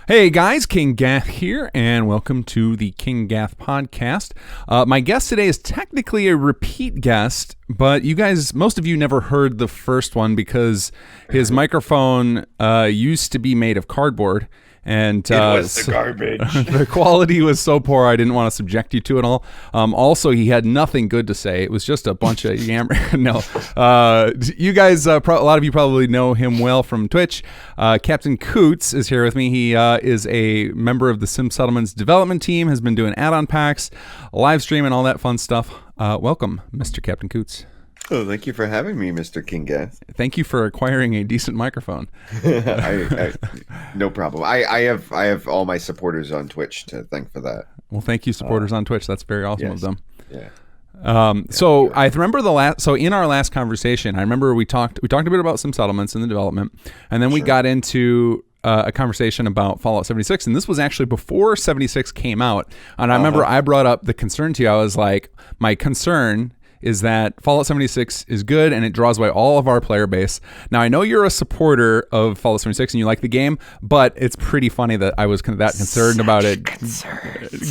Hey guys, Kinggath here, and welcome to the Kinggath podcast. My guest today is technically a repeat guest, but you guys, most of you never heard the first one because his microphone used to be made of cardboard. And it was the garbage. The quality was so poor I didn't want to subject you to it all. Also, he had nothing good to say. It was just a bunch of yammer. No, you guys, a lot of you probably know him well from Twitch. Captain COOTS is here with me. He is a member of the Sim Settlements development team. Has been doing add-on packs, live stream, and all that fun stuff. Welcome, Mr. Captain COOTS. Oh, thank you for having me, Mr. Kinggath. Thank you for acquiring a decent microphone. No problem. I have all my supporters on Twitch to thank for that. Well, thank you, supporters on Twitch. That's very awesome of them. Yeah. I remember in our last conversation, I remember we talked a bit about some settlements in the development, and then we got into a conversation about Fallout 76, and this was actually before 76 came out. And I remember I brought up the concern to you. I was like, my concern is that Fallout 76 is good and it draws away all of our player base. Now, I know you're a supporter of Fallout 76 and you like the game, but it's pretty funny that I was that concerned about it,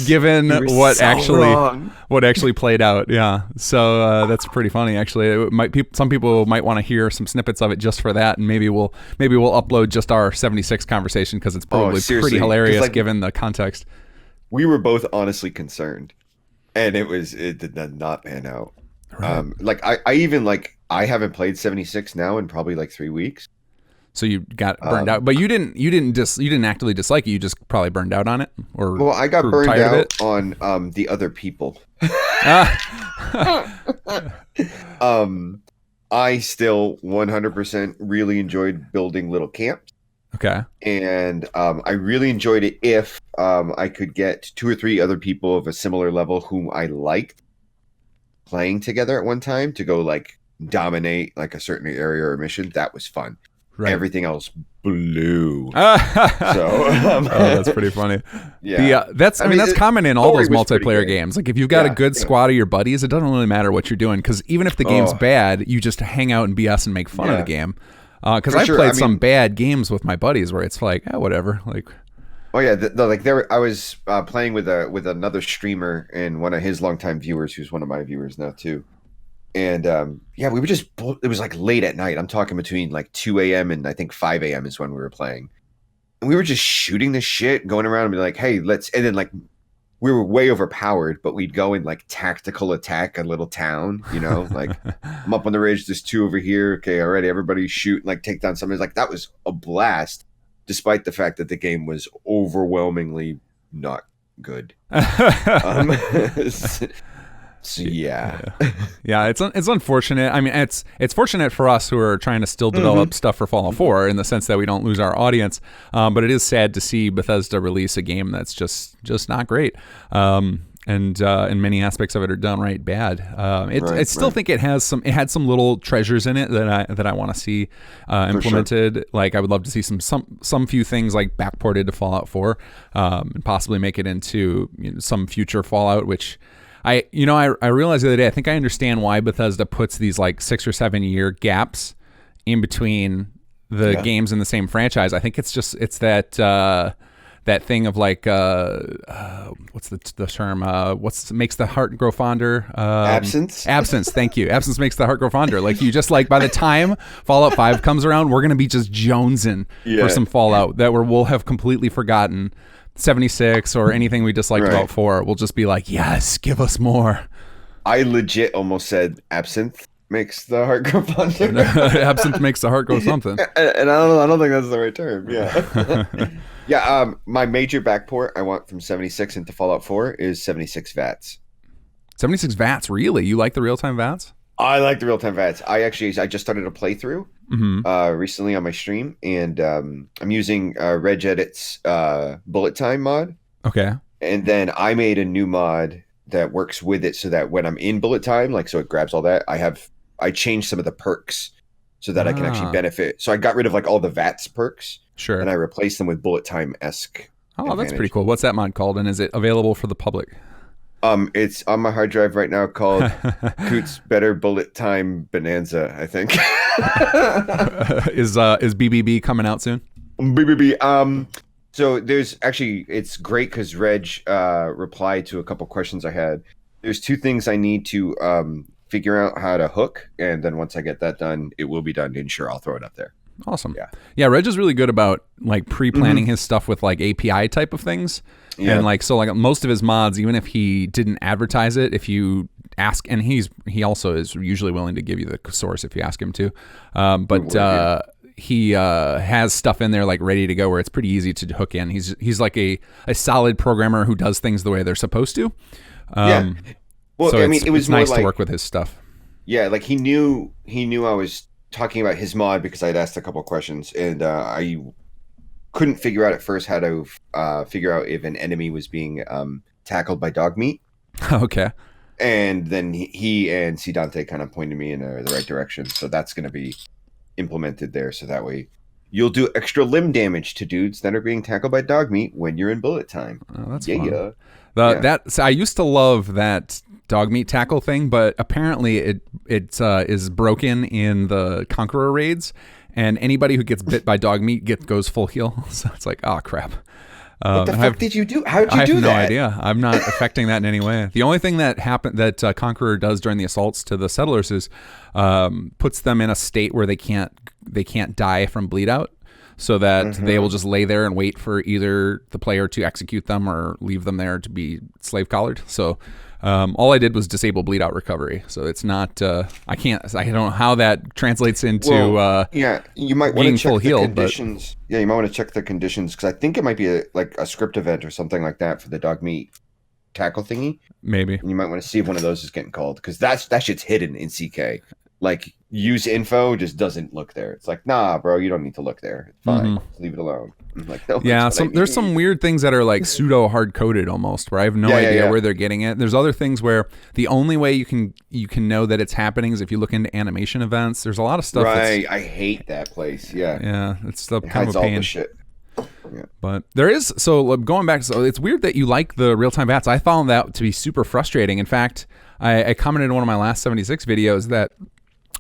given what actually played out. Yeah, so that's pretty funny. Actually, some people might want to hear some snippets of it just for that, and maybe we'll upload just our 76 conversation because it's probably pretty hilarious given the context. We were both honestly concerned, and it did not pan out. Right. I haven't played 76 now in probably like 3 weeks. So you got burned out, but you didn't actively dislike it. You just probably burned out on it, or well, I got burned out on the other people. I still 100% really enjoyed building little camps. Okay. And I really enjoyed it if I could get 2 or 3 other people of a similar level whom I liked playing together at one time to go like dominate like a certain area or mission. That was fun. Right. Everything else blew. That's pretty funny. Yeah, that's common in all those multiplayer games. Like if you've got a good squad of your buddies, it doesn't really matter what you're doing because even if the game's bad, you just hang out and BS and make fun of the game. Because I've played some bad games with my buddies where it's like, whatever, like. Oh yeah, I was playing with another streamer and one of his longtime viewers, who's one of my viewers now too. And we were it was like late at night. I'm talking between like 2 a.m. and I think 5 a.m. is when we were playing. And we were just shooting this shit, going around and be like, hey, and then like we were way overpowered, but we'd go and like tactical attack a little town, you know, like I'm up on the ridge, there's 2 over here. Okay, already everybody shoot and like take down something. Like that was a blast. Despite the fact that the game was overwhelmingly not good. Yeah, it's unfortunate. I mean, it's fortunate for us who are trying to still develop stuff for Fallout 4 in the sense that we don't lose our audience. But it is sad to see Bethesda release a game that's just not great. And many aspects of it are downright bad. I still think it had some little treasures in it that I want to see implemented. Sure. Like I would love to see some few things like backported to Fallout 4, and possibly make it into some future Fallout. Which I realized the other day. I think I understand why Bethesda puts these like 6 or 7 year gaps in between the games in the same franchise. I think it's that thing of like what's the term? Makes the heart grow fonder? Absence. Absence. Thank you. Absence makes the heart grow fonder. Like you just like by the time Fallout 5 comes around, we're gonna be just jonesing for some Fallout that we'll have completely forgotten 76 or anything we disliked about 4. We'll just be like, yes, give us more. I legit almost said absinthe makes the heart grow fonder. Absinthe makes the heart go something. And I don't think that's the right term. Yeah. My major backport I want from 76 into Fallout 4 is 76 VATS. 76 VATS, really? You like the real-time VATS? I like the real-time VATS. I just started a playthrough recently on my stream, and I'm using Regedit's bullet time mod. Okay. And then I made a new mod that works with it so that when I'm in bullet time, like so it grabs all that, I changed some of the perks so that I can actually benefit. So I got rid of like all the VATS perks. Sure. And I replaced them with bullet time-esque. Oh, that's pretty cool. What's that mod called, and is it available for the public? It's on my hard drive right now called COOTS Better Bullet Time Bonanza, I think. Is BBB coming out soon? BBB. So there's actually, it's great because Reg replied to a couple questions I had. There's two things I need to figure out how to hook, and then once I get that done, it will be done. And sure, I'll throw it up there. Awesome. Yeah, Reg is really good about like pre-planning his stuff with like API type of things. Yeah. And like, so like most of his mods, even if he didn't advertise it, if you ask, and he also is usually willing to give you the source if you ask him to. He has stuff in there like ready to go where it's pretty easy to hook in. He's like a solid programmer who does things the way they're supposed to. Yeah. Well, so I mean, it was nice more like, to work with his stuff. Yeah, like he knew I was talking about his mod because I'd asked a couple questions, and I couldn't figure out at first how to figure out if an enemy was being tackled by dog meat. Okay. And then he and C. Dante kind of pointed me in the right direction. So that's going to be implemented there. So that way you'll do extra limb damage to dudes that are being tackled by dog meat when you're in bullet time. Oh, that's fun. So I used to love that dog meat tackle thing, but apparently it is broken in the Conqueror raids, and anybody who gets bit by dog meat goes full heal. So it's like, oh crap. What the fuck did you do? How did you do that? I have no idea. I'm not affecting that in any way. The only thing that happened that Conqueror does during the assaults to the settlers is puts them in a state where they can't die from bleed out, so that they will just lay there and wait for either the player to execute them or leave them there to be slave collared. So all I did was disable bleed out recovery. So it's not I don't know how that translates into you might want to check the conditions. But, you might want to check the conditions because I think it might be a script event or something like that for the dog meat tackle thingy. Maybe. And you might want to see if one of those is getting called because that shit's hidden in CK. Like, use info just doesn't look there. It's like, nah, bro, you don't need to look there. It's fine. Just leave it alone. I'm like, no, there's some weird things that are like pseudo hard coded almost, where I have no idea where they're getting it. There's other things where the only way you can know that it's happening is if you look into animation events. There's a lot of stuff. Right, I hate that place. Yeah, it's kind of a pain. All the shit. Yeah. But there is, so going back, so it's weird that you like the real-time VATS. I found that to be super frustrating. In fact, I commented in one of my last 76 videos that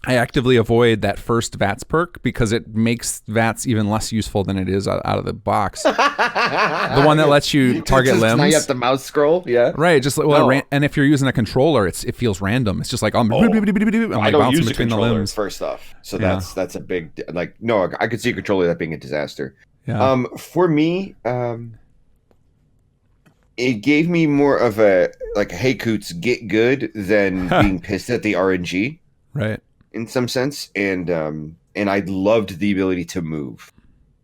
I actively avoid that first VATS perk because it makes VATS even less useful than it is out of the box. The one that lets you target limbs. Now you have to mouse scroll, right. Just and if you're using a controller, it feels random. It's just like I'm like bouncing between the limbs. First off, so that's a big no. I could see a controller that being a disaster. Yeah. For me, it gave me more of a hey COOTS, get good than being pissed at the RNG. Right. In some sense, and I loved the ability to move.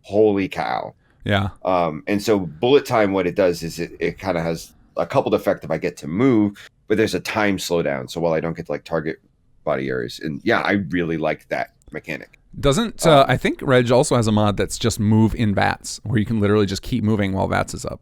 Holy cow! Yeah. And so bullet time, what it does is it kind of has a coupled effect if I get to move, but there's a time slowdown. So while I don't get to target body areas, and I really like that mechanic. Doesn't I think Reg also has a mod that's just move in VATS, where you can literally just keep moving while VATS is up.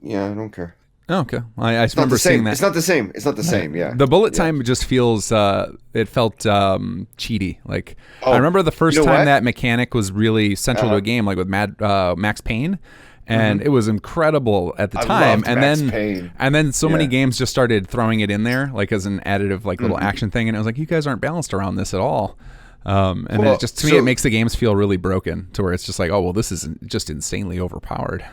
Yeah, I don't care. Oh, okay. I remember seeing that. It's not the same. It's not the same. Yeah. The bullet time just feels. It felt cheaty. Like I remember the first time that mechanic was really central to a game, like with Max Payne, and it was incredible at the time. And then so many games just started throwing it in there, like as an additive, little action thing, and it was like, you guys aren't balanced around this at all. And it just it makes the games feel really broken, to where it's just like, oh well, this is just insanely overpowered.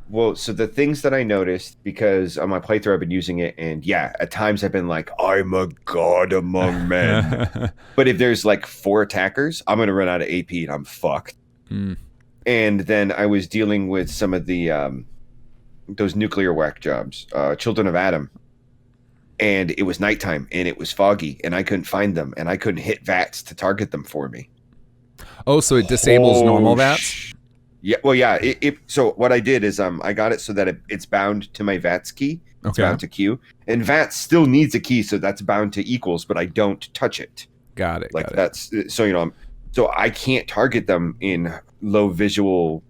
Well, so the things that I noticed, because on my playthrough I've been using it, and at times I've been like, I'm a god among men. But if there's 4 attackers, I'm going to run out of AP and I'm fucked. And then I was dealing with some of the those nuclear whack jobs, Children of Adam. And it was nighttime and it was foggy and I couldn't find them and I couldn't hit VATS to target them for me. Oh, so it disables normal VATS? Yeah, well, so what I did is I got it so that it's bound to my VATS key. It's bound to Q. And VATS still needs a key, so that's bound to equals, but I don't touch it. Got it. That's so so I can't target them in low visual,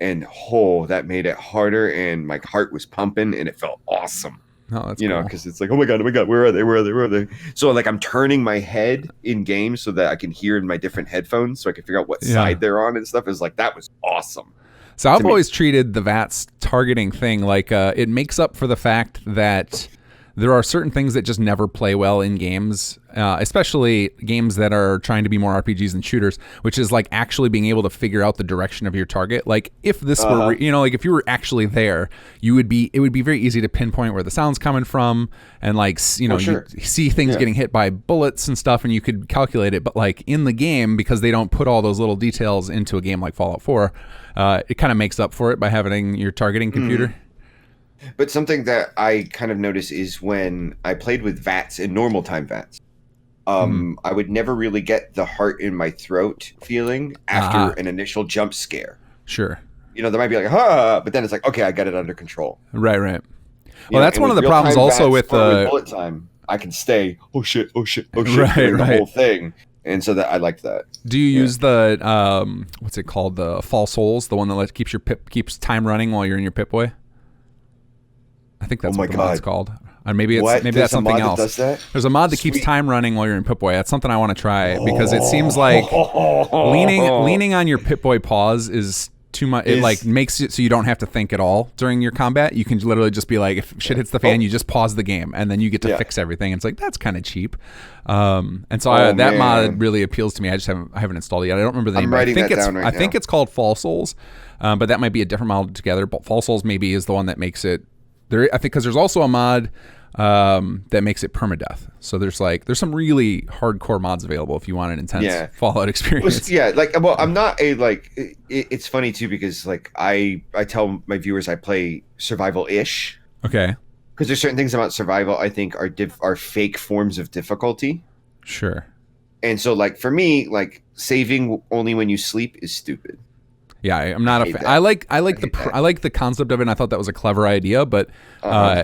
and that made it harder, and my heart was pumping and it felt awesome. Oh, that's cool. Because it's like, oh my god, where are they? So I'm turning my head in game so that I can hear in my different headphones, so I can figure out what side they're on and stuff. Is that was awesome. So I've always treated the VATS targeting thing like it makes up for the fact that there are certain things that just never play well in games, especially games that are trying to be more RPGs than shooters, which is like actually being able to figure out the direction of your target. Like if this were, like if you were actually there, it would be very easy to pinpoint where the sound's coming from, and like, you see things getting hit by bullets and stuff, and you could calculate it. But like in the game, because they don't put all those little details into a game like Fallout 4, it kind of makes up for it by having your targeting computer. But something that I kind of notice is when I played with VATS in normal time VATS, I would never really get the heart in my throat feeling after an initial jump scare. Sure. There might be like, but then it's like, okay, I got it under control. Right. Well, that's one of the problems also with bullet time. I can stay, oh shit, the whole thing. And so that I liked that. Do you use the, what's it called? The false souls, the one that keeps time running while you're in your Pip-Boy? I think that's what the mod's called. Or maybe that's something else. Does that? There's a mod that keeps time running while you're in Pip-Boy. That's something I want to try because it seems like leaning on your Pip-Boy pause is too much. It like makes it so you don't have to think at all during your combat. You can literally just be like, if shit hits the fan, you just pause the game and then you get to fix everything. It's like, that's kind of cheap. And so that mod really appeals to me. I haven't installed it yet. I don't remember the name. I think it's called False Souls, but that might be a different mod altogether. But False Souls maybe is the one that makes it. I think because there's also a mod that makes it permadeath. So there's some really hardcore mods available if you want an intense Fallout experience. I'm not it's funny too because like I tell my viewers I play survival-ish. Okay. Because there's certain things about survival I think are fake forms of difficulty. Sure. And so like for me, like saving only when you sleep is stupid. Yeah, I'm not a fan. I like the concept of it, and I thought that was a clever idea, but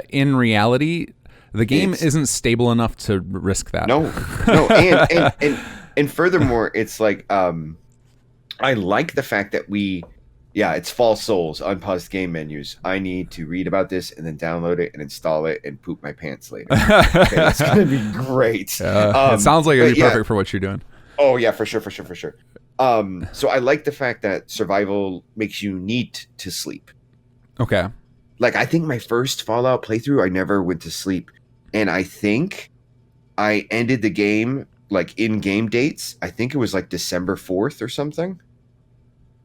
in reality, the game isn't stable enough to risk that. No, and furthermore, it's like I like the fact that it's False Souls, unpaused game menus. I need to read about this and then download it and install it and poop my pants later. Okay, that's gonna be great. It sounds like it'd be perfect for what you're doing. Oh yeah, for sure. So I like the fact that survival makes you need to sleep. Okay. Like I think my first Fallout playthrough, I never went to sleep, and I think I ended the game like in game dates. I think it was like December 4th or something.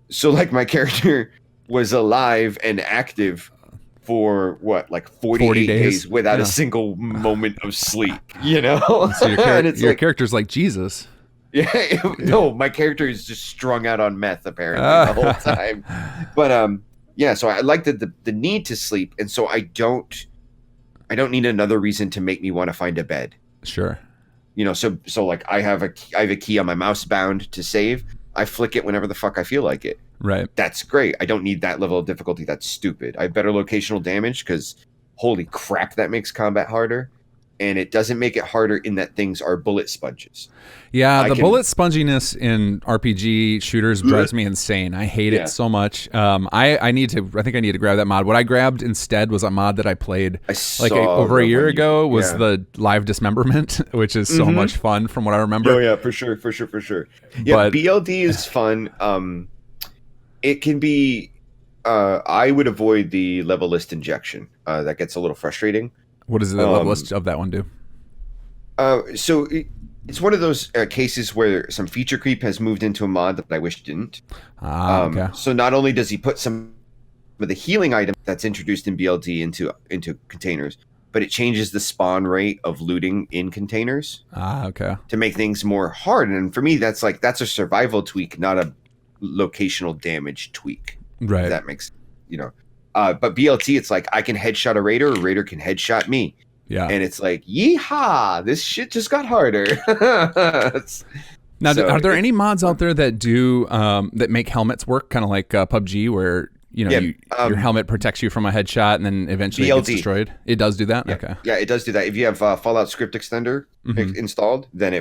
So like my character was alive and active for what, like 40 days without a single moment of sleep. So your character's like Jesus. Yeah, no, my character is just strung out on meth apparently the whole time. But so I like the need to sleep, and so I don't need another reason to make me want to find a bed. Sure. So like I have a key on my mouse bound to save. I flick it whenever the fuck I feel like it. Right. That's great. I don't need that level of difficulty. That's stupid. I have better locational damage because holy crap, that makes combat harder. And it doesn't make it harder in that things are bullet sponges. Yeah, bullet sponginess in RPG shooters drives me insane. I hate it so much. I think I need to grab that mod. What I grabbed instead was a mod that I played over a year ago was the live dismemberment, which is so much fun from what I remember. Oh yeah, for sure. Yeah, but BLD is fun. It can be. I would avoid the level list injection. That gets a little frustrating. What does the level list of that one do? So it's one of those cases where some feature creep has moved into a mod that I wish didn't. Okay. So not only does he put some of the healing item that's introduced in BLD into containers, but it changes the spawn rate of looting in containers. Okay. To make things more hard. And for me, that's a survival tweak, not a locational damage tweak. Right. If that makes, but BLT, it's like I can headshot a raider, a raider can headshot me. Yeah. And it's like, yeehaw, this shit just got harder. Now, are there any mods out there that do that make helmets work, kind of like PUBG, where your helmet protects you from a headshot and then eventually it gets destroyed? It does do that? Yeah. Okay. Yeah, it does do that. If you have Fallout Script Extender installed, then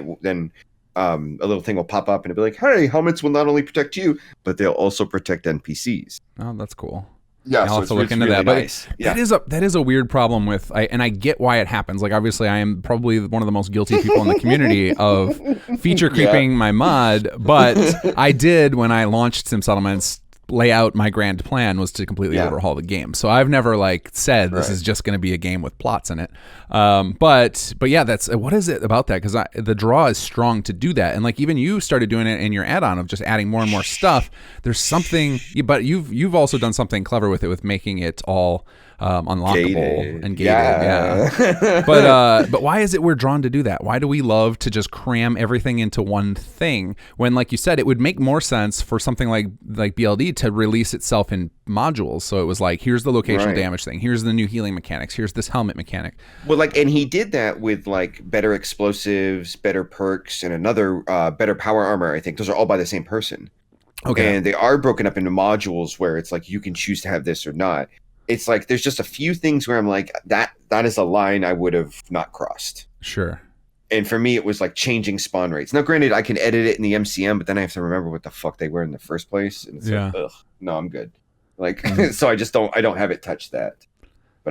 a little thing will pop up and it'll be like, hey, helmets will not only protect you, but they'll also protect NPCs. Oh, that's cool. Yeah, I'll have to look into really that. Nice. But that is a weird problem with, and I get why it happens. Like, obviously, I am probably one of the most guilty people in the community of feature creeping my mod. But I did, when I launched Sim Settlements, lay out my grand plan was to completely overhaul the game. So I've never like said this is just going to be a game with plots in it. But yeah, that's what is it about that? Because the draw is strong to do that, and like even you started doing it in your add-on of just adding more and more stuff. There's something, but you've also done something clever with it, with making it all unlockable and gated. Yeah. But why is it we're drawn to do that? Why do we love to just cram everything into one thing when, like you said, it would make more sense for something like BLD to release itself in modules? So it was like, here's the locational damage thing, here's the new healing mechanics, here's this helmet mechanic. Well, like, and he did that with like better explosives, better perks, and another better power armor. I think those are all by the same person. Okay. And they are broken up into modules where it's like you can choose to have this or not. It's like there's just a few things where I'm like, that is a line I would have not crossed. Sure. And for me, it was like changing spawn rates. Now, granted, I can edit it in the MCM, but then I have to remember what the fuck they were in the first place. And it's like, ugh, no, I'm good. Like, so I don't have it touch that.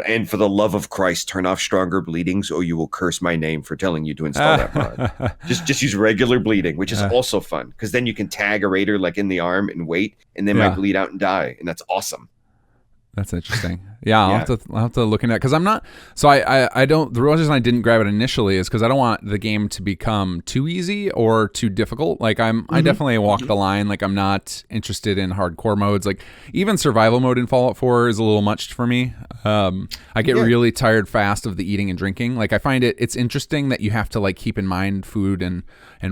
And for the love of Christ, turn off stronger bleedings, or you will curse my name for telling you to install that mod. Just use regular bleeding, which is also fun, because then you can tag a raider like in the arm and wait, and they might bleed out and die, and that's awesome. That's interesting. Yeah, I'll have to look into that, because I'm not. So I don't. The reason I didn't grab it initially is because I don't want the game to become too easy or too difficult. Like I definitely walk the line. Like I'm not interested in hardcore modes. Like even survival mode in Fallout 4 is a little much for me. I get really tired fast of the eating and drinking. Like I find it's interesting that you have to like keep in mind food and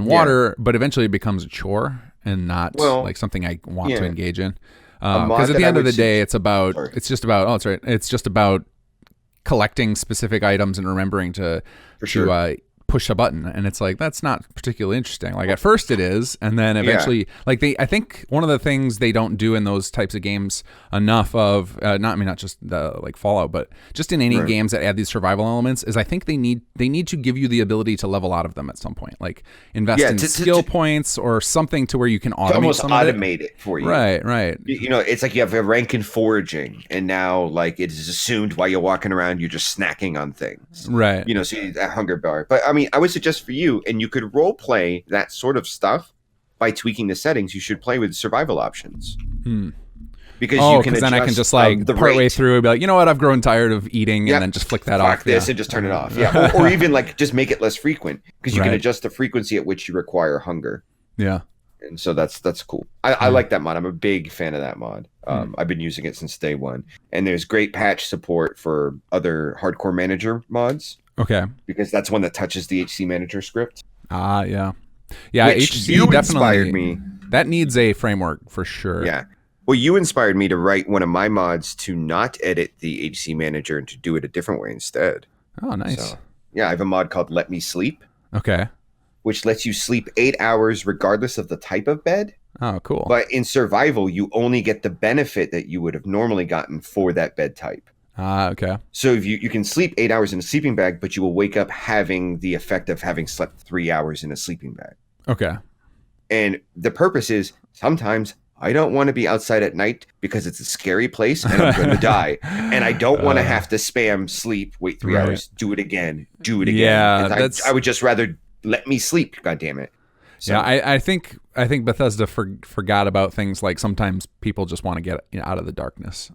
water, but eventually it becomes a chore and not like something I want to engage in. Because at the end of the day, it's just about collecting specific items and remembering to push a button, and it's like that's not particularly interesting. Like at first it is, and then eventually, I think one of the things they don't do in those types of games enough of, not just like Fallout, but just in any games that add these survival elements, is I think they need to give you the ability to level out of them at some point, like invest in skill points or something to where you can automate it for you. Right. You know, it's like you have a rank in foraging, and now like it is assumed while you're walking around, you're just snacking on things. Right. You know, so that hunger bar. But I mean, I would suggest for you, and you could role play that sort of stuff by tweaking the settings. You should play with survival options. Because you can then I can just like partway through be like, you know what, I've grown tired of eating, and then just flick that off. This and just turn it off. Yeah. Or even like just make it less frequent, because you can adjust the frequency at which you require hunger. Yeah. And so that's cool. I like that mod. I'm a big fan of that mod. I've been using it since day one. And there's great patch support for other hardcore manager mods. Okay. Because that's one that touches the HC manager script. Yeah. HC definitely inspired me. That needs a framework for sure. Yeah. Well, you inspired me to write one of my mods to not edit the HC manager and to do it a different way instead. Oh, nice. So, yeah, I have a mod called Let Me Sleep. Okay. Which lets you sleep 8 hours regardless of the type of bed. Oh, cool. But in survival, you only get the benefit that you would have normally gotten for that bed type. Okay. So if you can sleep 8 hours in a sleeping bag, but you will wake up having the effect of having slept 3 hours in a sleeping bag. Okay. And the purpose is sometimes I don't want to be outside at night because it's a scary place and I'm going to die. And I don't want to have to spam sleep, wait 3 hours, do it again. Yeah, I would just rather let me sleep. God damn it. So, yeah, I think Bethesda forgot about things like sometimes people just want to get out of the darkness.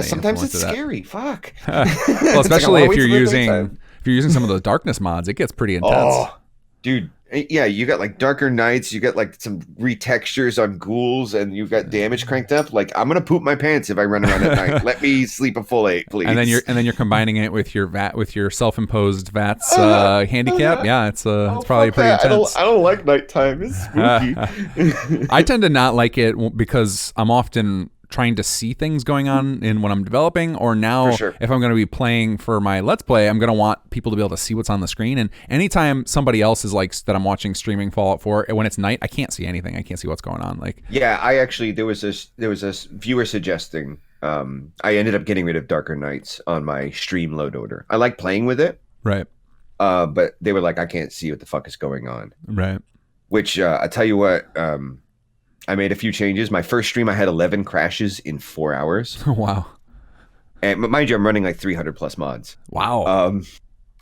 Sometimes it's scary. Fuck. Well, especially if you're using some of those darkness mods, it gets pretty intense. Oh, dude. Yeah, you got like darker nights, you got like some retextures on ghouls, and you've got damage cranked up. Like I'm gonna poop my pants if I run around at night. Let me sleep a full 8, please. And then you're combining it with your self-imposed VATS handicap. Yeah, it's probably pretty intense. I don't like nighttime. It's spooky. I tend to not like it because I'm often trying to see things going on in when I'm developing, or now if I'm going to be playing for my Let's Play, I'm going to want people to be able to see what's on the screen. And anytime somebody else is like that I'm watching streaming Fallout 4, when it's night, I can't see anything. I can't see what's going on. Like, yeah, I actually there was a viewer suggesting. I ended up getting rid of darker nights on my stream load order. I like playing with it, right? But they were like, I can't see what the fuck is going on, right? Which I tell you what. I made a few changes. My first stream, I had 11 crashes in 4 hours. Wow. And mind you, I'm running like 300 plus mods. Wow.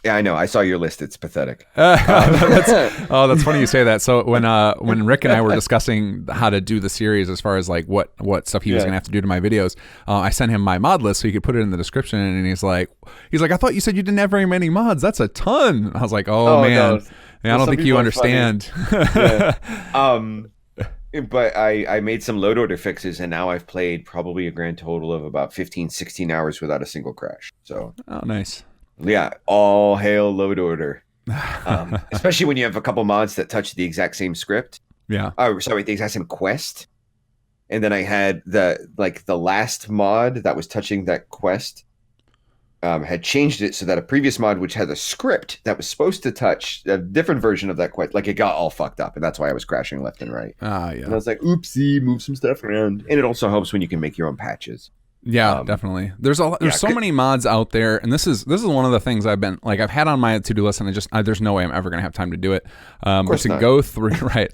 Yeah, I know. I saw your list. It's pathetic. That's funny you say that. So when Rick and I were discussing how to do the series as far as like what stuff he was gonna have to do to my videos, I sent him my mod list so he could put it in the description, and he's like, I thought you said you didn't have very many mods. That's a ton. I was like, oh man, no. I don't think you understand. But I made some load order fixes, and now I've played probably a grand total of about 15, 16 hours without a single crash. So nice. Yeah, all hail load order. Especially when you have a couple mods that touch the exact same script. Yeah. Oh, sorry, the exact same quest. And then I had the last mod that was touching that quest had changed it so that a previous mod, which had a script that was supposed to touch a different version of that quest, like it got all fucked up, and that's why I was crashing left and right. Yeah. And I was like, oopsie, move some stuff around. And it also helps when you can make your own patches. Yeah, definitely. There's so many mods out there, and this is one of the things I've had on my to-do list, and there's no way I'm ever gonna have time to do it. But to go through, right?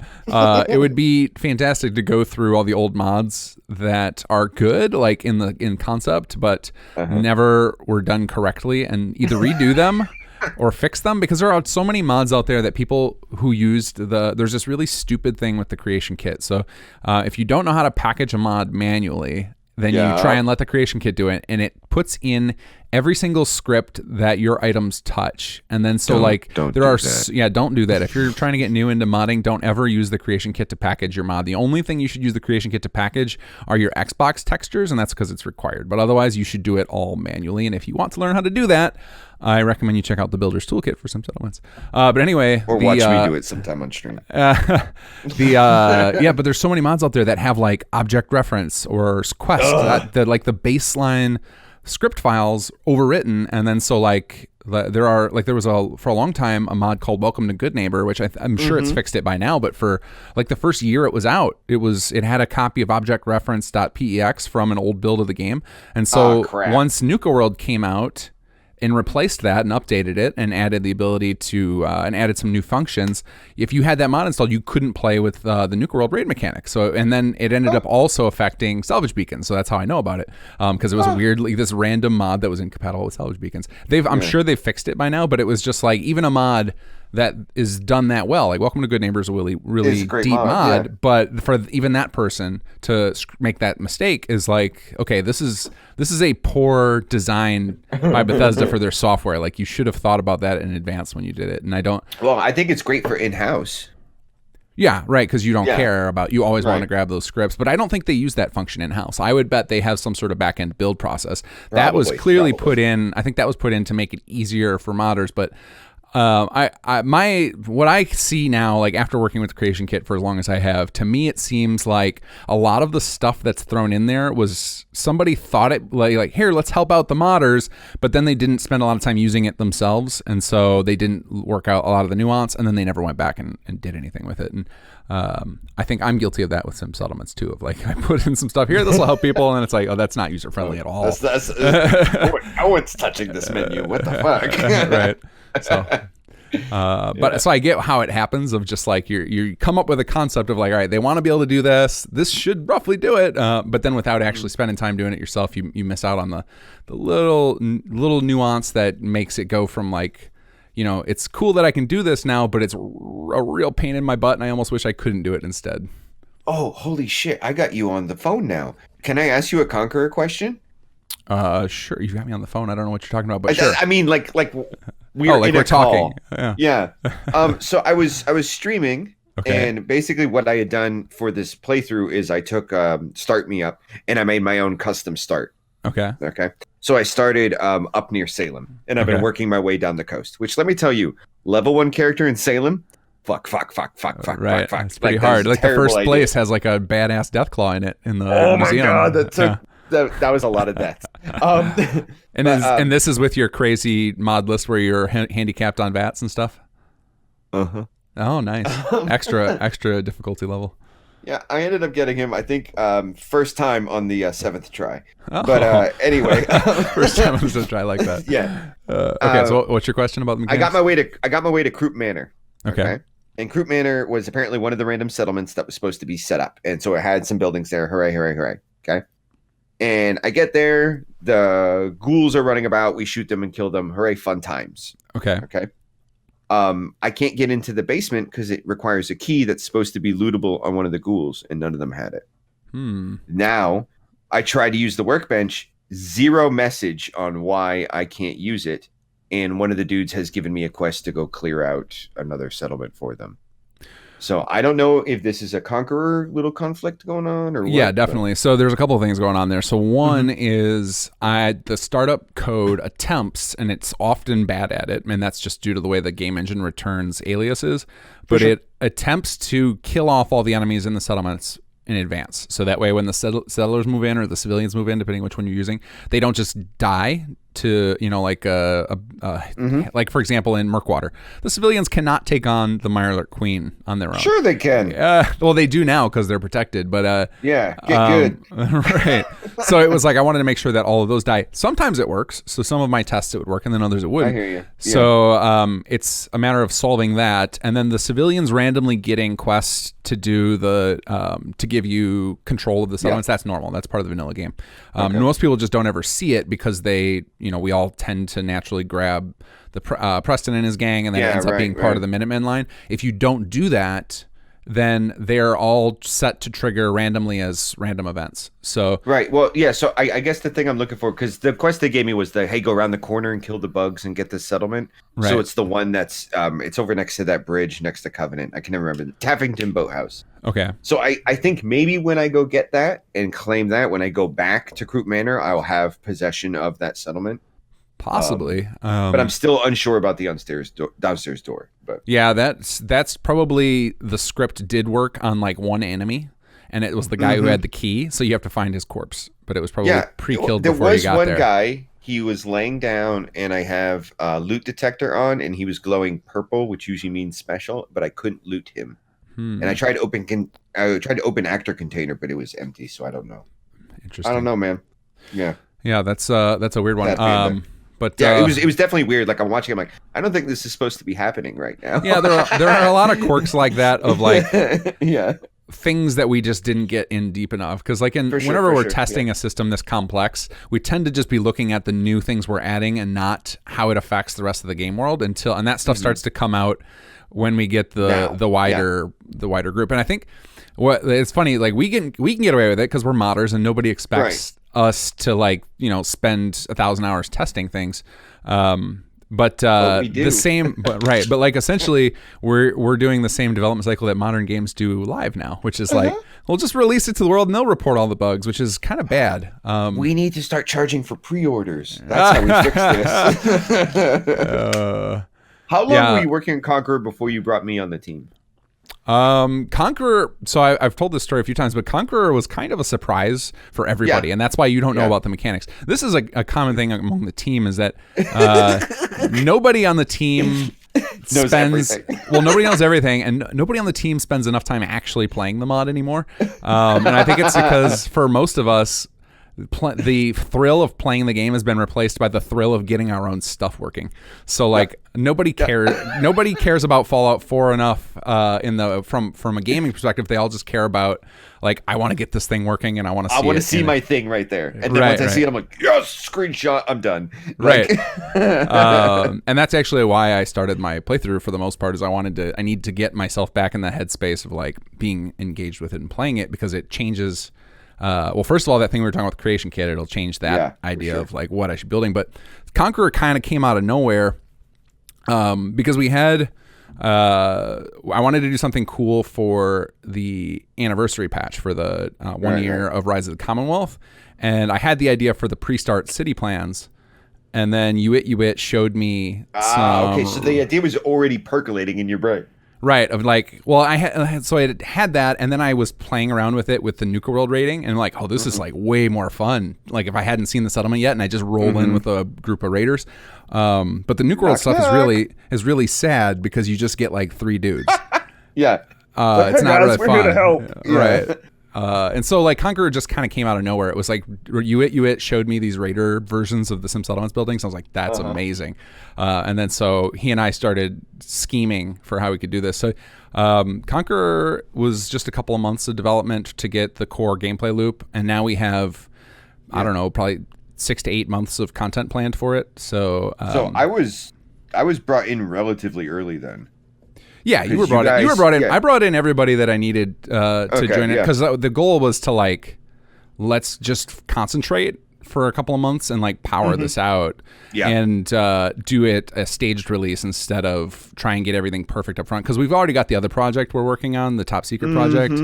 It would be fantastic to go through all the old mods that are good, like in concept, but never were done correctly, and either redo them or fix them, because there are so many mods out there that people who used there's this really stupid thing with the creation kit. So if you don't know how to package a mod manually, then you try and let the creation kit do it, and it puts in every single script that your items touch. And then don't do that. If you're trying to get new into modding, don't ever use the creation kit to package your mod. The only thing you should use the creation kit to package are your Xbox textures, and that's because it's required. But otherwise, you should do it all manually. And if you want to learn how to do that, I recommend you check out the Builder's Toolkit for some settlements. But anyway, or watch me do it sometime on stream. But there's so many mods out there that have like object reference or quest that like the baseline script files overwritten, and then there was for a long time a mod called Welcome to Good Neighbor, which I'm sure it's fixed it by now, but for like the first year it was out, it had a copy of object reference.pex from an old build of the game, and so once Nuka World came out and replaced that and updated it and added the ability to and added some new functions, if you had that mod installed, you couldn't play with the Nuka World raid mechanic. So, and then it ended up also affecting salvage beacons. So that's how I know about it, because it was weirdly this random mod that was incompatible with salvage beacons. I'm sure they've fixed it by now, but it was just like even a mod that is done that well, like Welcome to Good Neighbor is a really deep mod, but for even that person to make that mistake is like, okay, this is a poor design by Bethesda for their software. Like, you should have thought about that in advance when you did it. And I think it's great for in-house. Yeah, right, because you don't care about, you always want to grab those scripts, but I don't think they use that function in-house. I would bet they have some sort of back-end build process. That was clearly put in, I think that was put in to make it easier for modders, but what I see now, like after working with the creation kit for as long as I have, to me it seems like a lot of the stuff that's thrown in there was somebody thought it like here, let's help out the modders, but then they didn't spend a lot of time using it themselves, and so they didn't work out a lot of the nuance, and then they never went back and did anything with it. And I think I'm guilty of that with some settlements too, of like I put in some stuff here, this will help people, and it's like, oh, that's not user friendly at all. No one's touching this menu. What the fuck? Right. So, so I get how it happens, of just like you come up with a concept of like, all right, they want to be able to do this should roughly do it, but then without actually spending time doing it yourself, you miss out on the little nuance that makes it go from like, it's cool that I can do this now, but it's a real pain in my butt, and I almost wish I couldn't do it instead. Oh, holy shit, I got you on the phone now. Can I ask you a Conqueror question? Sure, you got me on the phone. I don't know what you're talking about, but sure. I mean, like we're talking. Yeah. So I was streaming, and basically what I had done for this playthrough is I took Start Me Up, and I made my own custom start. Okay. So I started up near Salem, and I've been working my way down the coast. Which, let me tell you, level 1 character in Salem. Fuck. Right. It's pretty hard. Like the first place has like a badass deathclaw in it in the museum. Oh my god, that was a lot of deaths. And this is with your crazy mod list where you're handicapped on VATS and stuff? Uh-huh. Oh, nice. Extra difficulty level. Yeah, I ended up getting him, I think, first time on the 7th try. Oh. But anyway. First time on the 7th try, I like that. Yeah. So what's your question about the mechanics? I got my way to Croup Manor. Okay. And Croup Manor was apparently one of the random settlements that was supposed to be set up. And so it had some buildings there. Hooray, hooray, hooray. Okay. And I get there, the ghouls are running about, we shoot them and kill them. Hooray, fun times. Okay. Okay. I can't get into the basement because it requires a key that's supposed to be lootable on one of the ghouls, and none of them had it. Now, I try to use the workbench, zero message on why I can't use it, and one of the dudes has given me a quest to go clear out another settlement for them. So I don't know if this is a Conqueror little conflict going on or what. Yeah, definitely. So there's a couple of things going on there. So one is the startup code attempts, and it's often bad at it, and that's just due to the way the game engine returns aliases, but it attempts to kill off all the enemies in the settlements in advance. So that way when the settlers move in or the civilians move in, depending which one you're using, they don't just die to, like like for example in Murkwater, the civilians cannot take on the Mirelurk Queen on their own. Sure they can. Well, they do now because they're protected, but get good. Right. So it was like I wanted to make sure that all of those die. Sometimes it works. So some of my tests it would work, and then others it wouldn't. I hear you. Yeah. So it's a matter of solving that, and then the civilians randomly getting quests to do the to give you control of the settlements. That's normal. That's part of the vanilla game. Most people just don't ever see it because they, we all tend to naturally grab the Preston and his gang, and then it ends up being part of the Minutemen line. If you don't do that, then they're all set to trigger randomly as random events. So Well, yeah. So I guess the thing I'm looking for, because the quest they gave me was hey, go around the corner and kill the bugs and get this settlement. Right. So it's the one that's it's over next to that bridge next to Covenant. I can never remember the Taffington Boathouse. Okay. So I think maybe when I go get that and claim that, when I go back to Croot Manor, I will have possession of that settlement. Possibly, but I'm still unsure about the downstairs door. But yeah, that's probably the script did work on like one enemy, and it was the guy who had the key. So you have to find his corpse, but it was probably pre-killed before you got there. There was one guy. He was laying down, and I have a loot detector on, and he was glowing purple, which usually means special. But I couldn't loot him, and I tried to open actor container, but it was empty. So I don't know. Interesting. I don't know, man. Yeah, that's a weird one. But yeah, it was definitely weird. Like I'm watching, I'm like, I don't think this is supposed to be happening right now. Yeah, there are a lot of quirks like that of like things that we just didn't get in deep enough. Because like whenever we're testing a system this complex, we tend to just be looking at the new things we're adding and not how it affects the rest of the game world and that stuff starts to come out when we get the wider group. And I think it's funny, like we can get away with it because we're modders and nobody expects us to spend 1,000 hours testing things, but the same, but like essentially we're doing the same development cycle that modern games do live now, which is like we'll just release it to the world and they'll report all the bugs, which is kind of bad. We need to start charging for pre-orders. That's how we fix this. How long were you working on Conqueror before you brought me on the team? Conqueror, so I've told this story a few times, but Conqueror was kind of a surprise for everybody, and that's why you don't know about the mechanics. This is a common thing among the team, is that nobody on the team knows everything. Well, nobody knows everything, and nobody on the team spends enough time actually playing the mod anymore. And I think it's because for most of us, the thrill of playing the game has been replaced by the thrill of getting our own stuff working. So like nobody cares about Fallout 4 enough from a gaming perspective. They all just care about like, I want to get this thing working and I want to see my thing right there. And then once I see it, I'm like, yes, screenshot, I'm done. Right. And that's actually why I started my playthrough for the most part, is I need to get myself back in the headspace of like being engaged with it and playing it, because it changes. Well, first of all, that thing we were talking about, the creation kit, it'll change that idea of like what I should be building. But Conqueror kind of came out of nowhere because we had I wanted to do something cool for the anniversary patch for the 1 year of Rise of the Commonwealth, and I had the idea for the pre-start city plans. And then Uit showed me some... Okay, so the idea was already percolating in your brain. Right, of like, well, I had that, and then I was playing around with it with the Nuka World rating, and like, oh, this is like way more fun. Like if I hadn't seen the settlement yet, and I just roll in with a group of raiders. But the Nuka World stuff is really sad because you just get like 3 dudes. It's not really fun. We're here to help. Right. And so like Conqueror just kind of came out of nowhere. It was like Uit showed me these raider versions of the Sim Settlements buildings. I was like, that's amazing. And then so he and I started scheming for how we could do this. So Conqueror was just a couple of months of development to get the core gameplay loop. And now we have, I don't know, probably 6 to 8 months of content planned for it. So I was I was brought in relatively early then. Yeah, you were brought in. You were brought in. I brought in everybody that I needed to join it because the goal was to like, let's just concentrate for a couple of months and like power this out and do it a staged release instead of try and get everything perfect up front, because we've already got the other project we're working on, the top secret project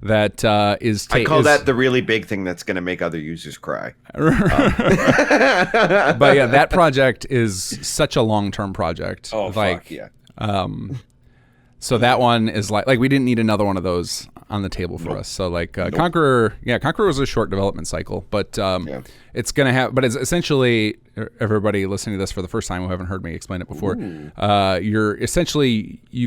that is I call that the really big thing that's going to make other users cry. But yeah, that project is such a long-term project. Oh, like, fuck yeah. So that one is like we didn't need another one of those on the table for us. So like Conqueror was a short development cycle, but it's gonna have. But it's essentially, everybody listening to this for the first time who haven't heard me explain it before, you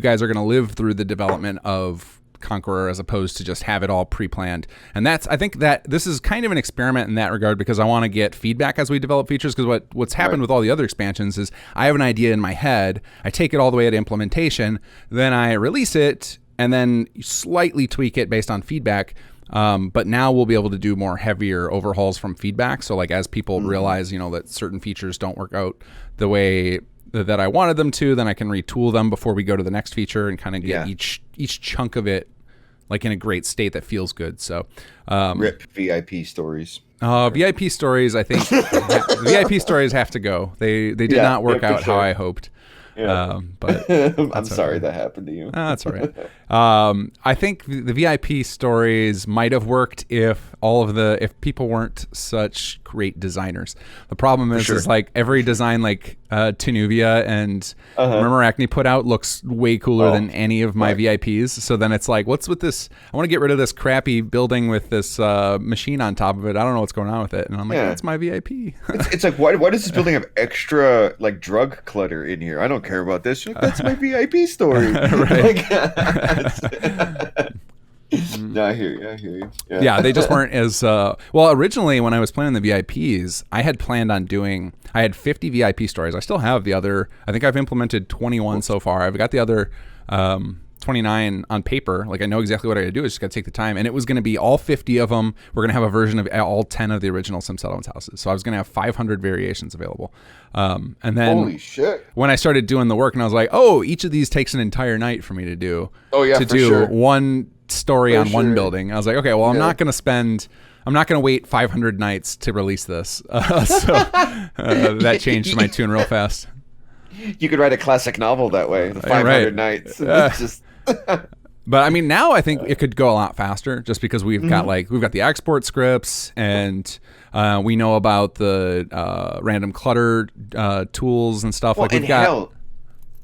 guys are gonna live through the development of Conqueror as opposed to just have it all pre-planned. And I think that this is kind of an experiment in that regard, because I want to get feedback as we develop features, because what's happened with all the other expansions is I have an idea in my head, I take it all the way to implementation, then I release it and then slightly tweak it based on feedback. But now we'll be able to do more heavier overhauls from feedback. So like as people realize, that certain features don't work out the way that I wanted them to, then I can retool them before we go to the next feature and kind of get each chunk of it like in a great state that feels good. So RIP VIP stories. VIP stories, I think VIP stories have to go. They did not work out how I hoped. Yeah. But I'm sorry that happened to you. That's all right. I think the VIP stories might have worked if people weren't such great designers. The problem is like every design like Tenuvia and Murmurakni put out looks way cooler than any of my VIPs. So then it's like, what's with this? I want to get rid of this crappy building with this machine on top of it. I don't know what's going on with it. And I'm like, that's my VIP. It's like, why does this building have extra like drug clutter in here? I don't care about this. That's my VIP story. No, I hear you. Yeah, they just weren't as originally when I was planning the VIPs, I had 50 VIP stories. I still have the other. I think I've implemented 21 so far. I've got the other 29 on paper. Like I know exactly what I gotta do. I just gotta take the time. And it was gonna be all 50 of them. We're gonna have a version of all 10 of the original Sim Settlements houses. So I was gonna have 500 variations available. And then holy shit, when I started doing the work, and I was like, oh, each of these takes an entire night for me to do. Oh yeah, to do one story on one building. I was like, okay, well, I'm not going to wait 500 nights to release this. That changed my tune real fast. You could write a classic novel that way, the 500 nights. Just But I mean, now I think it could go a lot faster just because we've got the export scripts and we know about the random clutter tools and stuff. Well, hell,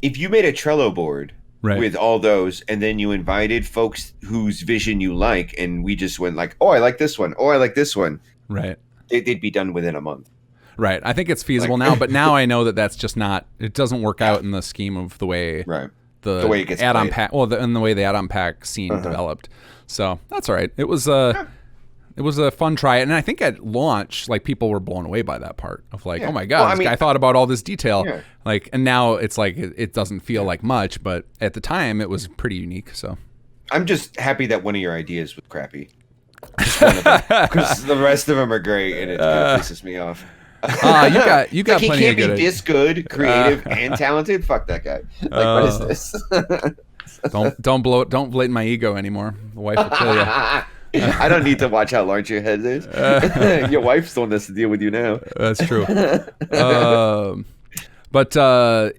if you made a Trello board with all those, and then you invited folks whose vision you like, and we just went like, oh, I like this one. Oh, I like this one. Right. They'd be done within a month. Right. I think it's feasible now, but now I know that that's just not, it doesn't work out in the scheme of the way the way it gets add-on pack, and the way the add-on pack scene developed. So that's all right. It was a fun try, and I think at launch, like people were blown away by that part of like, oh my god, this guy thought about all this detail. Yeah. Like, and now it's like it doesn't feel like much, but at the time it was pretty unique. So I'm just happy that one of your ideas was crappy, because the rest of them are great, and it kind of pisses me off. You got like, plenty he of can't be this good, creative, and talented. Fuck that guy. Like, what is this? don't blame my ego anymore. The wife will kill you. I don't need to watch how large your head is. Your wife's the one that's to deal with you now. That's true. But so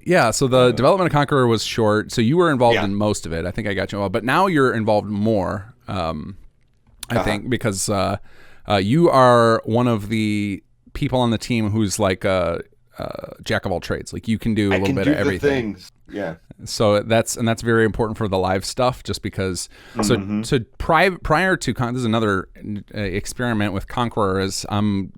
the development of Conqueror was short. So you were involved in most of it. I think I got you all. But now you're involved more, I think, because you are one of the people on the team who's like a jack of all trades. Like you can do a little bit of everything. Things. Yeah. So that's very important for the live stuff, just because. So prior to this is another experiment with Conqueror is I'm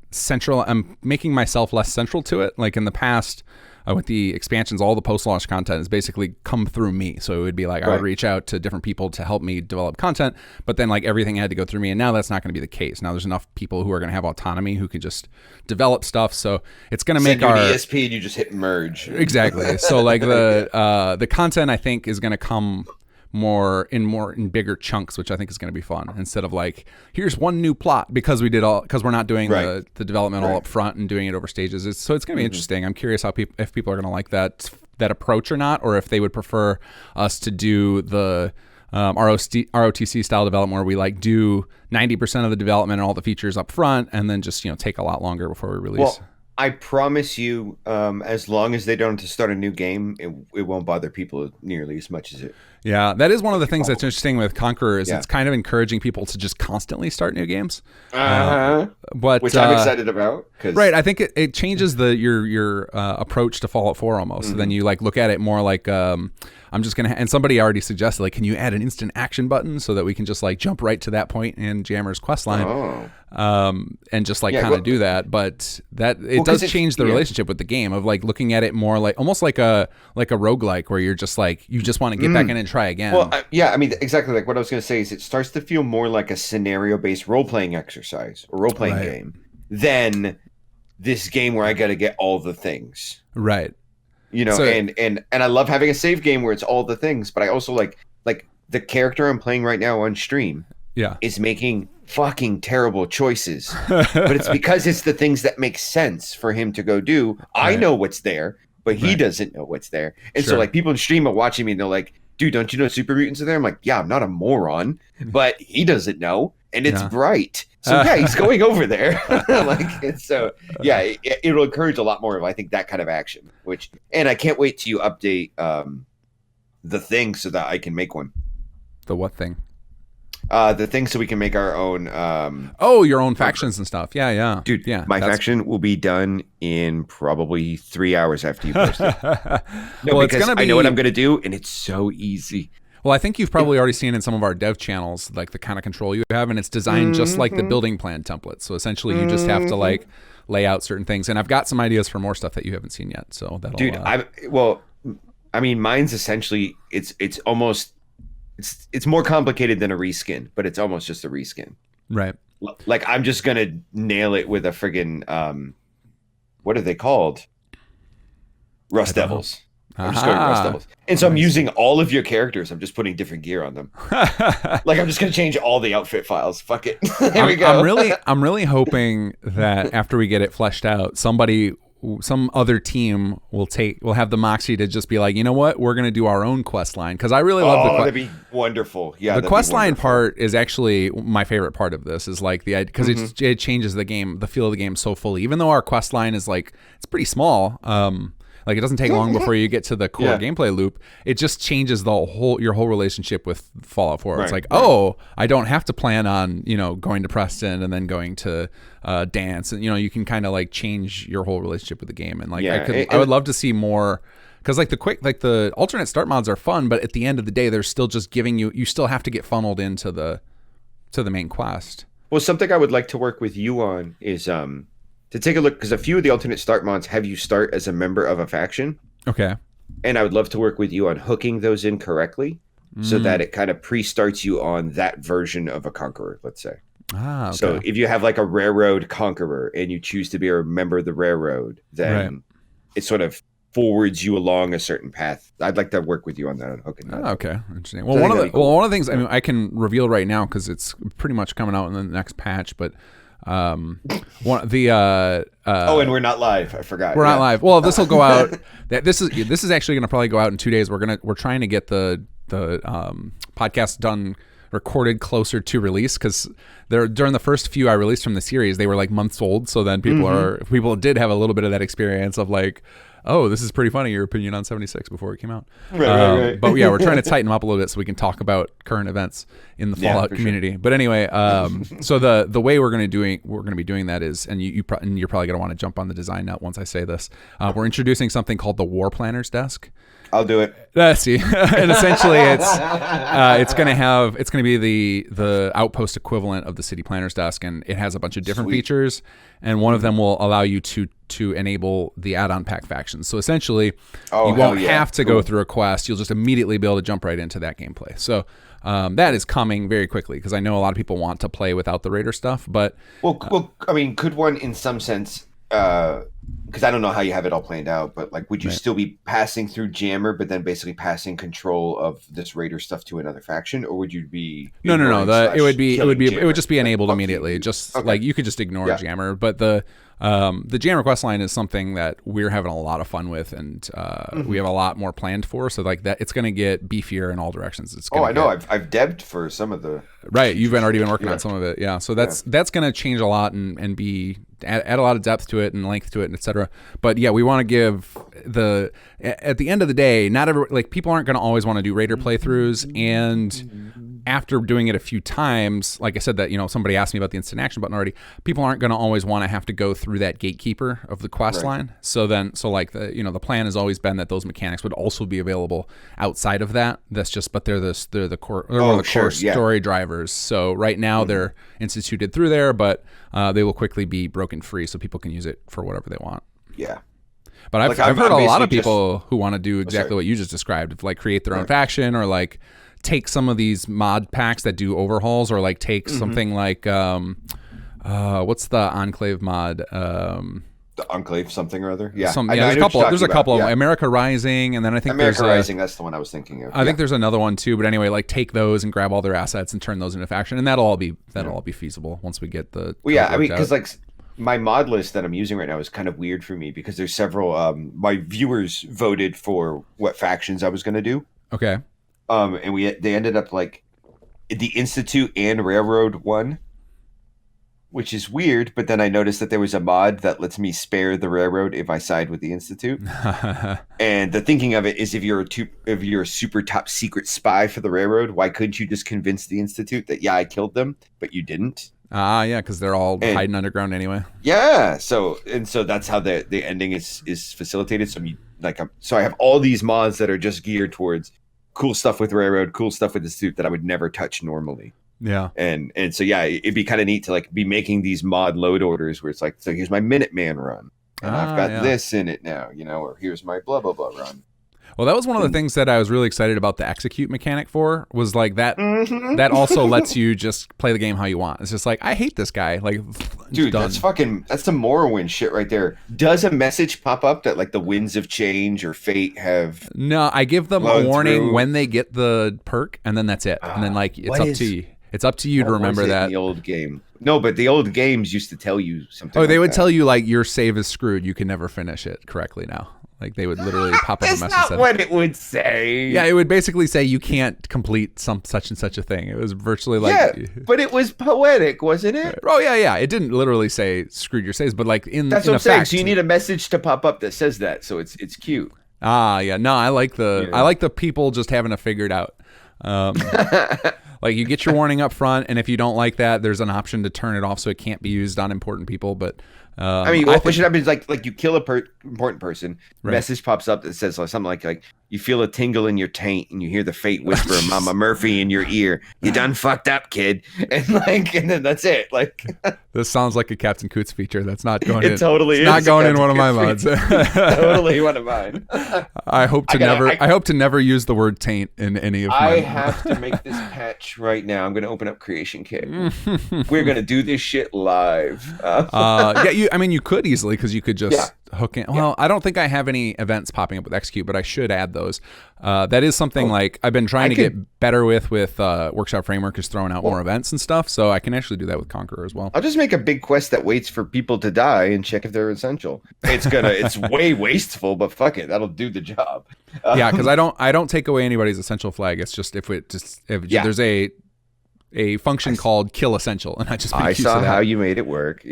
making myself less central to it. Like in the past, with the expansions, all the post-launch content has basically come through me. So it would be like I would reach out to different people to help me develop content, but then like everything had to go through me. And now that's not going to be the case. Now there's enough people who are going to have autonomy who can just develop stuff. So it's going to make our ESP and you just hit merge. Exactly. So like the content I think is going to come more in bigger chunks, which I think is going to be fun, instead of like here's one new plot, because we're not doing the development all up front and doing it over stages. So it's going to be interesting. I'm curious if people are going to like that. that approach or not, or if they would prefer us to do the ROTC style development where we like do 90% of the development and all the features up front, and then just take a lot longer before we release. Well, I promise you, as long as they don't have to start a new game, it won't bother people nearly as much as it. Yeah, that is one of the things that's interesting with Conqueror is it's kind of encouraging people to just constantly start new games. But which I'm excited about. Right, I think it changes your approach to Fallout 4 almost. So then you like look at it more like I'm just gonna. And somebody already suggested like, can you add an instant action button so that we can just like jump right to that point in Jammer's questline, and just like kind of do that. But that it does change the relationship with the game of like looking at it more like almost like a roguelike where you're just like you just want to get back in and try again. Well, I mean exactly like what I was gonna say is it starts to feel more like a scenario-based role-playing exercise or role-playing game than this game where I got to get all the things. Right. So, and I love having a save game where it's all the things, but I also like the character I'm playing right now on stream is making fucking terrible choices. But it's because it's the things that make sense for him to go do. Right. I know what's there, but he doesn't know what's there. And so like people in stream are watching me and they're like, dude, don't you know super mutants are there? I'm like, yeah, I'm not a moron, but he doesn't know. And it's bright. So he's going over there. It'll encourage a lot more of, I think, that kind of action. And I can't wait till you update the thing so that I can make one. The what thing? The thing so we can make our own. Your own factions and stuff. Yeah. Dude, my faction will be done in probably 3 hours after you post it. Because I know what I'm going to do, and it's so easy. Well, I think you've probably already seen in some of our dev channels, like the kind of control you have, and it's designed just like the building plan template. So essentially you just have to like lay out certain things. And I've got some ideas for more stuff that you haven't seen yet. So that'll... Dude, I mean, mine's essentially, it's almost, it's more complicated than a reskin, but it's almost just a reskin. Right. Like I'm just going to nail it with a friggin', what are they called? Rust Devils. I'm just going Rust Devils. And so I'm using all of your characters. I'm just putting different gear on them. Like I'm just going to change all the outfit files. Fuck it. There we go. I'm really hoping that after we get it fleshed out, some other team will have the moxie to just be like, you know what, we're going to do our own quest line. Because I really love that'd be wonderful. Yeah, the quest line part is actually my favorite part of this. Is like because it changes the game, the feel of the game so fully. Even though our quest line is like it's pretty small. Like it doesn't take long before you get to the core gameplay loop. It just changes your whole relationship with Fallout 4. It's like, I don't have to plan on going to Preston and then going to dance, and you can kind of like change your whole relationship with the game. And like I would love to see more, because like the alternate start mods are fun, but at the end of the day, they're still just giving you still have to get funneled into the main quest. Well, something I would like to work with you on is to take a look, because a few of the alternate start mods have you start as a member of a faction. Okay. And I would love to work with you on hooking those in correctly so that it kind of pre-starts you on that version of a Conqueror, let's say. Okay. So if you have like a railroad Conqueror and you choose to be a member of the railroad, then it sort of forwards you along a certain path. I'd like to work with you on that, on hooking that. Okay, interesting. Well, one of the things, I mean, I can reveal right now because it's pretty much coming out in the next patch, but and we're not live. I forgot. We're not live. Well, this will go out. This is actually going to probably go out in 2 days. We're trying to get the podcast done, recorded closer to release, because during the first few I released from the series, they were like months old. So then people did have a little bit of that experience of like, oh, this is pretty funny, your opinion on 76 before it came out. Right. But yeah, we're trying to tighten them up a little bit so we can talk about current events in the Fallout community. Sure. But anyway, so the way we're going to be doing that is, and you're probably going to want to jump on the design nut once I say this. We're introducing something called the War Planner's Desk. I'll do it. See, and essentially it's going to be the outpost equivalent of the City Planner's Desk, and it has a bunch of different features, and one of them will allow you to enable the add-on pack factions. So essentially, you won't have to go through a quest. You'll just immediately be able to jump right into that gameplay. So that is coming very quickly, because I know a lot of people want to play without the Raider stuff. But I mean, could one, in some sense, because I don't know how you have it all planned out, but like, would you still be passing through Jammer, but then basically passing control of this Raider stuff to another faction, or would you be? No. It would just be enabled immediately. Just like you could just ignore Jammer, but the jammer quest line is something that we're having a lot of fun with, and we have a lot more planned for. So like that, it's going to get beefier in all directions. It's gonna I know. I've debbed for some of the. Right, you've already been working on some of it, yeah. So that's going to change a lot and be add a lot of depth to it and length to it, and etc. But yeah, we want to give at the end of the day, not people aren't going to always want to do raider playthroughs, and after doing it a few times, like I said, that somebody asked me about the instant action button already. People aren't going to always want to have to go through that gatekeeper of the quest line. So the plan has always been that those mechanics would also be available outside of that. But they're the core core story drivers. So right now they're instituted through there, but they will quickly be broken free, so people can use it for whatever they want. Yeah. But I've heard a lot of people who want to do exactly what you just described, like create their own faction, or like take some of these mod packs that do overhauls, or like take something like what's the Enclave mod? The Enclave something or other. Yeah. There's a couple of America Rising, and then I think America Rising, that's the one I was thinking of. I think there's another one too, but anyway, like take those and grab all their assets and turn those into faction, and that'll all be feasible once we get the because like my mod list that I'm using right now is kind of weird for me because there's several my viewers voted for what factions I was going to do. Okay. And they ended up like the Institute and Railroad one, which is weird. But then I noticed that there was a mod that lets me spare the Railroad if I side with the Institute. And the thinking of it is, if you're a super top secret spy for the Railroad, why couldn't you just convince the Institute that I killed them, but you didn't? Yeah, because they're all hiding underground anyway. Yeah, so that's how the ending is facilitated. So I have all these mods that are just geared towards cool stuff with Railroad, cool stuff with the suit that I would never touch normally. Yeah. And so it'd be kind of neat to like be making these mod load orders where it's like, so here's my Minuteman run, and I've got this in it now, or here's my blah blah blah run. Well, that was one of the things that I was really excited about the execute mechanic for, was like that. That also lets you just play the game how you want. It's just like, I hate this guy. Like, dude, done. that's some Morrowind shit right there. Does a message pop up that like the winds of change or fate have? No, I give them a warning when they get the perk, and then that's it. And then like it's up to you. It's up to you to remember that. In the old game. No, but the old games used to tell you something. Oh, they would tell you like your save is screwed. You can never finish it correctly now. Like they would literally pop up a message. That's not what it would say. Yeah, it would basically say you can't complete such and such a thing. It was virtually like. Yeah, but it was poetic, wasn't it? Oh yeah. It didn't literally say screwed your saves, but like that's what I'm saying. So you need a message to pop up that says that, so it's cute. Yeah. No, I like the people just having it figured out. Like you get your warning up front, and if you don't like that, there's an option to turn it off so it can't be used on important people. But what should happen is like you kill important person, message pops up that says something like you feel a tingle in your taint and you hear the fate whisper of Mama Murphy in your ear. You done fucked up, kid, and then that's it. Like this sounds like a Captain Coots feature. That's not going in. It totally is. Not going in one of my mods. Totally one of mine. I hope to never use the word taint in any of my. I have to make this patch right now. I'm going to open up Creation Kit. We're going to do this shit live. You could easily, because you could just hook in. Well, I don't think I have any events popping up with Execute, but I should add those. That is something like I've been trying to get better with Workshop Framework, is throwing out more events and stuff, so I can actually do that with Conqueror as well. I'll just make a big quest that waits for people to die and check if they're essential. It's way wasteful, but fuck it, that'll do the job. Because I don't take away anybody's essential flag. It's just if there's a function called kill essential, and I saw how you made it work.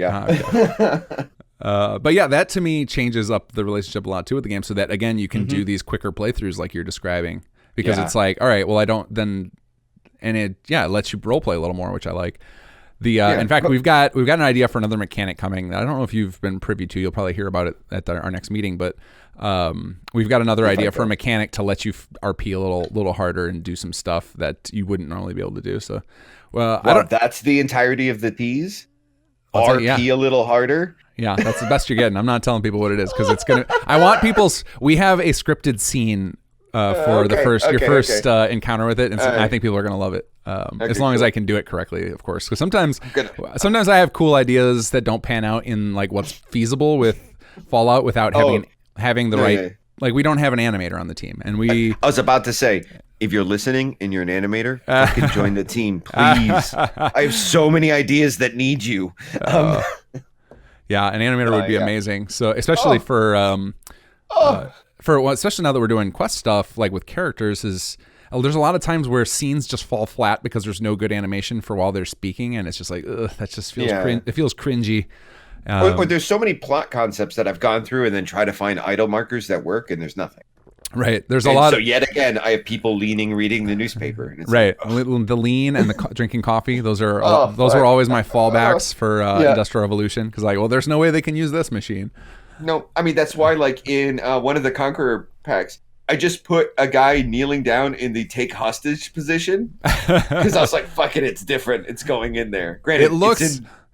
But yeah, that to me changes up the relationship a lot too with the game, so that again you can do these quicker playthroughs like you're describing, because it's like, all right, well it lets you role play a little more, which I like. In fact, we've got an idea for another mechanic coming. I don't know if you've been privy to. You'll probably hear about it at our next meeting, but we've got another idea for a mechanic to let you RP a little harder and do some stuff that you wouldn't normally be able to do. So, that's the entirety of the tease. RP a little harder. Yeah, that's the best you're getting. I'm not telling people what it is, because it's gonna. I want we have a scripted scene for your first encounter with it, and so I think people are gonna love it. As long as I can do it correctly, of course. Because sometimes I have cool ideas that don't pan out in like what's feasible with Fallout without having the right. Like we don't have an animator on the team, and I was about to say, if you're listening and you're an animator, you can join the team, please. I have so many ideas that need you. Yeah, an animator would be Yeah. amazing. So especially especially now that we're doing quest stuff like with characters is there's a lot of times where scenes just fall flat because there's no good animation for while they're speaking, and it's just like that just feels it feels cringy. Or there's so many plot concepts that I've gone through and then try to find idle markers that work, and there's nothing. Right. There's a lot. So yet again, I have people reading the newspaper. And it's right. Like, the lean and the drinking coffee. Those are those were always my fallbacks for Industrial Revolution, because like, well, there's no way they can use this machine. No, I mean that's why like in one of the Conqueror packs, I just put a guy kneeling down in the take hostage position because I was like, "Fuck it, it's different. It's going in there." Granted,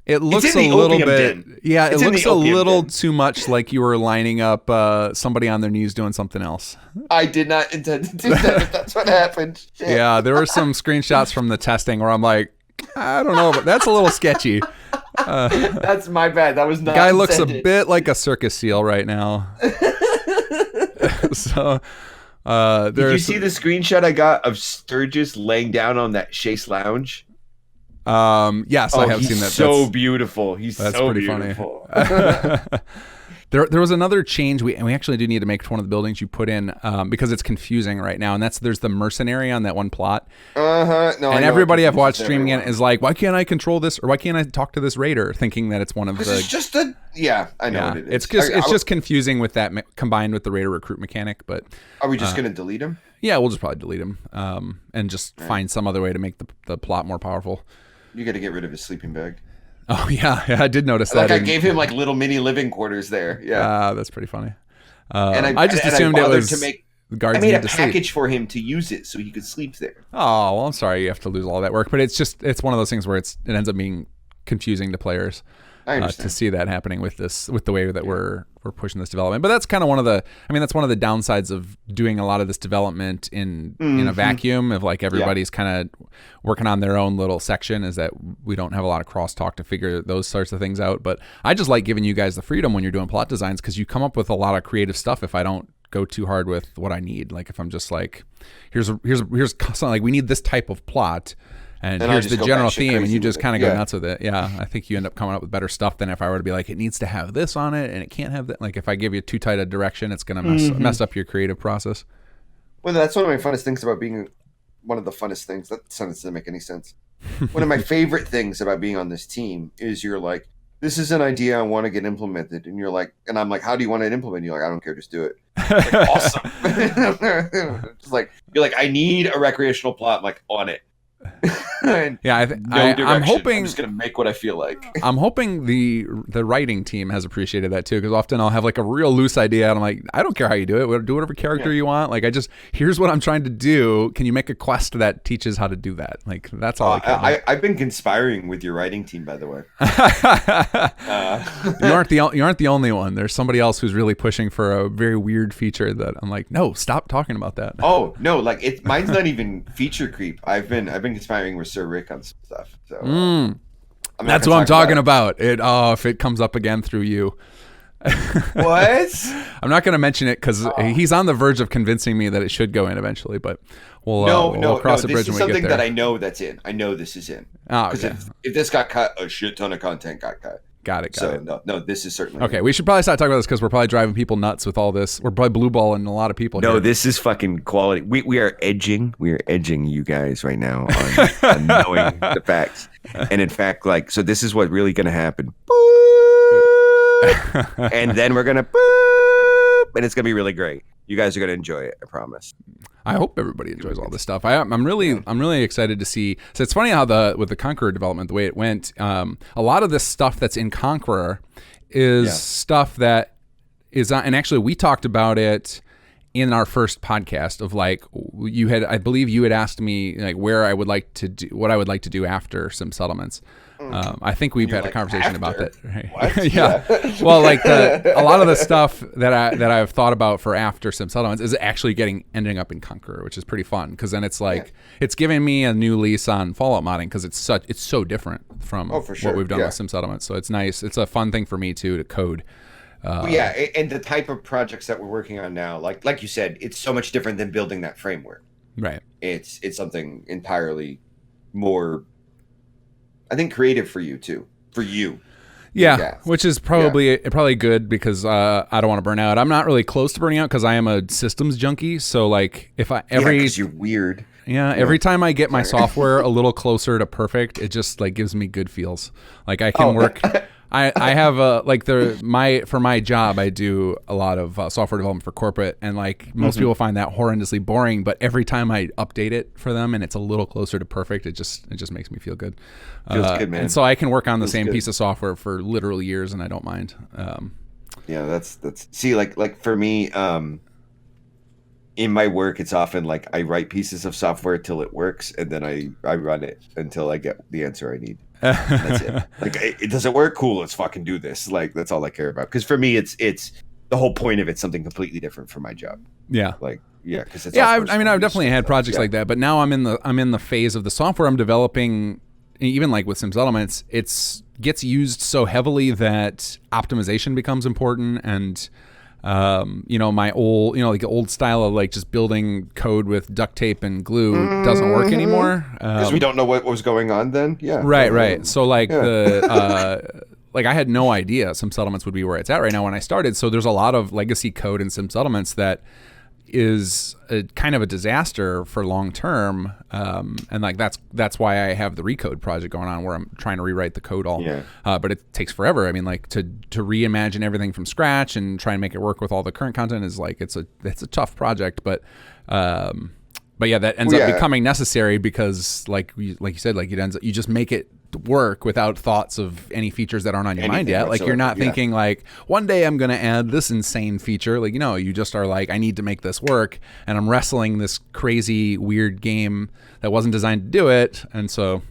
it looks a little bit, yeah. It looks a little too much like you were lining up somebody on their knees doing something else. I did not intend to do that, but that's what happened. Shit. Yeah, there were some screenshots from the testing where I'm like, I don't know, but that's a little sketchy. That's my bad. That was not. The guy looks intended. a bit like a circus seal right now. So, did you see the screenshot I got of Sturgis laying down on that chaise lounge? Yes, I have seen that. So beautiful. That's so pretty beautiful. Funny. There was another change we actually do need to make to one of the buildings you put in because it's confusing right now, and there's the mercenary on that one plot. No, and everybody I've watched streaming it is like, why can't I control this, or why can't I talk to this raider, thinking that it's one of the. It's just I know what it is. It's just confusing with that combined with the raider recruit mechanic. But are we just gonna delete him? Yeah, we'll just probably delete him and just find some other way to make the plot more powerful. You got to get rid of his sleeping bag. Oh yeah, I did notice that. Like I gave him like little mini living quarters there. Yeah, that's pretty funny. And I just assumed it was the guards. I made a package for him to use it so he could sleep there. Oh well, I'm sorry you have to lose all that work, but it's one of those things where it ends up being confusing to players. I understand. To see that happening with the way that we're pushing this development. But that's kind of one of the downsides of doing a lot of this development in a vacuum of like everybody's kind of working on their own little section, is that we don't have a lot of crosstalk to figure those sorts of things out. But I just like giving you guys the freedom when you're doing plot designs, because you come up with a lot of creative stuff if I don't go too hard with what I need. Like if I'm just like, here's something like, we need this type of plot, and here's the general theme, and you just kind of go nuts with it. Yeah, I think you end up coming up with better stuff than if I were to be like, it needs to have this on it, and it can't have that. Like if I give you too tight a direction, it's going to mess up your creative process. Well, that's one of my funnest things about being one of the funnest things. That sentence doesn't make any sense. One of my favorite things about being on this team is you're like, this is an idea I want to get implemented, and you're like, and I'm like, how do you want it implemented? You're like, I don't care, just do it. Like, awesome. It's like you're like, I need a recreational plot. I'm like, on it. Yeah, I'm hoping I'm just gonna make what I feel like. I'm hoping the writing team has appreciated that too, because often I'll have like a real loose idea and I'm like, I don't care how you do it, do whatever character you want. Like here's what I'm trying to do. Can you make a quest that teaches how to do that? Like that's all I care. I've been conspiring with your writing team, by the way. You aren't the only one. There's somebody else who's really pushing for a very weird feature that I'm like, no, stop talking about that. Oh no, like mine's not even feature creep. I've been conspiring with Sir Rick on some stuff. So that's what I'm talking about. If it comes up again through you. What? I'm not going to mention it because he's on the verge of convincing me that it should go in eventually, but we'll cross the bridge when we get there. This is something that I know that's in. I know this is in. Because if this got cut, a shit ton of content got cut. Got it. No, this is certainly okay. We should probably stop talking about this because we're probably driving people nuts with all this. We're probably blue balling a lot of people. No, this is fucking quality. We are edging. We are edging you guys right now on knowing the facts. And in fact, like, so this is what really going to happen. And then we're going to and it's going to be really great. You guys are going to enjoy it. I promise. I hope everybody enjoys all this stuff. I'm really excited to see. So it's funny how with the Conqueror development, the way it went, a lot of this stuff that's in Conqueror is stuff that is on, and actually we talked about it in our first podcast of like, I believe you had asked me like what I would like to do after some settlements. I think we've had a conversation about that. Right? What? Yeah. Well, like a lot of the stuff that I've thought about for after some settlements is actually ending up in Conqueror, which is pretty fun because then it's like it's giving me a new lease on Fallout modding because it's so different from what we've done with some settlements. So it's nice. It's a fun thing for me too to code. And the type of projects that we're working on now, like you said, it's so much different than building that framework. Right. It's something entirely more, I think, creative for you too. For you. Yeah, kinggath. which is probably good because I don't want to burn out. I'm not really close to burning out because I am a systems junkie. So like if I because you're weird. every time I get my software a little closer to perfect, it just like gives me good feels. Like I can work. I have for my job I do a lot of software development for corporate, and like most people find that horrendously boring, but every time I update it for them and it's a little closer to perfect, it just makes me feel good. Feels good, man. And so I can work on the same piece of software for literal years and I don't mind. Yeah, that's see, like for me, in my work, it's often like I write pieces of software till it works, and then I run it until I get the answer I need. That's it. Like, it doesn't work. Cool. Let's fucking do this. Like, that's all I care about. Because for me, it's the whole point of it's something completely different from my job. Yeah. Like, yeah. Because it's I've definitely had projects like that, but now I'm in the phase of the software I'm developing. Even like with Sims Elements, gets used so heavily that optimization becomes important, and my old, like the old style of like just building code with duct tape and glue doesn't work anymore. Because we don't know what was going on then. Yeah. Right. So like like I had no idea Sim Settlements would be where it's at right now when I started. So there's a lot of legacy code in Sim Settlements that is kind of a disaster for long term, and like that's why I have the Recode project going on, where I'm trying to rewrite the code all. But it takes forever. I mean, like to reimagine everything from scratch and try and make it work with all the current content is like it's a tough project. But yeah, that ends up becoming necessary because like you said, like you just make it work without thoughts of any features that aren't on your mind yet. Like you're not thinking like one day I'm going to add this insane feature. Like, you just are like, I need to make this work, and I'm wrestling this crazy weird game that wasn't designed to do it. And so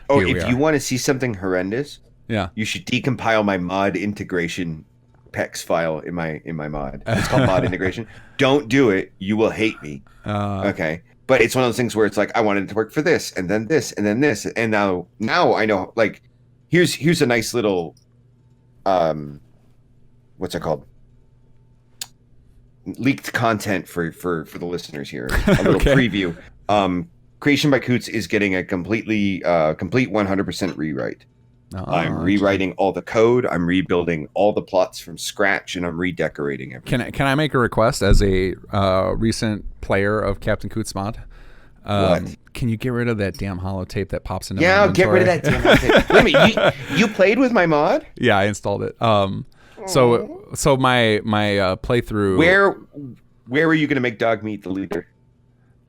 if you want to see something horrendous, you should decompile my mod integration PEX file in my mod. It's called mod integration. Don't do it. You will hate me. Okay. But it's one of those things where it's like, I wanted it to work for this, and then this, and then this, and now I know. Like, here's a nice little, what's it called? Leaked content for the listeners here. A little preview. Creation by COOTS is getting a complete 100% rewrite. I'm rewriting all the code. I'm rebuilding all the plots from scratch, and I'm redecorating everything. Can I make a request as a recent player of Captain COOTS mod? What? Can you get rid of that damn holotape that pops into my I'll inventory? get rid of that damn holotape. Wait a minute, you played with my mod? Yeah, I installed it. So my playthrough. Where were you going to make Dogmeat the leader?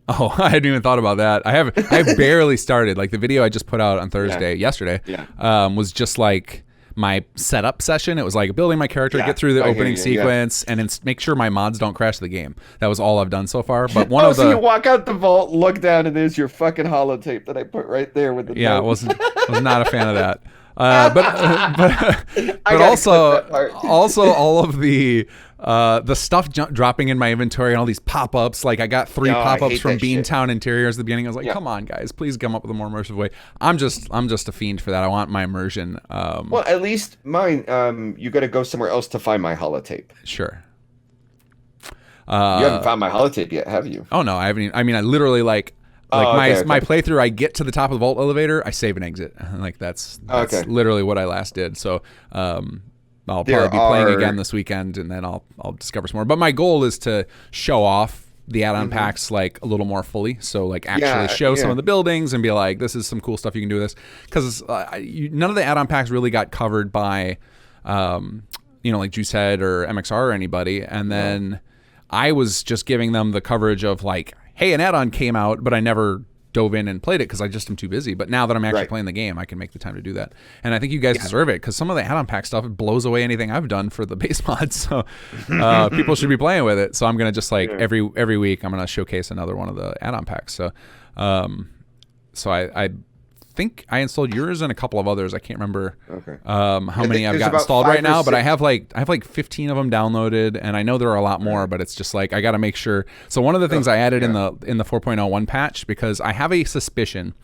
Oh, I hadn't even thought about that. I barely started. Like the video I just put out on yesterday, was just like my setup session. It was like building my character, get through the opening sequence, and then make sure my mods don't crash the game. That was all I've done so far. But so you walk out the vault, look down, and there's your fucking holotape that I put right there with the note. I was not a fan of that. But also all of the stuff dropping in my inventory and all these pop-ups. Like I got 3 pop-ups from Beantown Interiors at the beginning. I was like, come on, guys, please come up with a more immersive way. I'm just a fiend for that. I want my immersion. Well, at least mine. You got to go somewhere else to find my holotape. Sure. You haven't found my holotape yet, have you? Oh no, I haven't. I mean, I literally my playthrough, I get to the top of the vault elevator, I save and exit. Like that's literally what I last did. So I'll probably be playing again this weekend, and then I'll discover some more. But my goal is to show off the add-on packs like a little more fully. So like actually show some of the buildings and be like, this is some cool stuff you can do with this. Because none of the add-on packs really got covered by like Juicehead or MXR or anybody. And then I was just giving them the coverage of like, hey, an add-on came out, but I never dove in and played it because I just am too busy. But now that I'm actually playing the game, I can make the time to do that. And I think you guys deserve it because some of the add-on pack stuff blows away anything I've done for the base mod. So people should be playing with it. So I'm going to just like every week, I'm going to showcase another one of the add-on packs. So I think I installed yours and a couple of others. I can't remember how many I've got installed right now, but I have like 15 of them downloaded, and I know there are a lot more, but it's just like I got to make sure. So one of the things I added in the 4.01 patch, because I have a suspicion,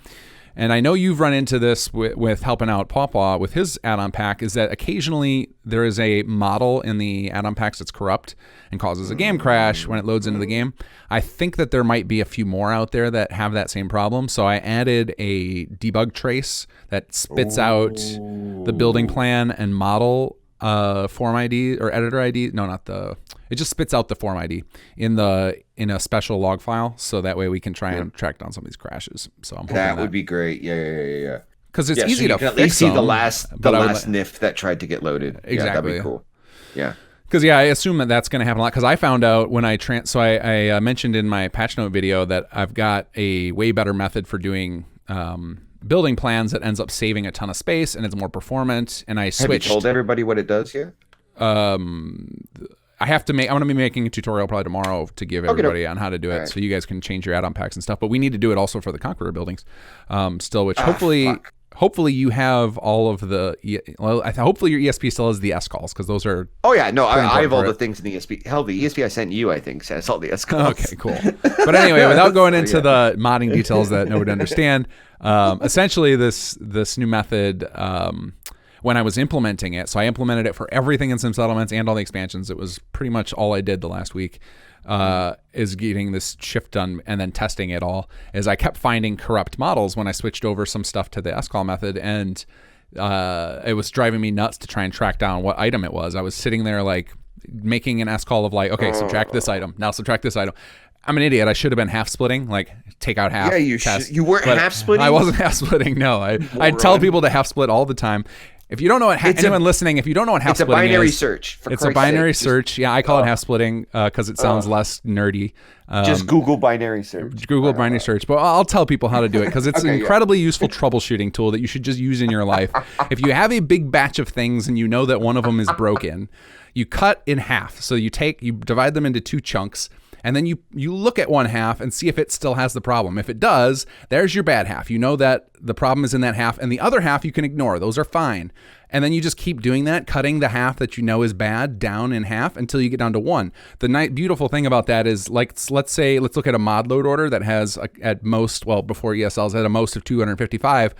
And I know you've run into this with helping out Pawpaw with his add-on pack, is that occasionally there is a model in the add-on packs that's corrupt and causes a game crash when it loads into the game. I think that there might be a few more out there that have that same problem. So I added a debug trace that spits out the building plan and model form ID or editor ID. No, not the. It just spits out the form ID in a special log file, so that way we can try and track down some of these crashes. So I'm hoping that would be great. Yeah. Because it's easy to at least see them, the last NIF that tried to get loaded. Exactly. Yeah, that'd be cool. Yeah. Because I assume that's going to happen a lot. Because I found out when I I mentioned in my patch note video that I've got a way better method for doing building plans that ends up saving a ton of space and it's more performant. And I switched. Have you told everybody what it does here? I'm going to be making a tutorial probably tomorrow to give everybody on how to do it, so you guys can change your add-on packs and stuff. But we need to do it also for the Conqueror buildings, still. Which hopefully you have all of the. Hopefully your ESP still has the S calls, because those are. Oh yeah, no, I have all the things in the ESP. Hell, the ESP I sent you, I think, has all the S calls. Okay, cool. But anyway, without going into the modding details that nobody understand, essentially this new method. When I was implementing it, so I implemented it for everything in Sim Settlements and all the expansions. It was pretty much all I did the last week, is getting this shift done and then testing it all. Is I kept finding corrupt models when I switched over some stuff to the SCall method, and it was driving me nuts to try and track down what item it was. I was sitting there like making an SCall of like, okay, subtract this item, now subtract this item. I'm an idiot. I should have been half splitting, like take out half. Yeah, you weren't half splitting? I wasn't half splitting. No, I'd tell people to half split all the time. If you don't know what anyone listening, if you don't know what half splitting is, it's a binary search. It's a binary search. Yeah, I call it half splitting because it sounds less nerdy. Just Google binary search. Google binary search. But I'll tell people how to do it because it's an incredibly usul troubleshooting tool that you should just use in your life. If you have a big batch of things and you know that one of them is broken, you cut in half. So you divide them into two chunks. And then you look at one half and see if it still has the problem. If it does, there's your bad half. You know that the problem is in that half, and the other half you can ignore. Those are fine. And then you just keep doing that, cutting the half that you know is bad down in half until you get down to one. The beautiful thing about that is, like, let's look at a mod load order that has at most, well, before ESLs had a most of 255.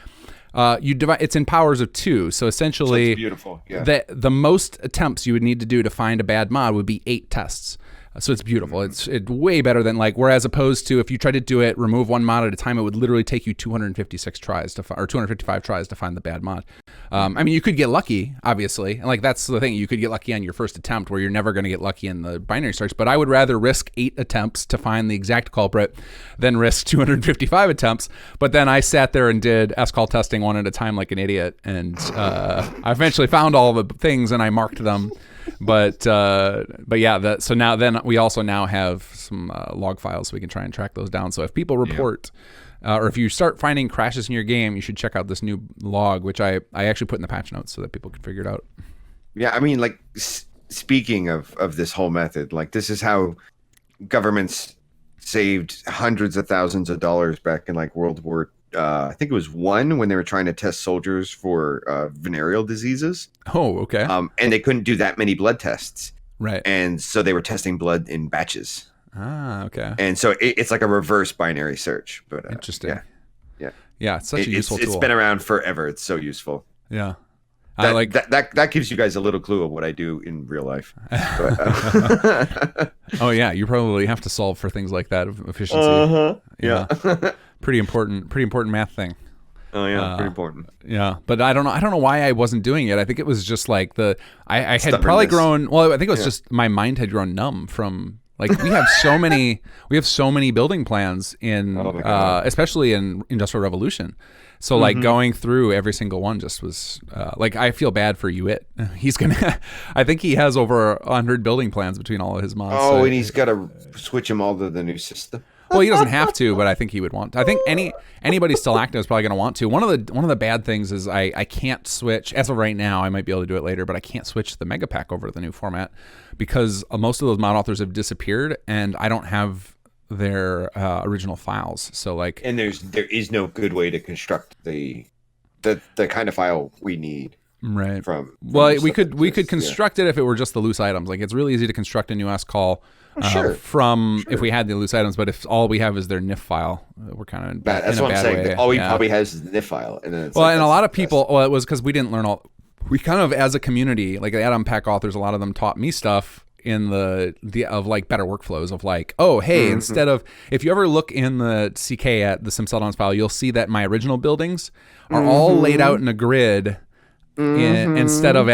You divide. It's in powers of 2. So essentially, that's beautiful. Yeah. The most attempts you would need to do to find a bad mod would be 8 tests. So it's beautiful. It's way better than whereas opposed to if you tried to do it, remove one mod at a time, it would literally take you 256 tries or 255 tries to find the bad mod. I mean, you could get lucky, obviously. And that's the thing. You could get lucky on your first attempt where you're never going to get lucky in the binary search. But I would rather risk 8 attempts to find the exact culprit than risk 255 attempts. But then I sat there and did SCall testing one at a time like an idiot. And I eventually found all the things and I marked them. But yeah, so now then we also now have some log files so we can try and track those down. So if people report or if you start finding crashes in your game, you should check out this new log, which I actually put in the patch notes so that people can figure it out. Yeah, I mean, speaking of this whole method, this is how governments saved hundreds of thousands of dollars back in World War I think it was one when they were trying to test soldiers for venereal diseases. Oh, okay. And they couldn't do that many blood tests. Right. And so they were testing blood in batches. Ah, okay. And so it's like a reverse binary search. But interesting. Yeah. Yeah, it's such a useful tool. It's been around forever. It's so useful. Yeah. That gives you guys a little clue of what I do in real life. Oh yeah, you probably have to solve for things like that of efficiency. Yeah. Pretty important math thing. Oh yeah, pretty important. Yeah, but I don't know why I wasn't doing it. I think it was just I had probably grown. Well, I think it was just my mind had grown numb from we have so many building plans in especially in Industrial Revolution. So going through every single one just was I feel bad for Uit. He's gonna I think he has over 100 building plans between all of his mods. Oh, and he's got to switch them all to the new system. Well, he doesn't have to, but I think he would want to. I think anybody still active is probably going to want to. One of the bad things is I can't switch as of right now. I might be able to do it later, but I can't switch the mega pack over to the new format because most of those mod authors have disappeared, and I don't have their original files. So and there is no good way to construct the kind of file we need. Right. We could construct it if it were just the loose items. It's really easy to construct a new SCall Sure. from if we had the loose items, but if all we have is their NIF file, we're kind of in That's a what I'm bad saying. way. All he probably has is the NIF file, and then it's well, like, and a lot of people. Well, it was because we didn't learn all. We kind of, as a community, like the add-on pack authors, a lot of them taught me stuff in the of like better workflows of like, oh, hey, instead of, if you ever look in the CK at the Simseldons file, you'll see that my original buildings are all laid out in a grid instead of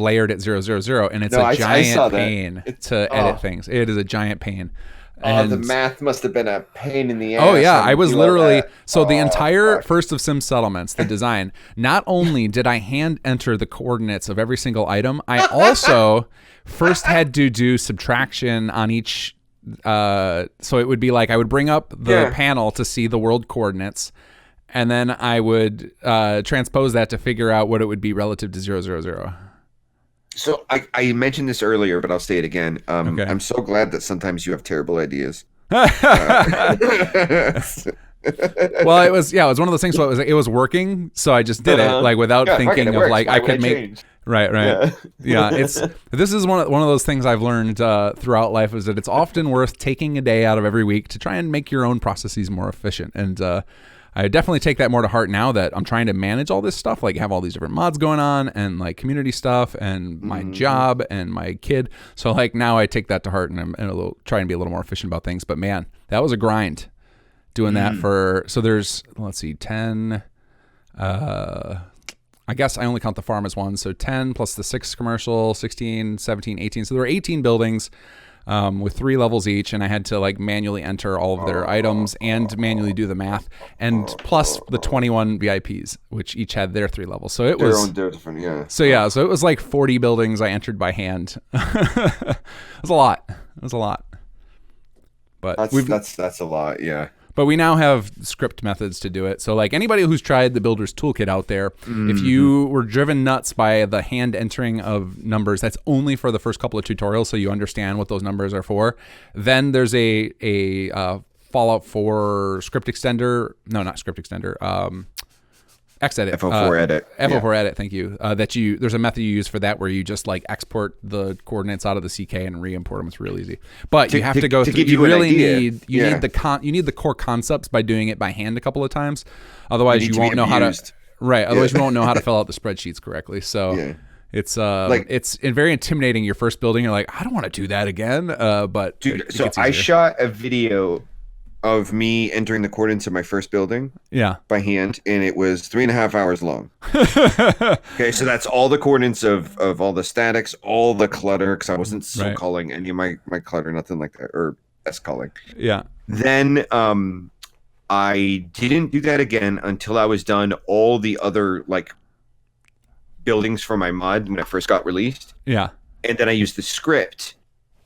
layered at 000, and it's a giant pain to edit things. It is a giant pain. And the math must have been a pain in the ass. Oh yeah, I was literally the entire first of Sim Settlements, the design. Not only did I hand enter the coordinates of every single item, I also first had to do subtraction on each. So it would be like I would bring up the panel to see the world coordinates, and then I would transpose that to figure out what it would be relative to 000. So I mentioned this earlier, but I'll say it again. Okay. I'm so glad that sometimes you have terrible ideas. Well, it was one of those things. It was working, so I just did it like without thinking of like I could make. Right. Yeah, this is one of those things I've learned throughout life, is that it's often worth taking a day out of every week to try and make your own processes more efficient. And I definitely take that more to heart now that I'm trying to manage all this stuff, like have all these different mods going on and like community stuff and my job and my kid. So like now I take that to heart, and I'm trying to be a little more efficient about things. But man, that was a grind doing that so there's, let's see, 10, I guess I only count the farm as one. So 10 plus the 6 commercial, 16, 17, 18. So there were 18 buildings. With 3 levels each, and I had to like manually enter all of their items and manually do the math, and plus the 21 VIPs, which each had their 3 levels. So it was different, yeah. So it was like 40 buildings I entered by hand. It was a lot. But that's a lot, yeah. But we now have script methods to do it. So like anybody who's tried the Builder's Toolkit out there, if you were driven nuts by the hand entering of numbers, that's only for the first couple of tutorials, so you understand what those numbers are for. Then there's a Fallout 4 script extender. No, not script extender. Xedit. FO4 edit. FO4 edit, thank you. There's a method you use for that where you just like export the coordinates out of the CK and re-import them. It's real easy. But you have to go through, you really need the core concepts by doing it by hand a couple of times. Otherwise you won't know how to Otherwise you won't know how to fill out the spreadsheets correctly. So it's it's very intimidating your first building. You're like, I don't want to do that again. But dude, so I shot a video of me entering the coordinates of my first building by hand, and it was 3.5 hours long. Okay, so that's all the coordinates of all the statics, all the clutter, because I wasn't calling any of my clutter, nothing like that, or calling. Yeah. Then I didn't do that again until I was done all the other like buildings for my mod when it first got released. Yeah. And then I used the script.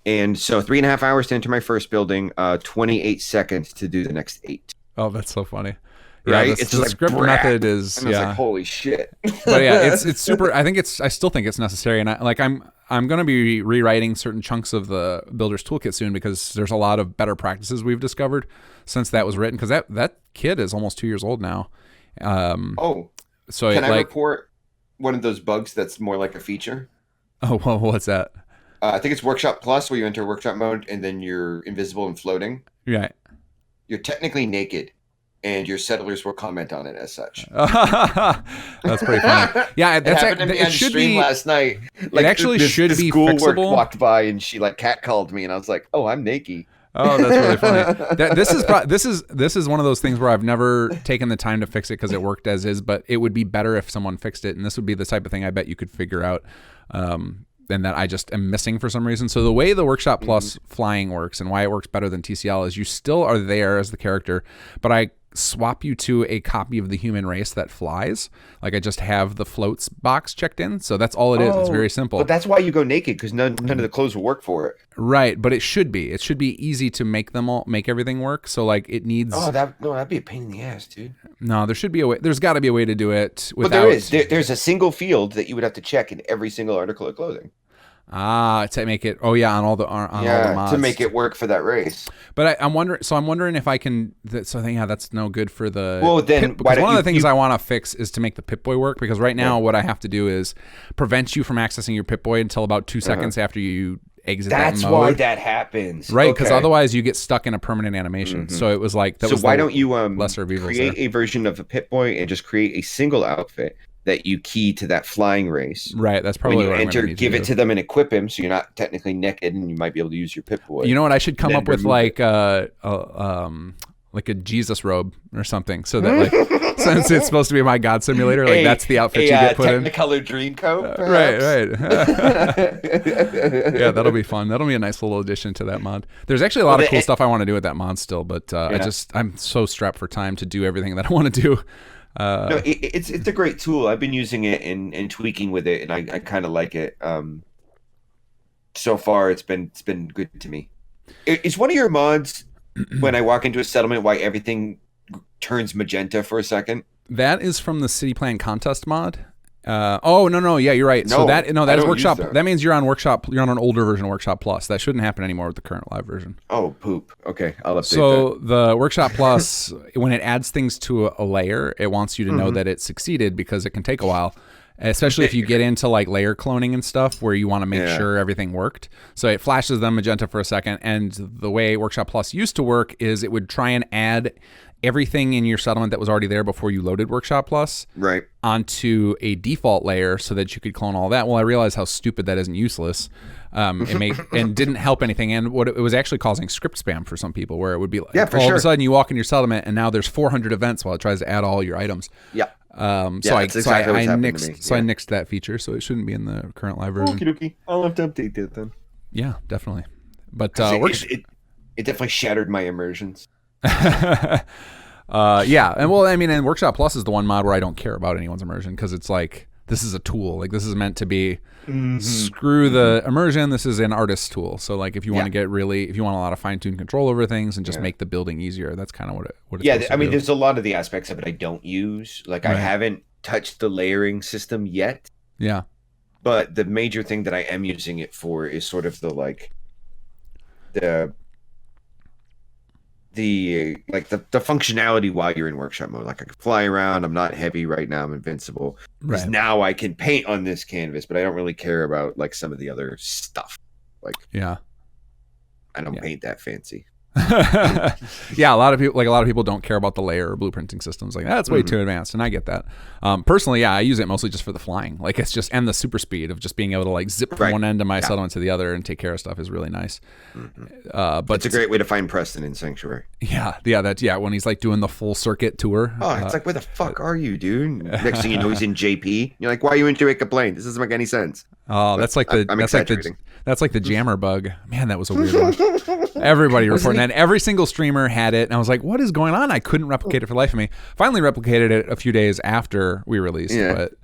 And so 3.5 hours to enter my first building, 28 seconds to do the next 8. Oh, that's so funny. Right? Yeah, it's the like script method is and I was like, holy shit. But yeah, it's super. I still think it's necessary, and I'm going to be rewriting certain chunks of the Builder's Toolkit soon, because there's a lot of better practices we've discovered since that was written, because that kid is almost 2 years old now. So can I report one of those bugs that's more like a feature? Oh, well, what's that? I think it's Workshop Plus, where you enter workshop mode and then you're invisible and floating. Right. You're technically naked, and your settlers will comment on it as such. That's pretty funny. Yeah, that's happened to me on stream last night. Like, it actually should be fixable. Walked by and she like catcalled me, and I was like, "Oh, I'm naked." Oh, that's really funny. This is one of those things where I've never taken the time to fix it because it worked as is, but it would be better if someone fixed it, and this would be the type of thing I bet you could figure out. And that I just am missing for some reason. So the way the Workshop Plus flying works, and why it works better than TCL, is you still are there as the character, but I swap you to a copy of the human race that flies. Like I just have the floats box checked in. So that's all it is. It's very simple. But that's why you go naked, because none of the clothes will work for it. Right, but it should be easy to make everything work. So like it needs. Oh, that'd be a pain in the ass, dude. No, there should be a way. There's got to be a way to do it without. But there is. There's a single field that you would have to check in every single article of clothing. To make it. Oh yeah, on all the mods to make it work for that race. But I'm wondering if I can. That's no good for the. Well, then one of the things I want to fix is to make the Pip-Boy work, because right now what I have to do is prevent you from accessing your Pip-Boy until about 2 seconds after you exit That's that mode. why that happens. Right, because Okay. otherwise you get stuck in a permanent animation. So it was like that. So was why the don't you lesser of evils create there. a version of a Pip-Boy and just create a single outfit that you key to that flying race? Right, that's When probably you what I'm enter, gonna need give to it do. to them and equip him, so you're not technically naked, and you might be able to use your Pip-Boy. You know what? I should come Then up with remove like a Jesus robe or something, so that like since it's supposed to be my God simulator, like that's the outfit you get put in. Technicolor dream coat, Right. perhaps? Yeah, that'll be fun. That'll be a nice little addition to that mod. There's actually a lot of cool stuff I want to do with that mod still, but I'm so strapped for time to do everything that I want to do. No, it's a great tool. I've been using it and tweaking with it, and I kind of like it. So far, it's been good to me. Is one of your mods when I walk into a settlement why everything turns magenta for a second? That is from the City Plan Contest mod. No, yeah, you're right. So that is Workshop. That means you're on Workshop. You're on an older version of Workshop Plus. That shouldn't happen anymore with the current live version. Oh, poop. Okay, I'll update So the Workshop Plus, when it adds things to a layer, it wants you to know that it succeeded because it can take a while. Especially if you get into like layer cloning and stuff where you want to make sure everything worked. So it flashes them magenta for a second. And the way Workshop Plus used to work is it would try and add everything in your settlement that was already there before you loaded Workshop Plus onto a default layer so that you could clone all that. Well, I realized how stupid that is and useless. And didn't help anything. And what it was actually causing script spam for some people, where it would be like all of a sudden you walk in your settlement and now there's 400 events while it tries to add all your items. Yeah. I nixed that feature, so it shouldn't be in the current live version. Okie dokie. I'll have to update that then. Yeah, definitely. But it definitely shattered my immersions. And Workshop Plus is the one mod where I don't care about anyone's immersion because it's like this is a tool. Like this is meant to be screw the immersion. This is an artist tool. So like if you want to get if you want a lot of fine-tuned control over things and just make the building easier, that's kind of what it's I mean, there's a lot of the aspects of it I don't use. Like I haven't touched the layering system yet. Yeah. But the major thing that I am using it for is sort of the functionality while you're in workshop mode. Like I can fly around, I'm not heavy right now, I'm invincible. Because now I can paint on this canvas, but I don't really care about like some of the other stuff. Like I don't paint that fancy. A lot of people don't care about the layer or blueprinting systems. Like that's way too advanced, and I get that. Personally, I use it mostly just for the flying. Like it's just and the super speed of just being able to like zip from one end of my settlement to the other and take care of stuff is really nice. But it's a great way to find Preston in Sanctuary. When he's like doing the full circuit tour. Oh, it's like where the fuck are you, dude? Next thing you know, he's in JP. You're like, why are you in Jamaica Plain? This doesn't make any sense. Oh, that's like the jammer bug. Man, that was a weird one. Everybody reporting that. Every single streamer had it, and I was like, "What is going on?" I couldn't replicate it for the life of me. Finally, replicated it a few days after we released. But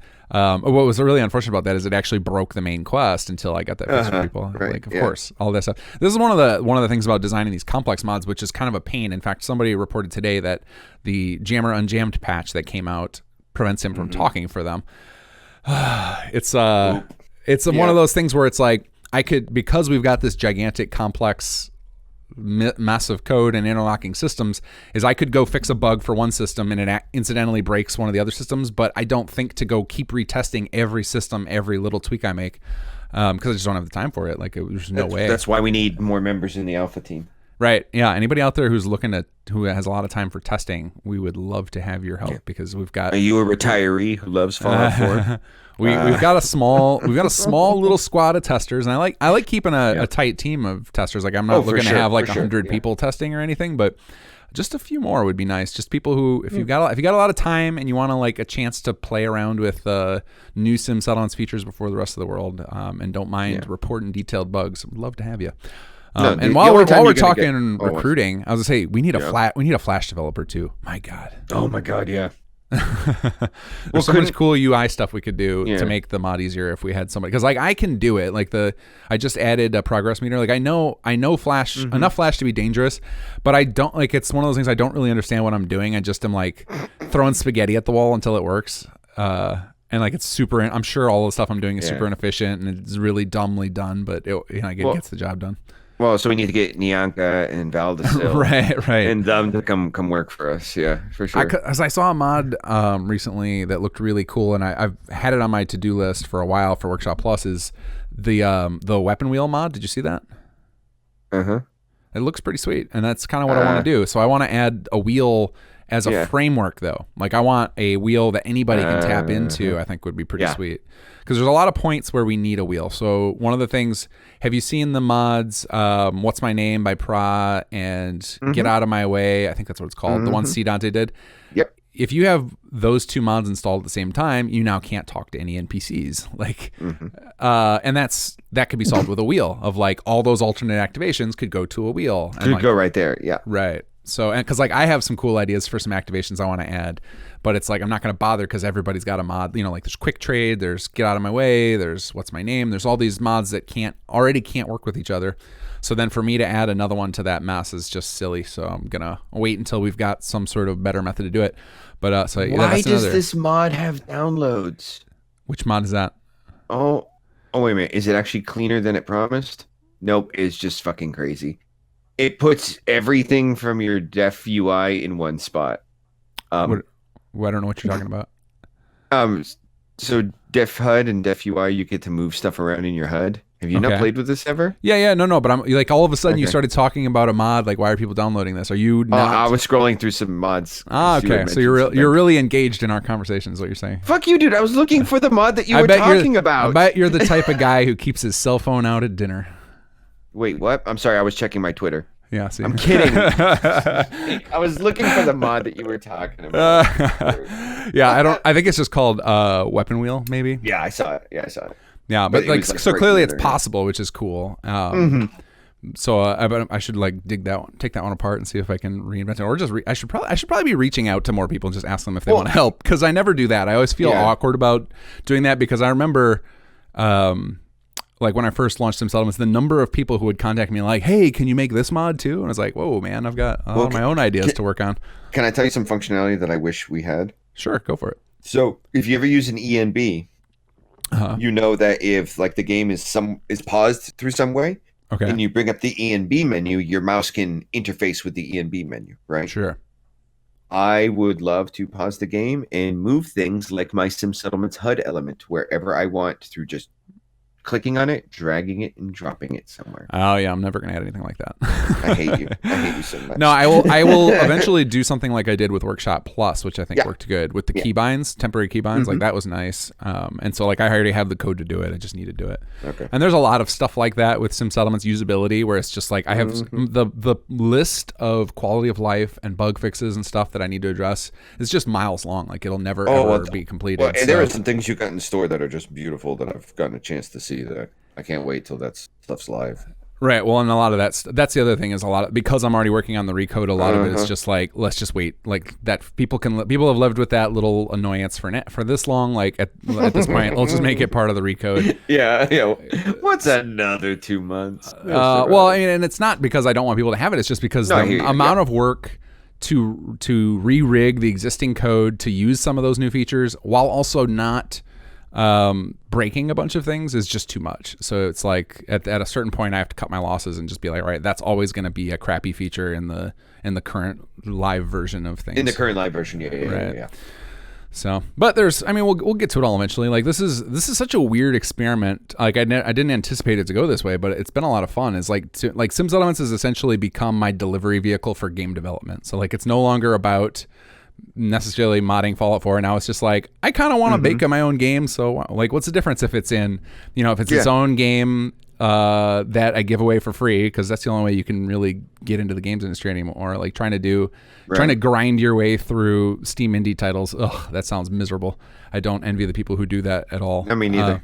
what was really unfortunate about that is it actually broke the main quest until I got that fixed for people. Like, of course, all that stuff. This is one of the things about designing these complex mods, which is kind of a pain. In fact, somebody reported today that the Jammer Unjammed patch that came out prevents him from talking for them. It's one of those things where it's like because we've got this gigantic complex massive code and interlocking systems, is I could go fix a bug for one system and it incidentally breaks one of the other systems, but I don't think to go keep retesting every system, every little tweak I make, because I just don't have the time for it. Like there's no way. That's why we need more members in the alpha team. Right. Yeah. Anybody out there who has a lot of time for testing, we would love to have your help because we've got. Are you a retiree who loves Fallout 4? We've got a small little squad of testers, and I like keeping a tight team of testers. Like I'm not looking to have like 100 people testing or anything, but just a few more would be nice. Just people who, if you got a lot of time and you want to like a chance to play around with new sim settlements features before the rest of the world, and don't mind reporting detailed bugs, I'd love to have you. And while we're talking recruiting, I was gonna say we need a Flash developer too. My God. Oh my God, yeah. There's so much cool UI stuff we could do to make the mod easier if we had somebody. Because like I can do it. Like I just added a progress meter. Like I know Flash enough Flash to be dangerous, but I don't like. It's one of those things I don't really understand what I'm doing. I just am like throwing spaghetti at the wall until it works. And like it's super. I'm sure all the stuff I'm doing is super inefficient and it's really dumbly done, but it gets the job done. Well, so we need to get Nyanka and Valdesil, right, and them to come work for us. Yeah, for sure. As I saw a mod recently that looked really cool, and I've had it on my to-do list for a while for Workshop Plus. Is the weapon wheel mod. Did you see that? Uh-huh. It looks pretty sweet, and that's kind of what I want to do. So I want to add a wheel as a framework, though. Like I want a wheel that anybody can tap into. I think would be pretty sweet, because there's a lot of points where we need a wheel. So one of the things, have you seen the mods? What's My Name by Pra and Get Out of My Way? I think that's what it's called. The one C Dante did. Yep. If you have those two mods installed at the same time, you now can't talk to any NPCs. Like, and that could be solved with a wheel of like all those alternate activations could go to a wheel. Could like, go right there. Yeah. Right. So, and because like I have some cool ideas for some activations I want to add, but it's like I'm not going to bother because everybody's got a mod. You know, like there's Quick Trade, there's Get Out of My Way, there's What's My Name. There's all these mods that can't work with each other. So then for me to add another one to that mess is just silly. So I'm gonna wait until we've got some sort of better method to do it. But why does this mod have downloads? Which mod is that? Oh, wait a minute. Is it actually cleaner than it promised? Nope, it's just fucking crazy. It puts everything from your def UI in one spot. I don't know what you're talking about. So def HUD and def UI, you get to move stuff around in your HUD. Have you not played with this ever? Yeah, no. But I'm like, all of a sudden you started talking about a mod. Like, why are people downloading this? Are you not? I was scrolling through some mods. Okay. So you're really engaged in our conversation, is what you're saying. Fuck you, dude. I was looking for the mod that you were talking about. I bet you're the type of guy who keeps his cell phone out at dinner. Wait, what? I'm sorry. I was checking my Twitter. Yeah, see. I'm kidding. I was looking for the mod that you were talking about. I think it's just called Weapon Wheel, maybe. Yeah, I saw it. Yeah, but like so clearly it's possible, which is cool. So I should like take that one apart and see if I can reinvent it, or just I should probably be reaching out to more people and just ask them if they want to help, because I never do that. I always feel awkward about doing that, because I remember like when I first launched Sim Settlements, the number of people who would contact me like, hey, can you make this mod too? And I was like, whoa, man, I've got all my own ideas to work on. Can I tell you some functionality that I wish we had? Sure, go for it. So if you ever use an ENB, you know that if like the game is paused through some way, and you bring up the ENB menu, your mouse can interface with the ENB menu, right? Sure. I would love to pause the game and move things like my Sim Settlements HUD element wherever I want through just clicking on it, dragging it, and dropping it somewhere. Oh yeah, I'm never gonna add anything like that. I hate you so much. No, I will eventually do something like I did with Workshop Plus, which I think worked good with the keybinds, temporary keybinds. Like that was nice. And so like I already have the code to do it. I just need to do it. Okay. And there's a lot of stuff like that with Sim Settlements usability, where it's just like I have the list of quality of life and bug fixes and stuff that I need to address is just miles long. Like it'll never ever be completed. Well, and there are some things you got in store that are just beautiful that I've gotten a chance to see. That I can't wait till that stuff's live. Right. Well, and a lot of that's the other thing is because I'm already working on the recode. A lot of it is just like, let's just wait. Like that people have lived with that little annoyance for this long. Like at this point, let's just make it part of the recode. Yeah. What's another 2 months? Well, I mean, and it's not because I don't want people to have it. It's just because the amount of work to re-rig the existing code to use some of those new features while also not breaking a bunch of things is just too much. So it's like at a certain point I have to cut my losses and just be like, all right, that's always going to be a crappy feature in the current live version of things. In the current live version, yeah. So, but we'll get to it all eventually. Like this is such a weird experiment. Like I didn't anticipate it to go this way, but it's been a lot of fun. It's like Sim Settlements has essentially become my delivery vehicle for game development. So like it's no longer about necessarily modding Fallout 4. Now it's just like I kind of want to bake my own game. So like, what's the difference if it's in, if it's its own game that I give away for free, because that's the only way you can really get into the games industry anymore. Like trying to grind your way through Steam indie titles. Ugh, that sounds miserable. I don't envy the people who do that at all. I mean, neither.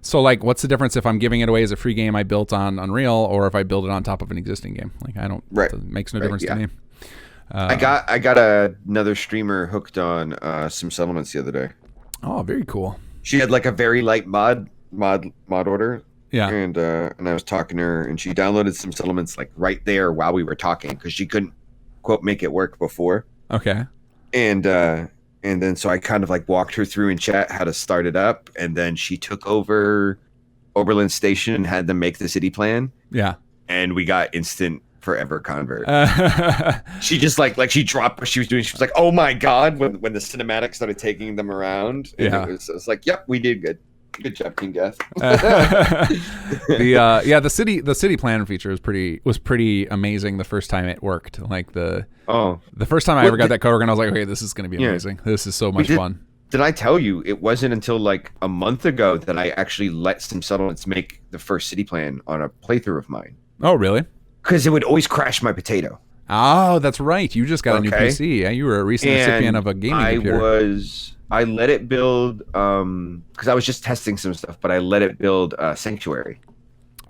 So like, what's the difference if I'm giving it away as a free game I built on Unreal, or if I build it on top of an existing game? Like I don't. It makes no difference to me. I got another streamer hooked on Sim Settlements the other day. Oh, very cool. She had like a very light mod order. Yeah. And I was talking to her, and she downloaded Sim Settlements like right there while we were talking, because she couldn't quote make it work before. Okay. And then so I kind of like walked her through in chat how to start it up, and then she took over Oberlin Station and had them make the city plan. Yeah. And we got instant forever convert. She just like she dropped what she was doing. She was like, oh my god, when the cinematic started taking them around. And it was like, yep, we did good. Good job, kinggath. The city plan feature was pretty amazing the first time it worked. Like the first time I ever got that code, and I was like, okay, this is going to be amazing. This is so much fun. Did I tell you it wasn't until like a month ago that I actually let some settlements make the first city plan on a playthrough of mine? Oh, really? Because it would always crash my potato. Oh, that's right. You just got a new PC. Yeah, you were a recent recipient of a gaming computer. I let it build because I was just testing some stuff, but I let it build Sanctuary.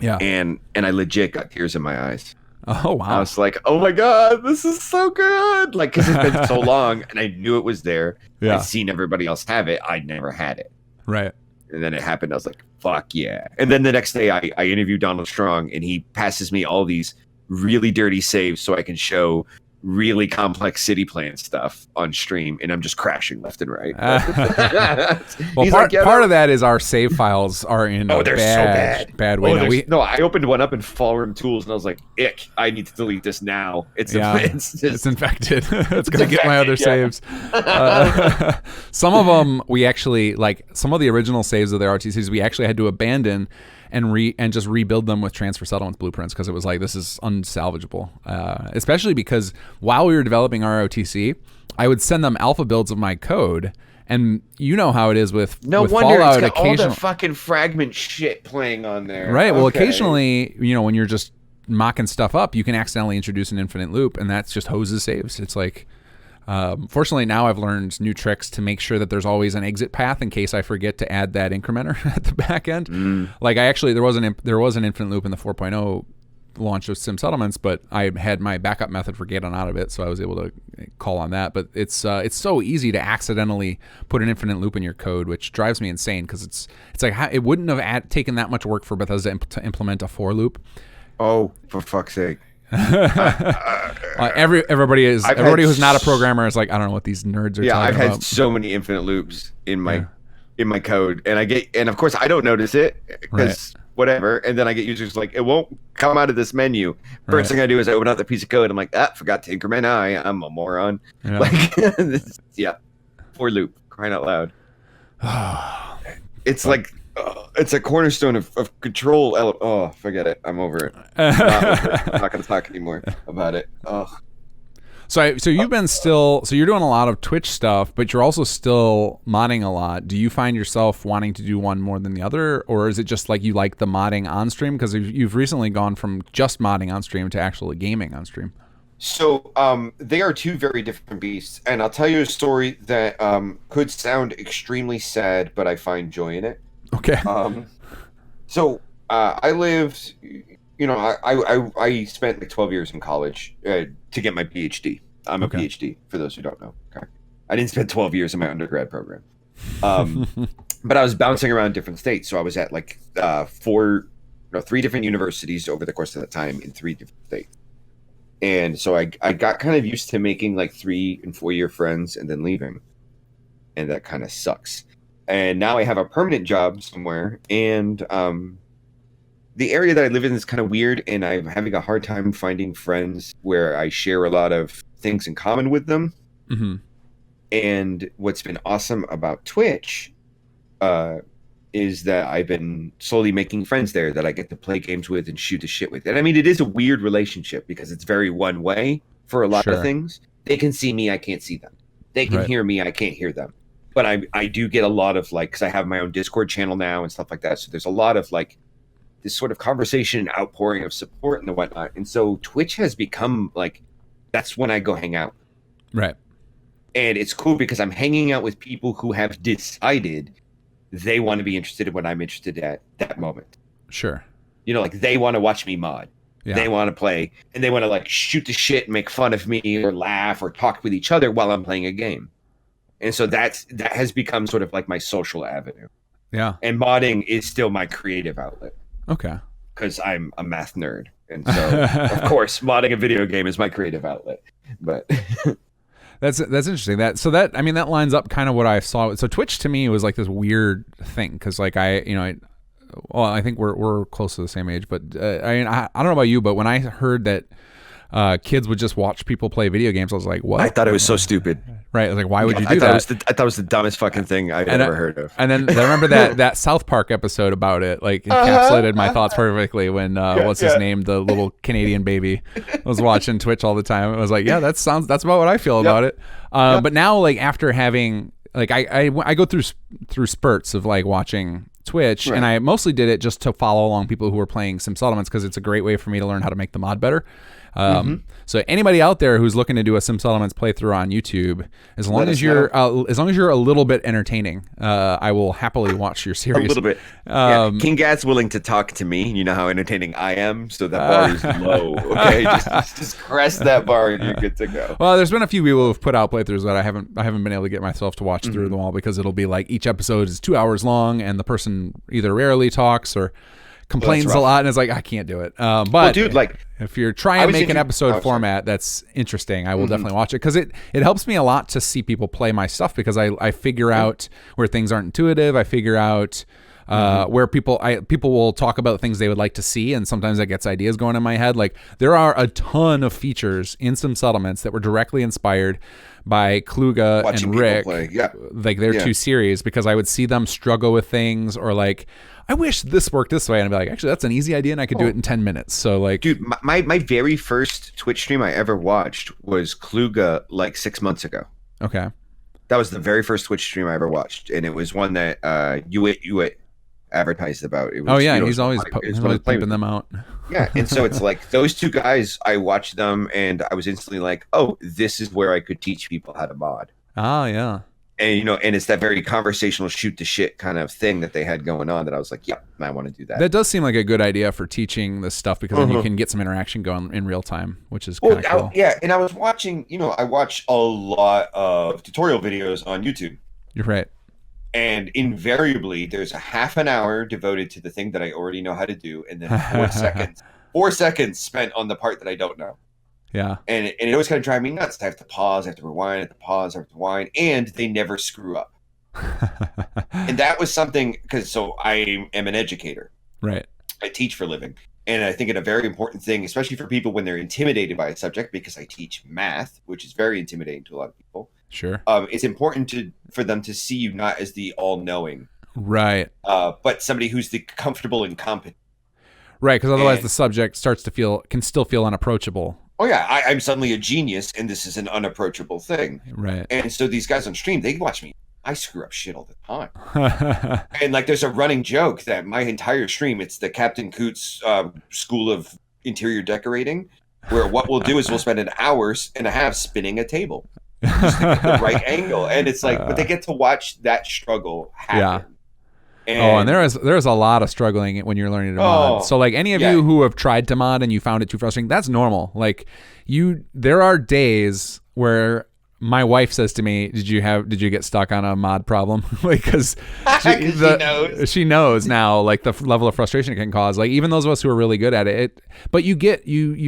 Yeah. And I legit got tears in my eyes. Oh, wow. I was like, oh my God, this is so good. Like, because it's been so long and I knew it was there. Yeah. I'd seen everybody else have it. I'd never had it. Right. And then it happened. I was like, fuck yeah. And then the next day I interviewed Donald Strong and he passes me all these really dirty saves so I can show really complex city plan stuff on stream, and I'm just crashing left and right. Well, part of that is our save files are in a bad way. I opened one up in Fallroom Tools, and I was like, ick, I need to delete this now. It's infected. It's going to get my other saves. Some of them, we actually, like, some of the original saves of the RTCs, we actually had to abandon and just rebuild them with transfer settlements blueprints because it was like, this is unsalvageable. Especially because while we were developing our ROTC, I would send them alpha builds of my code, and you know how it is with Fallout. It's got all the fucking fragment shit playing on there. Right. Okay. Well, occasionally, when you're just mocking stuff up, you can accidentally introduce an infinite loop, and that's just hoses saves. It's like, fortunately now I've learned new tricks to make sure that there's always an exit path in case I forget to add that incrementer at the back end. Like there was an infinite loop in the 4.0 launch of Sim Settlements, but I had my backup method for get on out of it, so I was able to call on that. But it's so easy to accidentally put an infinite loop in your code, which drives me insane because it's like it wouldn't have taken that much work for Bethesda to implement a for loop. Oh, for fuck's sake. Everybody who's not a programmer is like, I don't know what these nerds are talking about. I've had so many infinite loops in my code, and of course I don't notice it because whatever, and then I get users like, it won't come out of this menu. First thing I do is I open up the piece of code. I'm like, forgot to increment I'm a moron. Like, for loop, crying out loud. It's like, it's a cornerstone of control. Oh, forget it. I'm over it. I'm not going to talk anymore about it. Oh. So you've been so you're doing a lot of Twitch stuff, but you're also still modding a lot. Do you find yourself wanting to do one more than the other, or is it just like you like the modding on stream? Because you've recently gone from just modding on stream to actually gaming on stream. So they are two very different beasts, and I'll tell you a story that could sound extremely sad, but I find joy in it. Okay. So I lived, I spent like 12 years in college to get my PhD. I'm a PhD, for those who don't know. Okay. I didn't spend 12 years in my undergrad program. But I was bouncing around different states. So I was at like 3 different universities over the course of the time in 3 different states. And so I got kind of used to making like 3 and 4 year friends and then leaving. And that kind of sucks. And now I have a permanent job somewhere, and the area that I live in is kind of weird, and I'm having a hard time finding friends where I share a lot of things in common with them. Mm-hmm. And what's been awesome about Twitch is that I've been slowly making friends there that I get to play games with and shoot the shit with. And I mean, it is a weird relationship because it's very one way for a lot of things. They can see me, I can't see them. They can hear me, I can't hear them. But I do get a lot of like, because I have my own Discord channel now and stuff like that. So there's a lot of like this sort of conversation and outpouring of support and whatnot. And so Twitch has become like, that's when I go hang out. Right. And it's cool because I'm hanging out with people who have decided they want to be interested in what I'm interested at that moment. Sure. Like they want to watch me mod. Yeah. They want to play and they want to like shoot the shit and make fun of me or laugh or talk with each other while I'm playing a game. And so that has become sort of like my social avenue. Yeah. And modding is still my creative outlet. Okay. Because I'm a math nerd. And so, of course, modding a video game is my creative outlet. But that's interesting. That lines up kind of what I saw. So Twitch to me was like this weird thing because like I think we're close to the same age, but I don't know about you, but when I heard that kids would just watch people play video games, I was like, what? I thought it was so stupid. Right. Like, why would you I do thought that? I thought it was the dumbest fucking thing I've ever heard of. And then I remember that South Park episode about it, like encapsulated my thoughts perfectly when what's his name, the little Canadian baby, was watching Twitch all the time. It was like, yeah, that's about what I feel about it. But now, like, after having, like, I go through spurts of like watching Twitch, and I mostly did it just to follow along people who were playing Sim Settlements, because it's a great way for me to learn how to make the mod better. So anybody out there who's looking to do a Sim Settlements playthrough on YouTube, as long as you're a little bit entertaining, I will happily watch your series. A little bit. Kinggath's willing to talk to me. You know how entertaining I am, so that bar is low. Okay, just crest that bar and you're good to go. Well, there's been a few people who've put out playthroughs that I haven't been able to get myself to watch through them all, because it'll be like each episode is 2 hours long, and the person either rarely talks or complains a lot, and it's like, I can't do it. But dude, like, if you're trying to make an episode format that's interesting, I will definitely watch it, because it helps me a lot to see people play my stuff, because I figure out where things aren't intuitive. I figure out where people will talk about things they would like to see, and sometimes that gets ideas going in my head. Like, there are a ton of features in Sim Settlements that were directly inspired by Kluga and Rick, like their two series, because I would see them struggle with things, or like, I wish this worked this way, and I'd be like, actually, that's an easy idea, and I could do it in 10 minutes. So, like, dude, my very first Twitch stream I ever watched was Kluga, like 6 months ago. Okay, that was the very first Twitch stream I ever watched, and it was one that Uit advertised about. It was, he's always pumping them out. Yeah, and so it's like those two guys, I watched them, and I was instantly like, oh, this is where I could teach people how to mod. Oh, yeah. And, and it's that very conversational shoot the shit kind of thing that they had going on that I was like, yep, I want to do that. That does seem like a good idea for teaching this stuff, because then you can get some interaction going in real time, which is kind of cool. Yeah, and I was watching, I watch a lot of tutorial videos on YouTube. You're right. And invariably, there's a half an hour devoted to the thing that I already know how to do, and then 4 seconds spent on the part that I don't know. Yeah. And it always kind of drives me nuts. I have to pause, I have to rewind, I have to pause, I have to rewind, and they never screw up. And that was something, because I am an educator. Right. I teach for a living. And I think it's a very important thing, especially for people when they're intimidated by a subject, because I teach math, which is very intimidating to a lot of people. Sure. It's important for them to see you not as the all-knowing. Right. But somebody who's the comfortable and competent. Right, because otherwise the subject can still feel unapproachable. Oh yeah, I'm suddenly a genius, and this is an unapproachable thing. Right. And so these guys on stream, they watch me. I screw up shit all the time. And like, there's a running joke that my entire stream, it's the Captain COOTS School of Interior Decorating, where what we'll do is we'll spend an hour and a half spinning a table just to get the right angle. And it's like, but they get to watch that struggle happen. Yeah. And there's a lot of struggling when you're learning to mod. So like, any of you who have tried to mod and you found it too frustrating, that's normal. Like, there are days where my wife says to me, did you get stuck on a mod problem? Like, because she knows now, like, the level of frustration it can cause. Like, even those of us who are really good at it, but you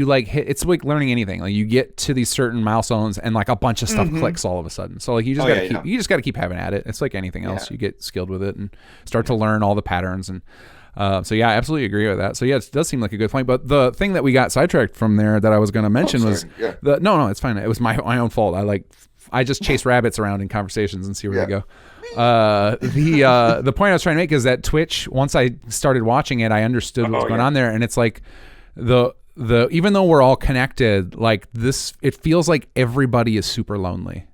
like hit, it's like learning anything. Like, you get to these certain milestones and like a bunch of stuff clicks all of a sudden. So like, you just gotta keep having at it. It's like anything else. You get skilled with it and start to learn all the patterns. And so yeah, I absolutely agree with that. So yeah, it does seem like a good point. But the thing that we got sidetracked from there that I was going to mention was no, it's fine. It was my own fault. I just chase rabbits around in conversations and see where they go. The point I was trying to make is that Twitch, once I started watching it, I understood what was going on there, and it's like the even though we're all connected, like this, it feels like everybody is super lonely.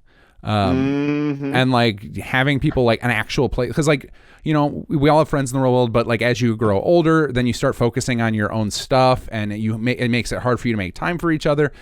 And like having people like an actual place, because like, we all have friends in the real world, but like as you grow older, then you start focusing on your own stuff, and it makes it hard for you to make time for each other.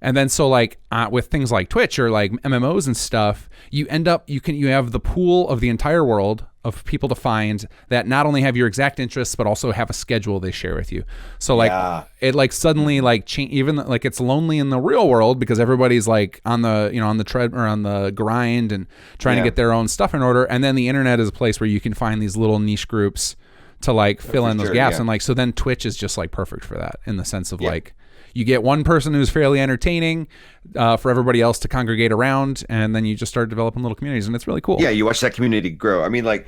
And then so like with things like Twitch or like MMOs and stuff, you end up you have the pool of the entire world of people to find that not only have your exact interests but also have a schedule they share with you. So like it like suddenly like even like it's lonely in the real world because everybody's like on the on the tread or on the grind and trying to get their own stuff in order. And then the internet is a place where you can find these little niche groups to like fill in those gaps. And like so then Twitch is just like perfect for that in the sense of like, you get one person who's fairly entertaining for everybody else to congregate around, and then you just start developing little communities, and it's really cool. Yeah, you watch that community grow. I mean, like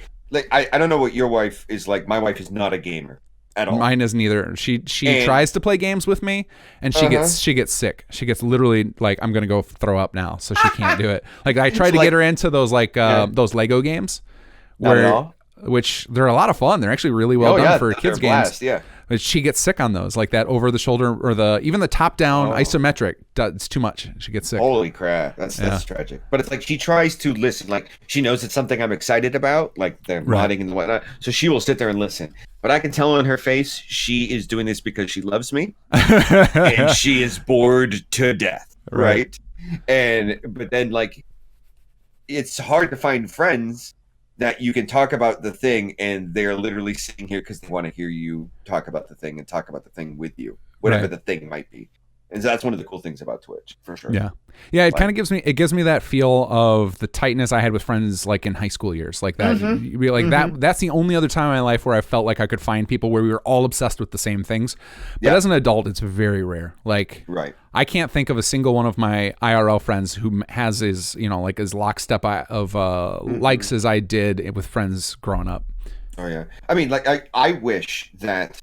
I don't know what your wife is like. My wife is not a gamer. at all. Mine isn't either. She And- tries to play games with me, and she gets sick. She gets literally like, I'm gonna go throw up now, so she can't do it. Like I tried to get her into those those Lego games, which they're a lot of fun. They're actually really well done for kids games. Yeah. But she gets sick on those, like that over the shoulder or even the top down isometric. It's too much. She gets sick. Holy crap, that's tragic. But it's like she tries to listen. Like she knows it's something I'm excited about, like the modding and whatnot. So she will sit there and listen. But I can tell on her face she is doing this because she loves me, and she is bored to death. Right. But then like, it's hard to find friends that you can talk about the thing and they're literally sitting here because they want to hear you talk about the thing and talk about the thing with you, whatever the thing might be. And so that's one of the cool things about Twitch, for sure. Yeah. Yeah, it kind of gives me that feel of the tightness I had with friends like in high school years. Like that that's the only other time in my life where I felt like I could find people where we were all obsessed with the same things. But as an adult, it's very rare. Like I can't think of a single one of my IRL friends who has his, like his lockstep of likes as I did with friends growing up. Oh yeah. I mean, like I wish that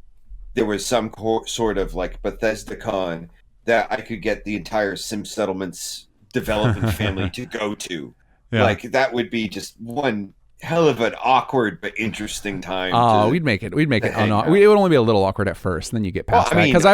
there was some sort of like Bethesda con that I could get the entire Sim Settlements development family to go to. Yeah. Like that would be just one hell of an awkward but interesting time. Oh, we'd make it. It would only be a little awkward at first, and then you get past that. Because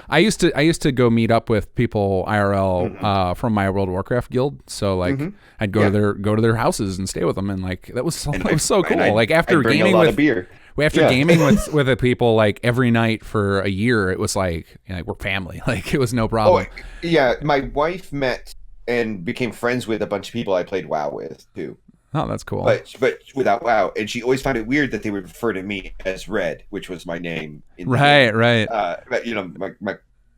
I used to go meet up with people IRL from my World of Warcraft guild. So like I'd go to their houses and stay with them, and like that was so cool. Like after gaming with beer. Gaming with the people like every night for a year, it was like we're family. Like it was no problem. Oh, yeah, my wife met and became friends with a bunch of people I played WoW with too. Oh, that's cool. But without WoW, and she always found it weird that they would refer to me as Red, which was my name. Right. But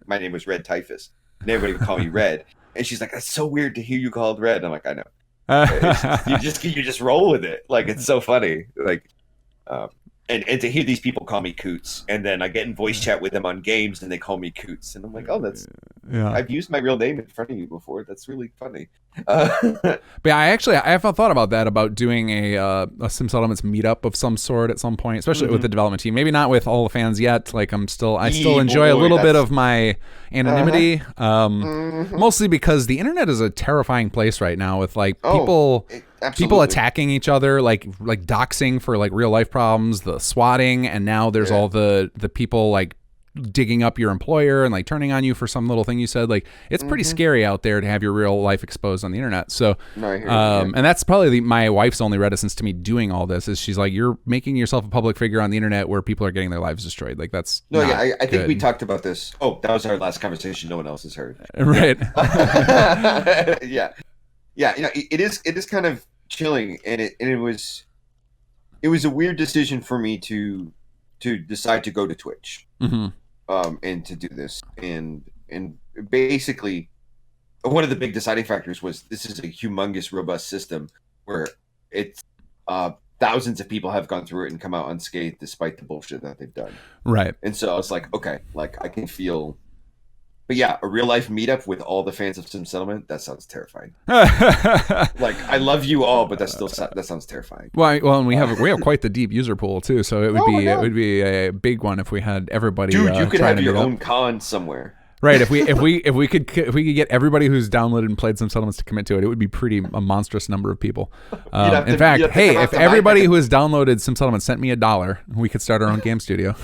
my name was Red Typhus, and everybody would call me Red. And she's like, "That's so weird to hear you called Red." I'm like, "I know." You just roll with it. Like it's so funny. Like. And to hear these people call me COOTS, and then I get in voice chat with them on games, and they call me COOTS, and I'm like, oh, that's I've used my real name in front of you before. That's really funny. But I have thought about that, about doing a Sim Settlements meetup of some sort at some point, especially with the development team. Maybe not with all the fans yet. Like I still enjoy a little bit of my anonymity, mostly because the internet is a terrifying place right now with like people attacking each other, like doxing for like real life problems, the swatting, and now there's all the people like digging up your employer and like turning on you for some little thing you said. Like it's pretty scary out there to have your real life exposed on the internet. So and that's probably my wife's only reticence to me doing all this is she's like, you're making yourself a public figure on the internet where people are getting their lives destroyed. Like that's I think we talked about this. Oh, that was our last conversation. No one else has heard. Right. Yeah. It is kind of chilling, and it was a weird decision for me to decide to go to Twitch. And to do this, and basically one of the big deciding factors was this is a humongous, robust system where it's thousands of people have gone through it and come out unscathed despite the bullshit that they've done. Right. And so I was like, okay, like I can feel. But yeah, a real life meetup with all the fans of Sim Settlement, that sounds terrifying. Like I love you all, but that sounds terrifying. Well, and we have quite the deep user pool too, so it would be a big one if we had everybody. Dude, you could have your own con somewhere. Right. If we could get everybody who's downloaded and played Sim Settlements to commit to it, it would be a monstrous number of people. In fact, hey, if everybody who has downloaded Sim Settlements sent me $1, we could start our own game studio.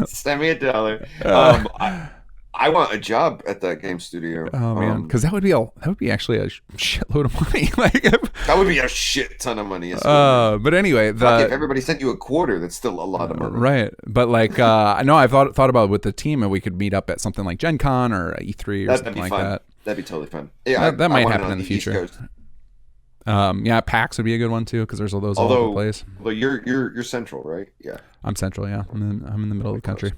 Send me $1. I want a job at that game studio. Oh man, because that would be actually a shitload of money. Like that would be a shit ton of money. But anyway, if everybody sent you a quarter, that's still a lot of money. Right, but like I know I've thought about with the team, and we could meet up at something like Gen Con or E3 or something like that. That'd be totally fun. Yeah, that might happen in the future. PAX would be a good one too, because there's all those all over the place. Although you're central, right? Yeah, I'm central. Yeah, I'm in the middle of the country.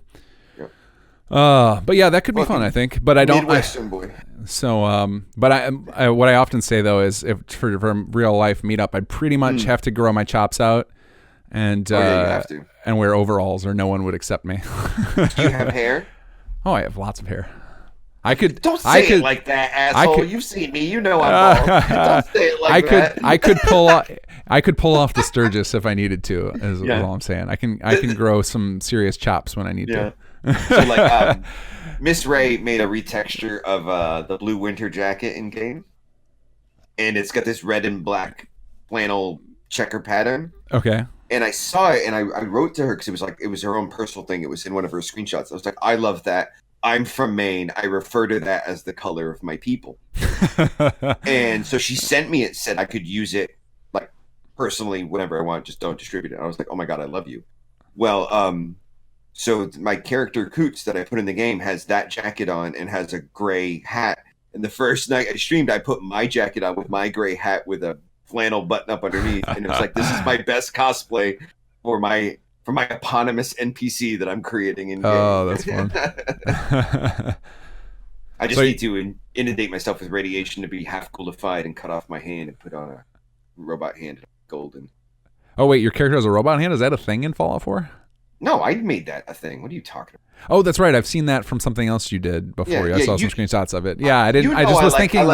But yeah, that could be fun, I think. But I don't. Midwestern boy. So, but I what I often say though is, if for a real life meetup, I'd pretty much have to grow my chops out, and you have to. And wear overalls, or no one would accept me. Do you have hair? Oh, I have lots of hair. I could. Don't say it like that, asshole. You've seen me. You know I'm bald. Don't say it like that. I could pull off. I could pull off the Sturgis if I needed to. Is all I'm saying. I can grow some serious chops when I need to. So like, Miss Ray made a retexture of the blue winter jacket in game, and it's got this red and black flannel checker pattern. Okay. And I saw it, and I wrote to her because it was her own personal thing. It was in one of her screenshots. I was like, I love that. I'm from Maine. I refer to that as the color of my people. And so she sent me it, said I could use it like personally whenever I want, just don't distribute it. I was like, oh my God, I love you. Well, so my character COOTS that I put in the game has that jacket on and has a gray hat. And the first night I streamed, I put my jacket on with my gray hat with a flannel button up underneath. And it was like, this is my best cosplay for my eponymous NPC that I'm creating in game. Oh, that's fun. I just need to inundate myself with radiation to be half goldified and cut off my hand and put on a robot hand, golden. Oh wait, your character has a robot hand? Is that a thing in Fallout 4? No, I made that a thing. What are you talking about? Oh, that's right. I've seen that from something else you did before. I saw some screenshots of it. Yeah, I didn't. You know, I just was thinking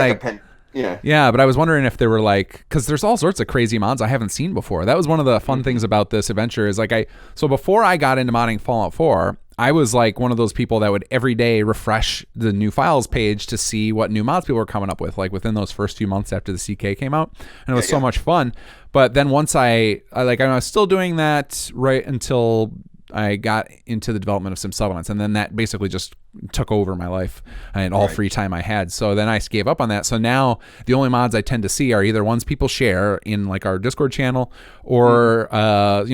Yeah, but I was wondering if they were like, because there's all sorts of crazy mods I haven't seen before. That was one of the fun things about this adventure is like so before I got into modding Fallout 4, I was like one of those people that would every day refresh the new files page to see what new mods people were coming up with, like within those first few months after the CK came out. And it was so much fun. But then once I was still doing that right until I got into the development of Sim Settlements, and then that basically just took over my life and all free time I had. So then I gave up on that. So now the only mods I tend to see are either ones people share in like our Discord channel or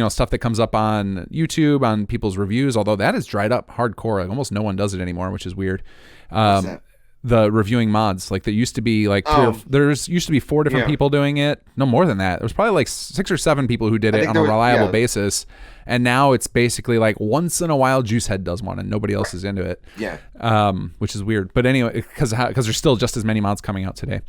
stuff that comes up on YouTube on people's reviews, although that has dried up hardcore. Like almost no one does it anymore, which is weird. The reviewing mods, like there used to be like there's used to be 4 different people doing it. No, more than that. There was probably like 6 or 7 people who did it on a reliable basis. And now it's basically like once in a while Juicehead does one and nobody else is into it. Yeah. Which is weird. But anyway, because there's still just as many mods coming out today.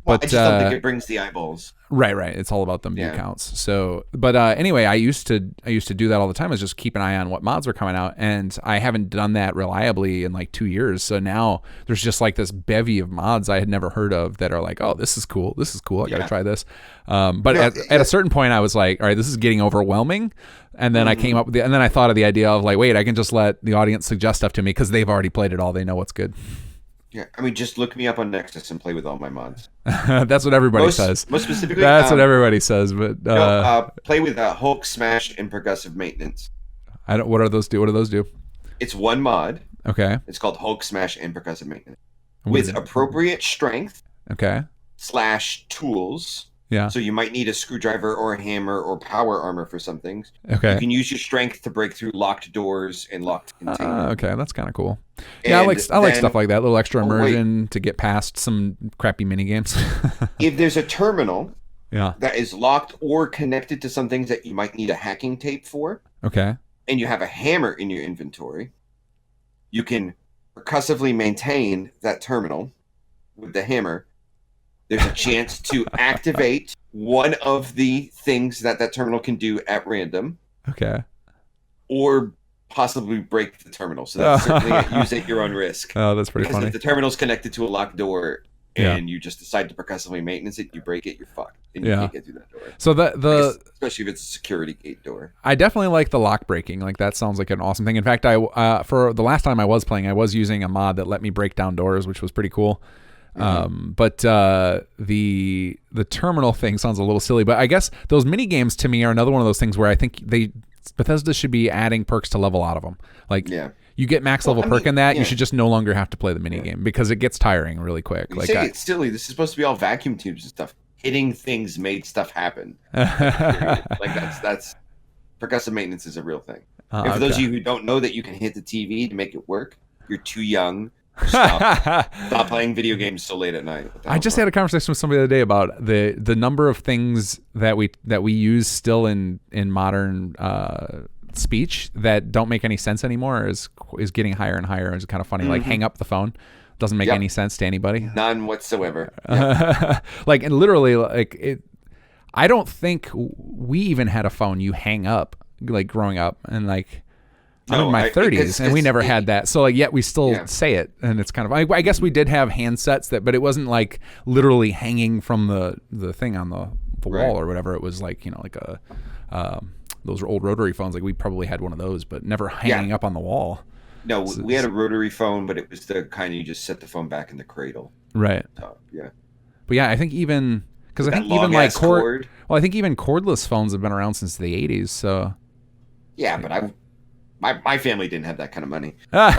But I just don't think it brings the eyeballs. Right. It's all about the view counts. So, but anyway, I used to do that all the time. Is just keep an eye on what mods are coming out, and I haven't done that reliably in like 2 years. So now there's just like this bevy of mods I had never heard of that are like, oh, this is cool. I got to try this. But at a certain point, I was like, all right, this is getting overwhelming. And then I came up with and then I thought of the idea of like, wait, I can just let the audience suggest stuff to me because they've already played it all. They know what's good. Yeah, I mean, just look me up on Nexus and play with all my mods. That's what everybody says. Most specifically, that's what everybody says. But play with Hulk Smash and Progressive Maintenance. What do those do? It's one mod. Okay. It's called Hulk Smash and Progressive Maintenance with appropriate strength. Okay. / tools. Yeah. So you might need a screwdriver or a hammer or power armor for some things. Okay. You can use your strength to break through locked doors and locked containers. Okay, that's kind of cool. Yeah, I like stuff like that. A little extra immersion to get past some crappy mini games. If there's a terminal that is locked or connected to some things that you might need a hacking tape for. Okay. And you have a hammer in your inventory, you can percussively maintain that terminal with the hammer. There's a chance to activate one of the things that terminal can do at random. Okay. Or possibly break the terminal. So that's certainly use at your own risk. Oh, that's pretty funny. If the terminal's connected to a locked door and you just decide to percussively maintenance it, you break it, you're fucked. And you can't get through that door. So especially if it's a security gate door. I definitely like the lock breaking. Like that sounds like an awesome thing. In fact, for the last time I was playing, I was using a mod that let me break down doors, which was pretty cool. But the terminal thing sounds a little silly, but I guess those mini games to me are another one of those things where I think Bethesda should be adding perks to level out of them. Like you get max level perk in that, you should just no longer have to play the mini game because it gets tiring really quick. You say it's silly. This is supposed to be all vacuum tubes and stuff. Hitting things made stuff happen. Like that's percussive maintenance is a real thing. And for those of you who don't know that you can hit the TV to make it work, you're too young. Stop playing video games so late at night. I just had a conversation with somebody the other day about the number of things that we use still in modern speech that don't make any sense anymore is getting higher and higher. It's kind of funny. Like hang up the phone doesn't make any sense to anybody. None whatsoever. Like and literally like it. I don't think we even had a phone you hang up like growing up and like. I'm in my 30s, and we never had that. So like, yet we still Yeah. say it, and it's kind of. I guess we did have handsets but it wasn't like literally hanging from the thing on the Right. wall or whatever. It was like like a those old rotary phones. Like we probably had one of those, but never hanging up on the wall. No, we had a rotary phone, but it was the kind you just set the phone back in the cradle. Right. So, yeah. But yeah, I think even because I That think even like long-ass cord. Well, I think even cordless phones have been around since the 80s. So. Yeah, but my family didn't have that kind of money. Well,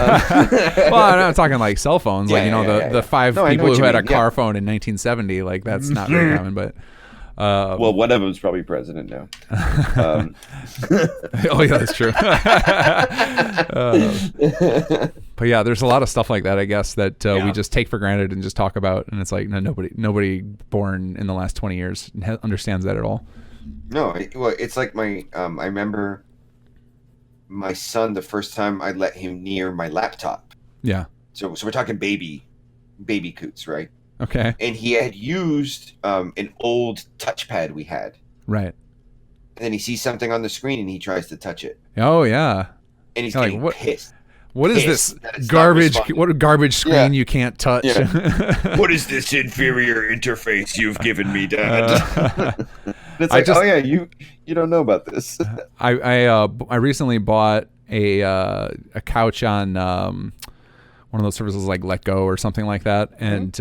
I'm not talking like cell phones. Like the five people who had a car phone in 1970. Like that's not very common, but. Well, one of them's probably president now. Oh yeah, that's true. But yeah, there's a lot of stuff like that, I guess, that we just take for granted and just talk about, and it's like nobody born in the last 20 years understands that at all. No, well, it's like I remember my son, the first time I let him near my laptop. Yeah. So we're talking baby COOTS, right? Okay. And he had used an old touchpad we had. Right. And then he sees something on the screen and he tries to touch it. Oh yeah. And he's You're getting pissed. What is this that it's not garbage? responding. What a garbage screen you can't touch. Yeah. What is this inferior interface you've given me, Dad? It's like, oh yeah, you don't know about this. I recently bought a couch on one of those services like Let Go or something like that, and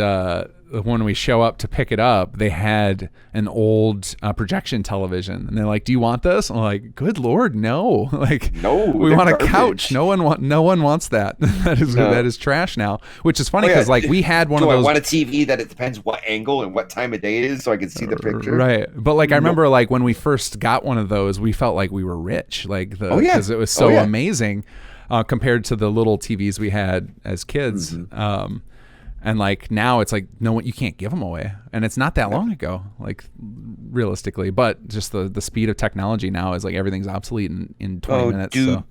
when we show up to pick it up, they had an old projection television, and they're like, "Do you want this?" I'm like, "Good Lord, no! Like, No, we they're want a garbage. couch. No one wants that. That is trash now." Which is funny because like we had one of those. I want a TV that it depends what angle and what time of day it is, so I can see the picture. Right, but like I remember, like when we first got one of those, we felt like we were rich, like because it was so amazing compared to the little TVs we had as kids. Mm-hmm. And like now it's like you can't give them away, and it's not that long ago, like realistically. But just the speed of technology now is like everything's obsolete in 20 minutes. Dude, so.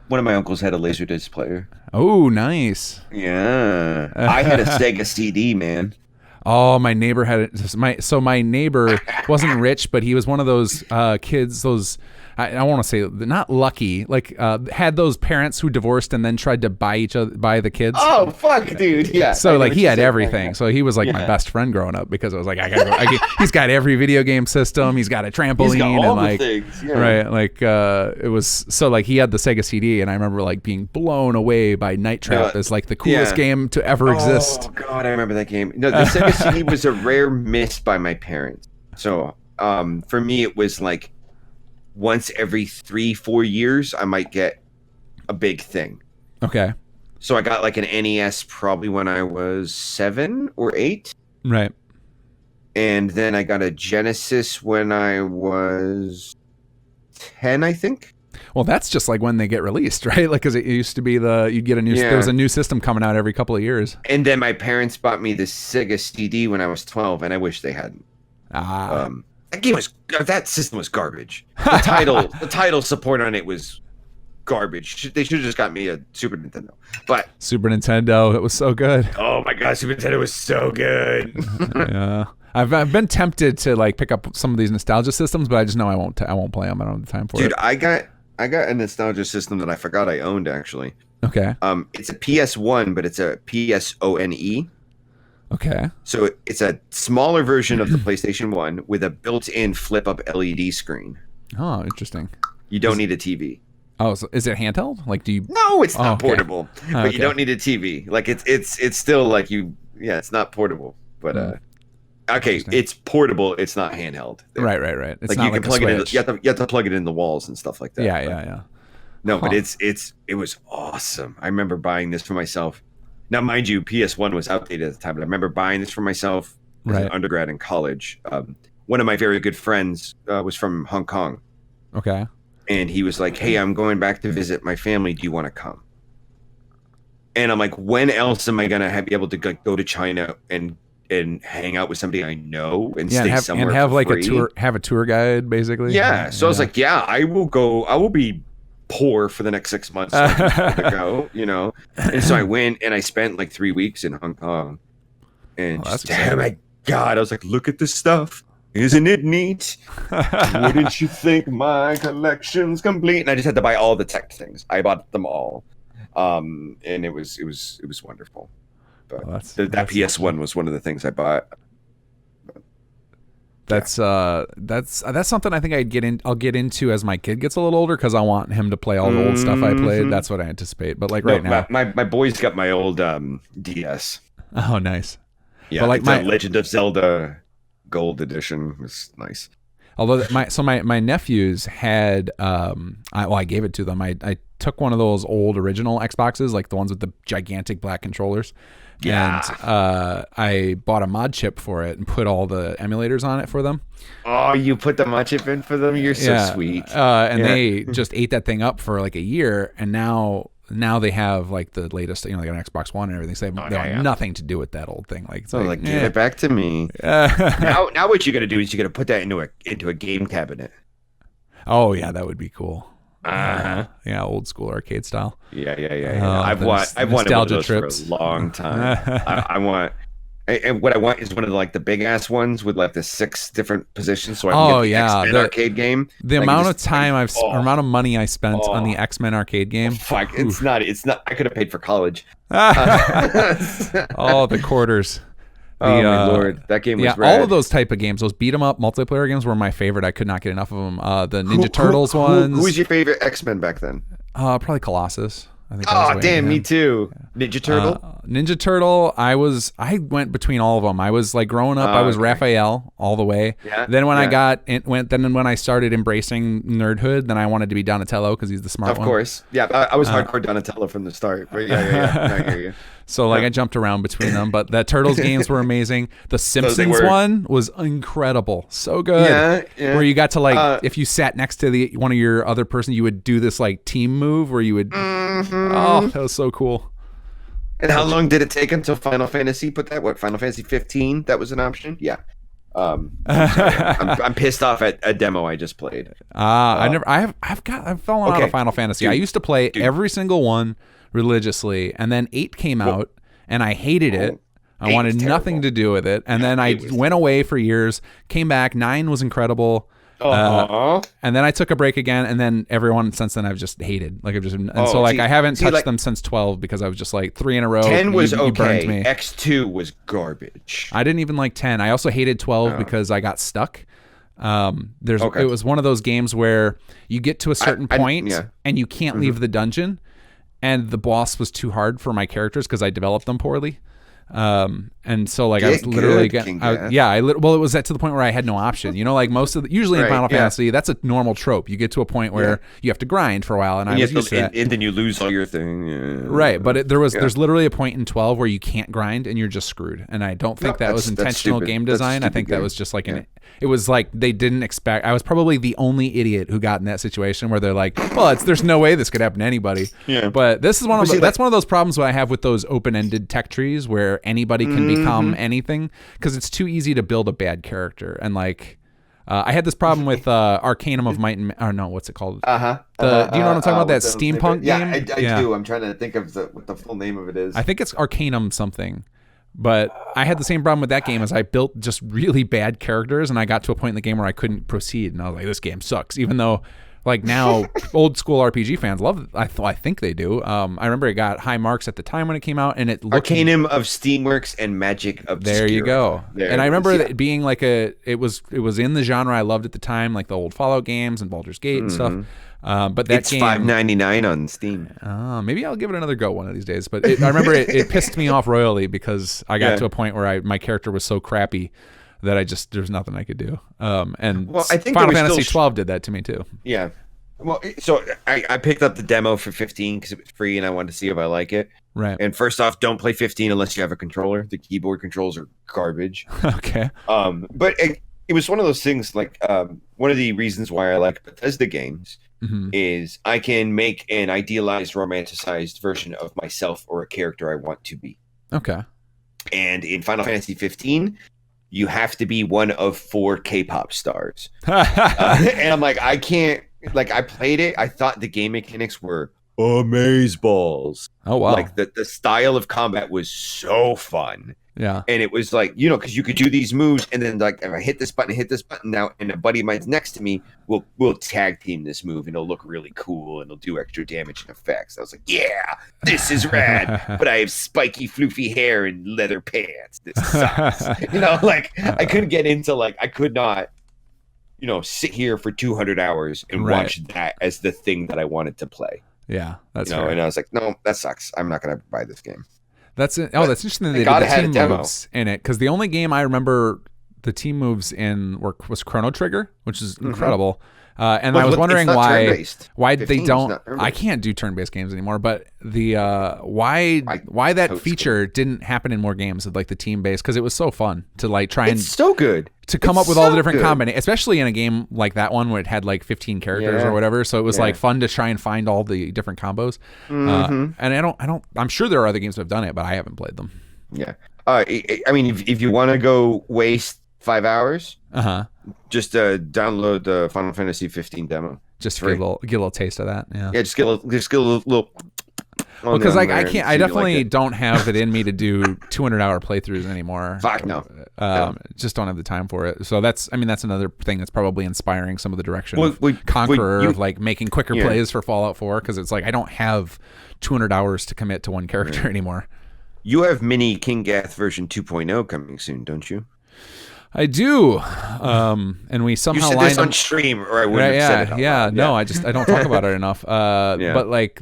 one of my uncles had a Laserdisc player. Oh, nice. Yeah, I had a Sega CD, man. Oh, my neighbor had it. My neighbor wasn't rich, but he was one of those kids. Those I want to say not lucky. Like had those parents who divorced and then tried to buy the kids. Oh fuck, dude! Yeah. So like he had everything. So he was like my best friend growing up because I was like, he's got every video game system. He's got a trampoline. He's got all and like the things. Yeah. right, like it was so like he had the Sega CD, and I remember like being blown away by Night Trap as like the coolest game to ever exist. Oh god, I remember that game. No, the Sega CD was a rare miss by my parents. So for me, it was like once every 3-4 years, I might get a big thing. Okay. So I got like an NES probably when I was 7 or 8. Right. And then I got a Genesis when I was 10, I think. Well, that's just like when they get released, right? Like, because it used to be you'd get a new, there was a new system coming out every couple of years. And then my parents bought me the Sega CD when I was 12, and I wish they hadn't. That system was garbage. The title support on it was garbage. They should have just got me a Super Nintendo. But Super Nintendo, it was so good. Oh my god, Super Nintendo was so good. Yeah, I've been tempted to like pick up some of these nostalgia systems, but I just know I won't play them. I don't have the time for it. Dude, I got a nostalgia system that I forgot I owned actually. Okay. It's a PS1, but it's a PSONE. Okay. So it's a smaller version of the PlayStation 1 with a built-in flip-up LED screen. Oh, interesting. You don't need a TV. Oh, so is it handheld? Like, do you? No, it's not okay. portable. But you don't need a TV. Like it's still like it's not portable. But okay, it's portable. It's not handheld. Right. It's like not you can like plug a it in. Switch. You have to plug it in the walls and stuff like that. Yeah. No, but it was awesome. I remember buying this for myself. Now, mind you, PS1 was outdated at the time, but I remember buying this for myself as an undergrad in college. One of my very good friends was from Hong Kong. Okay. And he was like, "Hey, I'm going back to visit my family. Do you want to come?" And I'm like, "When else am I going to be able to go to China and hang out with somebody I know and stay somewhere and have for like free? a tour guide, basically?" Yeah. So I was like, "Yeah, I will go. I will be poor for the next 6 months so to go, And so I went and I spent like 3 weeks in Hong Kong, and oh my god, I was like, look at this stuff. Isn't it neat? Wouldn't you think my collection's complete? And I just had to buy all the tech things. I bought them all, and it was wonderful. But that PS1 was one of the things I bought. That's something I think I'll get into as my kid gets a little older, because I want him to play all the old stuff I played. That's what I anticipate. But like now, my boy's got my old DS. Oh, nice. Yeah, but like my Legend of Zelda Gold Edition was nice. Although my nephews had I gave it to them. I took one of those old original Xboxes, like the ones with the gigantic black controllers. Yeah. And I bought a mod chip for it and put all the emulators on it for them. Oh, you put the mod chip in for them? You're so sweet. They just ate that thing up for like a year, and now they have like the latest, they got an Xbox One and everything. So they have nothing to do with that old thing. Like, give it back to me. Now what you got to do is you got to put that into a game cabinet. Oh yeah, that would be cool. Yeah, old school arcade style. Yeah. I've wanted one of those for a long time. I want, and what I want is one of the big ass ones with like the 6 different positions, so I can get the X-Men arcade game. The amount of time amount of money I spent on the X-Men arcade game. Fuck, it's not. I could have paid for college. The quarters. Oh my lord, that game was rad. All of those type of games, those beat 'em up multiplayer games were my favorite. I could not get enough of them. The Ninja Turtles ones. Who was your favorite X-Men back then? Probably Colossus. I think. Oh damn, me too. Ninja Turtle. Ninja Turtle. I went between all of them. I was like growing up. I was Raphael all the way. Yeah. Then when when I started embracing nerdhood, then I wanted to be Donatello because he's the smart one. Of course. Yeah, I was hardcore Donatello from the start. But yeah. I hear you. So I jumped around between them, but the Turtles games were amazing. The Simpsons one was incredible, so good. Yeah. Where you got to if you sat next to one of your other person, you would do this like team move where you would. Oh, that was so cool. And how long did it take until Final Fantasy put that? What, Final Fantasy 15? That was an option. Yeah. I'm pissed off at a demo I just played. I've fallen out of Final Fantasy. I used to play every single one religiously, and then 8 came out and I hated it. I wanted nothing to do with it, and then I went away for years, came back. 9 was incredible, and then I took a break again, and then everyone since then I've just hated. I haven't touched them since 12 because I was just like 3 in a row. 10 was okay. X2 was garbage. I didn't even like 10. I also hated 12 because I got stuck. It was one of those games where you get to a certain point and you can't leave the dungeon. And the boss was too hard for my characters because I developed them poorly. And so I was literally it was to the point where I had no option. Usually in Final Fantasy, that's a normal trope. You get to a point where you have to grind for a while, and I was used to that. And then you lose all your thing. Yeah. Right, but there's literally a point in 12 where you can't grind and you're just screwed. And I don't think that was intentional game design. I think that was just like it was like they didn't expect. I was probably the only idiot who got in that situation where they're like, well, there's no way this could happen to anybody. Yeah. But this is one of those problems that I have with those open-ended tech trees where anybody can become anything, because it's too easy to build a bad character. And I had this problem with Arcanum of Might and what's it called? Do you know what I'm talking about? That steampunk game? I do. I'm trying to think of what the full name of it is. I think it's Arcanum something. But I had the same problem with that game as I built just really bad characters, and I got to a point in the game where I couldn't proceed, and I was like, this game sucks. Even though now old school RPG fans love it. I think they do. I remember it got high marks at the time when it came out, and it looked Arcanum of Steamworks and Magic of There you go. And I remember it being like it was in the genre I loved at the time, like the old Fallout games and Baldur's Gate and stuff. But that it's $5.99 on Steam. Maybe I'll give it another go one of these days. But I remember it pissed me off royally because I got to a point where my character was so crappy that there's nothing I could do. I think Final Fantasy 12 did that to me too. Yeah. Well, so I picked up the demo for 15 because it was free and I wanted to see if I like it. Right. And first off, don't play 15 unless you have a controller. The keyboard controls are garbage. Okay. But it was one of those things one of the reasons why I like Bethesda games is I can make an idealized, romanticized version of myself or a character I want to be. Okay. And in Final Fantasy 15, you have to be one of 4 K-pop stars. And I'm like, I can't. I played it. I thought the game mechanics were amazeballs. Oh wow! The style of combat was so fun. Yeah. And it was like, you know, because you could do these moves, and then like if I hit this button now, and a buddy of mine's next to me, we'll tag team this move, and it'll look really cool, and it'll do extra damage and effects. I was like, yeah, this is rad, but I have spiky, floofy hair and leather pants. This sucks. You know, like I couldn't get into like I could not, you know, sit here for 200 hours and watch that as the thing that I wanted to play. Yeah, that's fair. And I was like, no, that sucks. I'm not going to buy this game. That's it. Oh, that's interesting that they did the team moves in it, because the only game I remember the team moves in was Chrono Trigger, which is incredible. And I was wondering why they don't. I can't do turn-based games anymore, but the why that feature didn't happen in more games of like the team-based, because it was so fun to like try and so good to come up with all the different combinations, especially in a game like that one where it had like 15 characters or whatever. So it was like fun to try and find all the different combos. And I'm sure there are other games that have done it, but I haven't played them. Yeah. I mean, if you want to go waste 5 hours, just download the Final Fantasy 15 demo. Just get a little taste of that. Yeah. Yeah. Just get a little. Well, because like I definitely don't have it in me to do 200-hour playthroughs anymore. Fuck no. Just don't have the time for it. So that's another thing that's probably inspiring some of the direction of Conqueror of like making quicker plays for Fallout 4, because it's like I don't have 200 hours to commit to one character anymore. You have mini kinggath version 2.0 coming soon, don't you? I do, and we somehow you said this on stream, or I wouldn't have said it. No, I don't talk about it enough. But like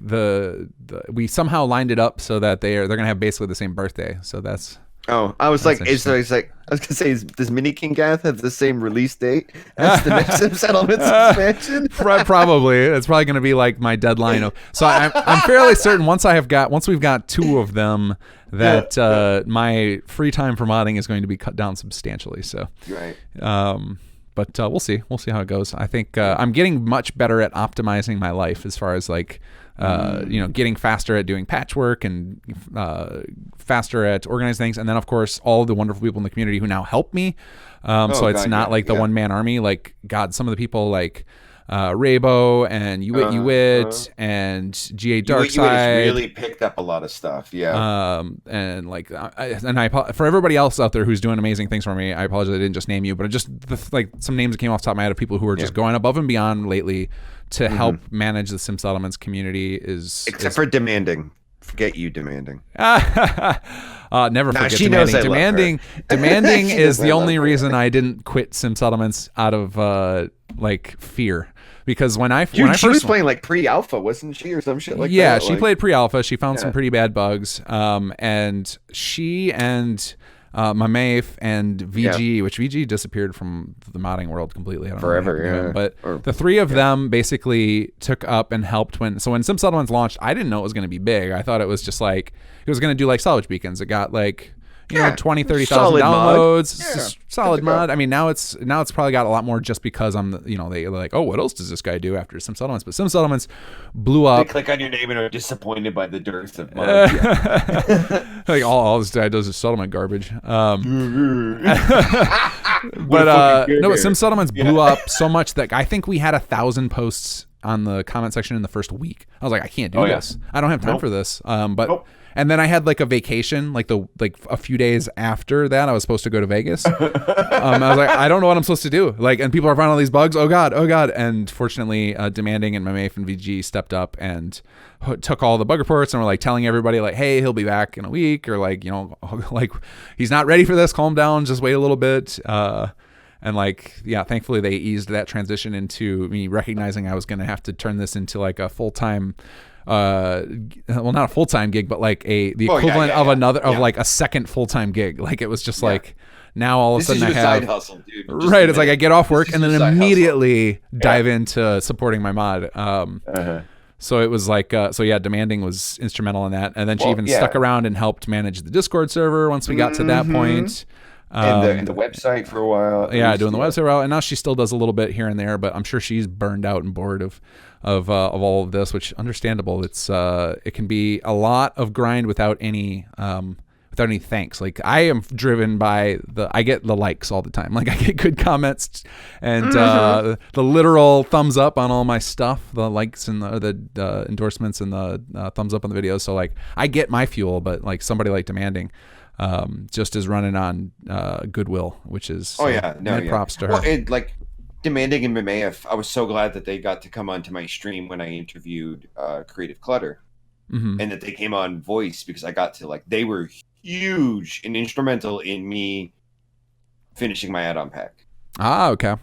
we somehow lined it up so that they're gonna have basically the same birthday. So that's. Oh, I was like, I was gonna say, does Mini Kinggath have the same release date as the next Settlements expansion? Probably. It's probably gonna be like my deadline. So I'm fairly certain once we've got 2 of them, that my free time for modding is going to be cut down substantially. So but we'll see how it goes. I think I'm getting much better at optimizing my life as far as like getting faster at doing patchwork and faster at organizing things, and then of course all the wonderful people in the community who now help me. So it's not like the one-man army. Like God, some of the people like Raybo and Uwit and GA Darkside really picked up a lot of stuff. And like I for everybody else out there who's doing amazing things for me, I apologize I didn't just name you, but just like some names that came off the top of my head of people who are just going above and beyond lately to help manage the Sim Settlements community. Except for Demanding. Forget you, Demanding. Never forget Demanding. Demanding is the only reason I didn't quit Sim Settlements out of like fear. Because she was playing like pre-alpha, wasn't she, or some shit like that? Yeah, she played pre-alpha. She found some pretty bad bugs, and she and Mamafe and VG, which VG disappeared from the modding world completely. I don't know. But the 3 of them basically took up and helped when Sim Settlements launched. I didn't know it was going to be big. I thought it was just like it was going to do like salvage beacons. It got like 20,000-30,000 downloads. Solid mod. I mean, now it's probably got a lot more just because they're like, oh, what else does this guy do after Sim Settlements? But Sim Settlements blew up. They click on your name and are disappointed by the dearth of mods. Like all this guy does is settlement garbage. But Sim Settlements blew up so much that I think we had 1,000 posts on the comment section in the first week. I was like, I can't do this. I don't have time for this. And then I had like a vacation, like a few days after that, I was supposed to go to Vegas. I was like, I don't know what I'm supposed to do. Like, and people are finding all these bugs. Oh God. And fortunately, Demanding and Mamafe and VG stepped up and took all the bug reports and were like telling everybody like, hey, he'll be back in a week, or like, like he's not ready for this. Calm down. Just wait a little bit. And like, thankfully they eased that transition into me recognizing I was going to have to turn this into like a full-time, not a full-time gig, but like the equivalent of like a second full-time gig. Like it was just like, now all of a sudden I have side hustle, dude. Right. It's like I get off work and then immediately dive into supporting my mod. So it was like, Demanding was instrumental in that. And then she even stuck around and helped manage the Discord server once we got to that point. And the website for a while. Doing the website for a while. And now she still does a little bit here and there, but I'm sure she's burned out and bored of all of this, which understandable. It's it can be a lot of grind without any thanks. Like I am driven by I get the likes all the time. Like I get good comments and the literal thumbs up on all my stuff, the likes and the endorsements and the thumbs up on the videos. So like I get my fuel, but like somebody like Demanding, just is running on goodwill, which is props to her. Well, like Demanding and Mamaev, I was so glad that they got to come onto my stream when I interviewed Creative Clutter, and that they came on voice, because I got to they were huge and instrumental in me finishing my add-on pack. Okay.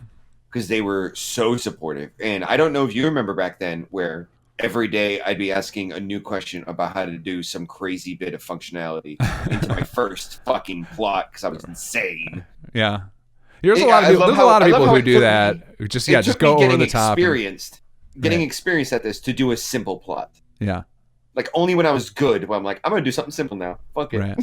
Because they were so supportive. And I don't know if you remember back then where every day I'd be asking a new question about how to do some crazy bit of functionality into my first fucking plot, because I was insane. Yeah. There's a lot of people who do that. Just go over the top. Getting experienced at this to do a simple plot. Yeah. Like only when I was good, when I'm like, I'm gonna do something simple now. Fuck it. Right.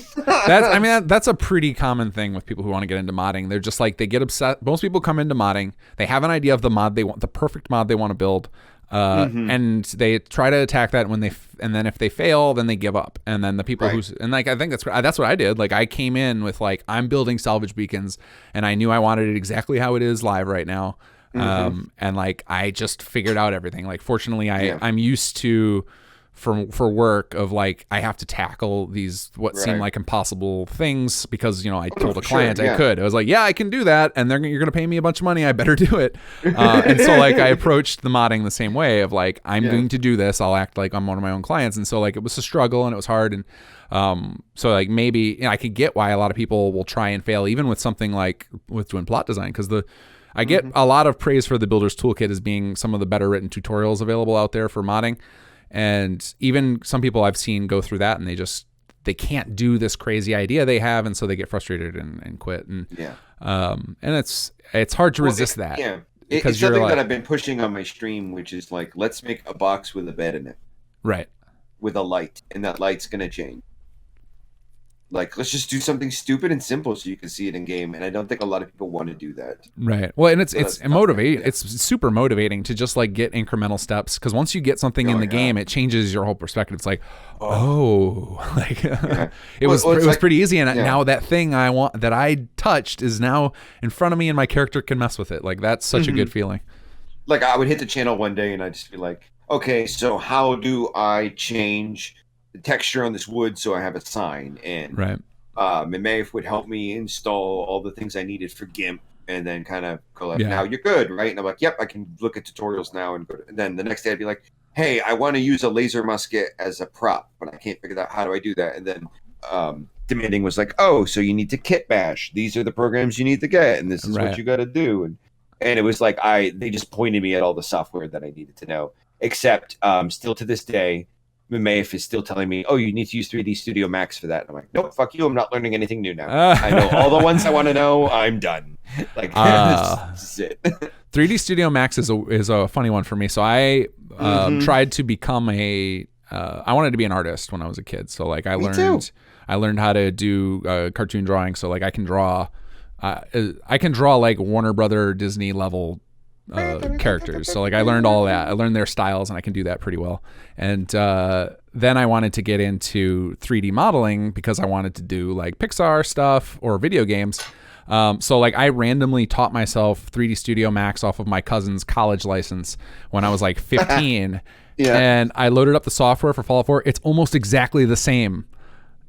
That's a pretty common thing with people who want to get into modding. They're just like, they get upset. Most people come into modding, they have an idea of the mod they want, the perfect mod they want to build, and they try to attack that. And then if they fail, then they give up. And then the people I think that's what I did. Like I came in with I'm building salvage beacons, and I knew I wanted it exactly how it is live right now. And I just figured out everything. Fortunately, I'm used to. For work of I have to tackle these seem like impossible things, because I told a client I could. I was like, yeah, I can do that, and you're gonna pay me a bunch of money. I better do it. And so I approached the modding the same way of I'm going to do this. I'll act like I'm one of my own clients. And so it was a struggle and it was hard. And maybe I could get why a lot of people will try and fail even with something with doing plot design, because I get a lot of praise for the Builder's Toolkit as being some of the better written tutorials available out there for modding. And even some people I've seen go through that, and they can't do this crazy idea they have, and so they get frustrated and quit. And and it's hard to resist that. Yeah, it's something that I've been pushing on my stream, which is let's make a box with a bed in it, right? With a light, and that light's gonna change. Let's just do something stupid and simple so you can see it in game. And I don't think a lot of people want to do that. Right. Well, and it's motivating. It's super motivating to just get incremental steps, because once you get something in the game, it changes your whole perspective. It's it was pretty easy. And now that thing that I touched is now in front of me, and my character can mess with it. That's such a good feeling. I would hit the channel one day and I'd just be like, okay, so how do I change the texture on this wood so I have a sign? And Mamaev would help me install all the things I needed for GIMP, and then kind of go now you're good, right? And I'm like, yep, I can look at tutorials now. And then the next day I'd be like, hey, I want to use a laser musket as a prop, but I can't figure out how do I do that. And then Demanding was like, oh, so you need to kit bash. These are the programs you need to get, and this is what you got to do. And it was they just pointed me at all the software that I needed to know. Except still to this day, Mamaev is still telling me, oh, you need to use 3D Studio Max for that. And I'm like, nope, fuck you. I'm not learning anything new now. I know all the ones I want to know. I'm done. This is it. 3D Studio Max is a funny one for me. So I tried to become I wanted to be an artist when I was a kid. So I learned how to do cartoon drawing. So I can draw Warner Brother Disney level characters. So I learned all that. I learned their styles, and I can do that pretty well. And then I wanted to get into 3D modeling, because I wanted to do Pixar stuff or video games. So I randomly taught myself 3D Studio Max off of my cousin's college license when I was 15. And I loaded up the software for Fallout 4. It's almost exactly the same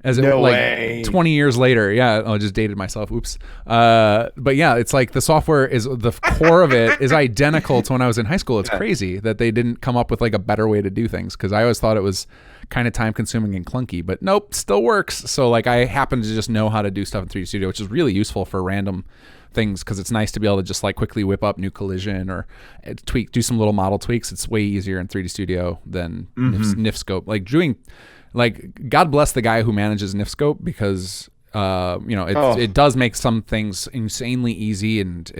as it way. 20 years later. Yeah, I just dated myself. Oops. But yeah, it's the software is the core of it is identical to when I was in high school. It's crazy that they didn't come up with a better way to do things, because I always thought it was kind of time consuming and clunky, but nope, still works. So I happen to just know how to do stuff in 3D Studio, which is really useful for random things, because it's nice to be able to just quickly whip up new collision or do some little model tweaks. It's way easier in 3D Studio than Nifscope. Doing God bless the guy who manages Nifscope, because it does make some things insanely easy, and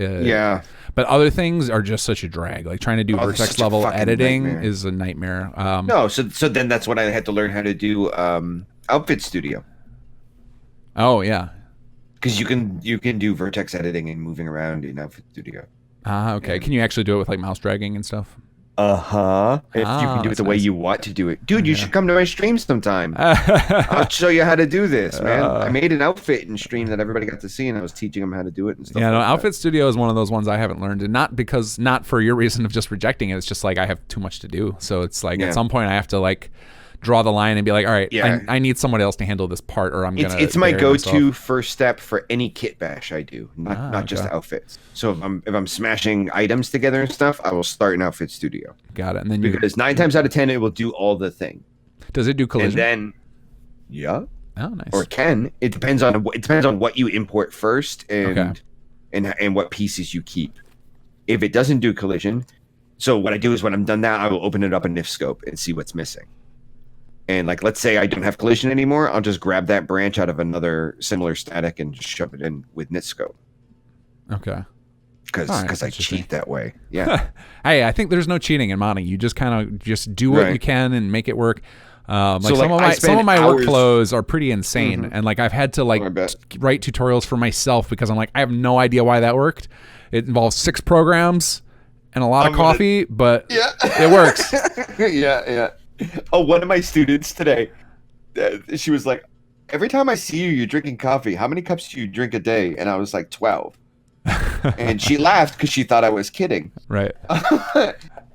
but other things are just such a drag. Trying to do vertex level editing is a nightmare. So then that's when I had to learn how to do Outfit Studio. Oh yeah, because you can do vertex editing and moving around in Outfit Studio. Okay. Can you actually do it with mouse dragging and stuff? If you can do it the way you want to do it. Dude, you should come to my stream sometime. I'll show you how to do this, man. I made an outfit in stream that everybody got to see, and I was teaching them how to do it and stuff. Yeah, Outfit Studio is one of those ones I haven't learned, and not for your reason of just rejecting it. It's just I have too much to do. So it's at some point I have to draw the line and be like, all right, Yeah. I need somebody else to handle this part, or I'm gonna. It's my bury go-to myself. first step for any kit bash I do, not just okay. outfits. So if I'm smashing items together and stuff, I will start an outfit studio. Got it. And then Because 9 times out of 10 it will do all the thing. does it do collision? And then yeah. Oh, nice. Or can. It depends on what you import first and what pieces you keep. If it doesn't do collision, so what I do is when I'm done that, I will open it up in NIF scope and see what's missing. And like, let's say I don't have collision anymore, I'll just grab that branch out of another similar static and just shove it in with NIF scope. Okay. Because I cheat that way. Yeah. Hey, I think there's no cheating in modding. You just kind of just do what you can and make it work. Like So, some of my hours- workflows are pretty insane, and like I've had to like write tutorials for myself because I'm like, I have no idea why that worked. It involves 6 programs and a lot of coffee, but it works. Yeah. Oh, one of my students today, she was like, every time I see you, you're drinking coffee. How many cups do you drink a day? And I was like, 12. And she laughed because she thought I was kidding. Right.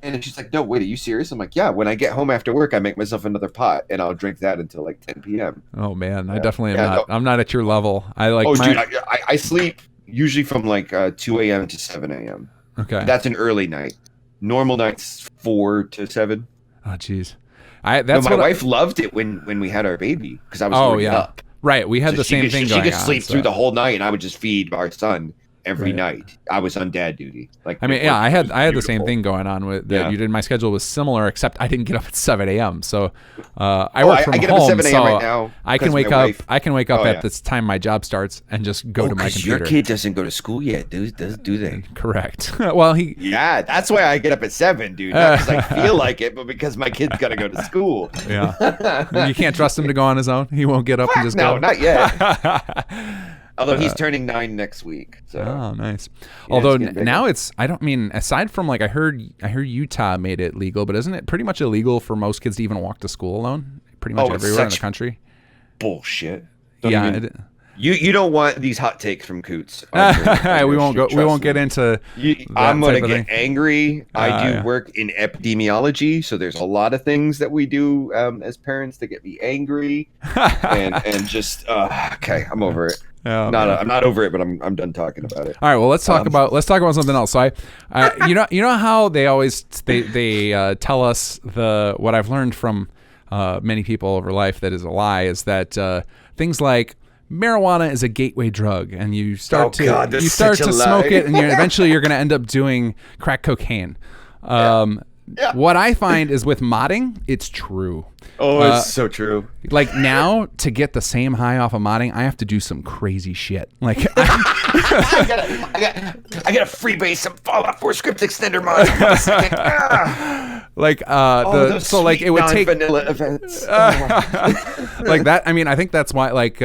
And she's like, no, wait, are you serious? I'm like, yeah, when I get home after work, I make myself another pot and I'll drink that until like 10 p.m. Oh man, I definitely am not. No. I'm not at your level. I like. Dude, I sleep usually from like 2 a.m. to 7 a.m. Okay. That's an early night. Normal nights 4 to 7. Oh jeez. My wife loved it when we had our baby because I was up. Right. We had the same thing going on. She could sleep through the whole night, and I would just feed our son every night. I was on dad duty. Like, I mean, yeah, I had the same thing going on with that you did. My schedule was similar, except I didn't get up at 7 a.m. So I work from I get home, up at 7 a.m. so right now I can wake up. I can wake up at this time my job starts and just go to my computer. Your kid doesn't go to school yet, dude. Do they? Correct. Well, yeah, that's why I get up at 7, dude. Not because I feel like it, but because my kid's got to go to school. Yeah. You can't trust him to go on his own. He won't get up and just go. No, not yet. Although he's turning 9 next week. So. Oh, nice. Yeah, although now aside from like I heard Utah made it legal, but isn't it pretty much illegal for most kids to even walk to school alone? Pretty much everywhere in the country. Bullshit. You don't want these hot takes from COOTS. We won't get into. I'm gonna get angry. I do work in epidemiology, so there's a lot of things that we do as parents that get me angry, and just okay, I'm over it. I'm not over it, but I'm done talking about it. All right, well let's talk about something else. So you know how they always they tell us what I've learned from many people over life that is a lie is that things like marijuana is a gateway drug, and you start to smoke it, and eventually you're going to end up doing crack cocaine. What I find is with modding, it's true. Oh, it's so true. Like now, to get the same high off of modding, I have to do some crazy shit. Like I gotta freebase some Fallout 4 script extender mods. Like it would take vanilla events. Like that. I mean, I think that's why like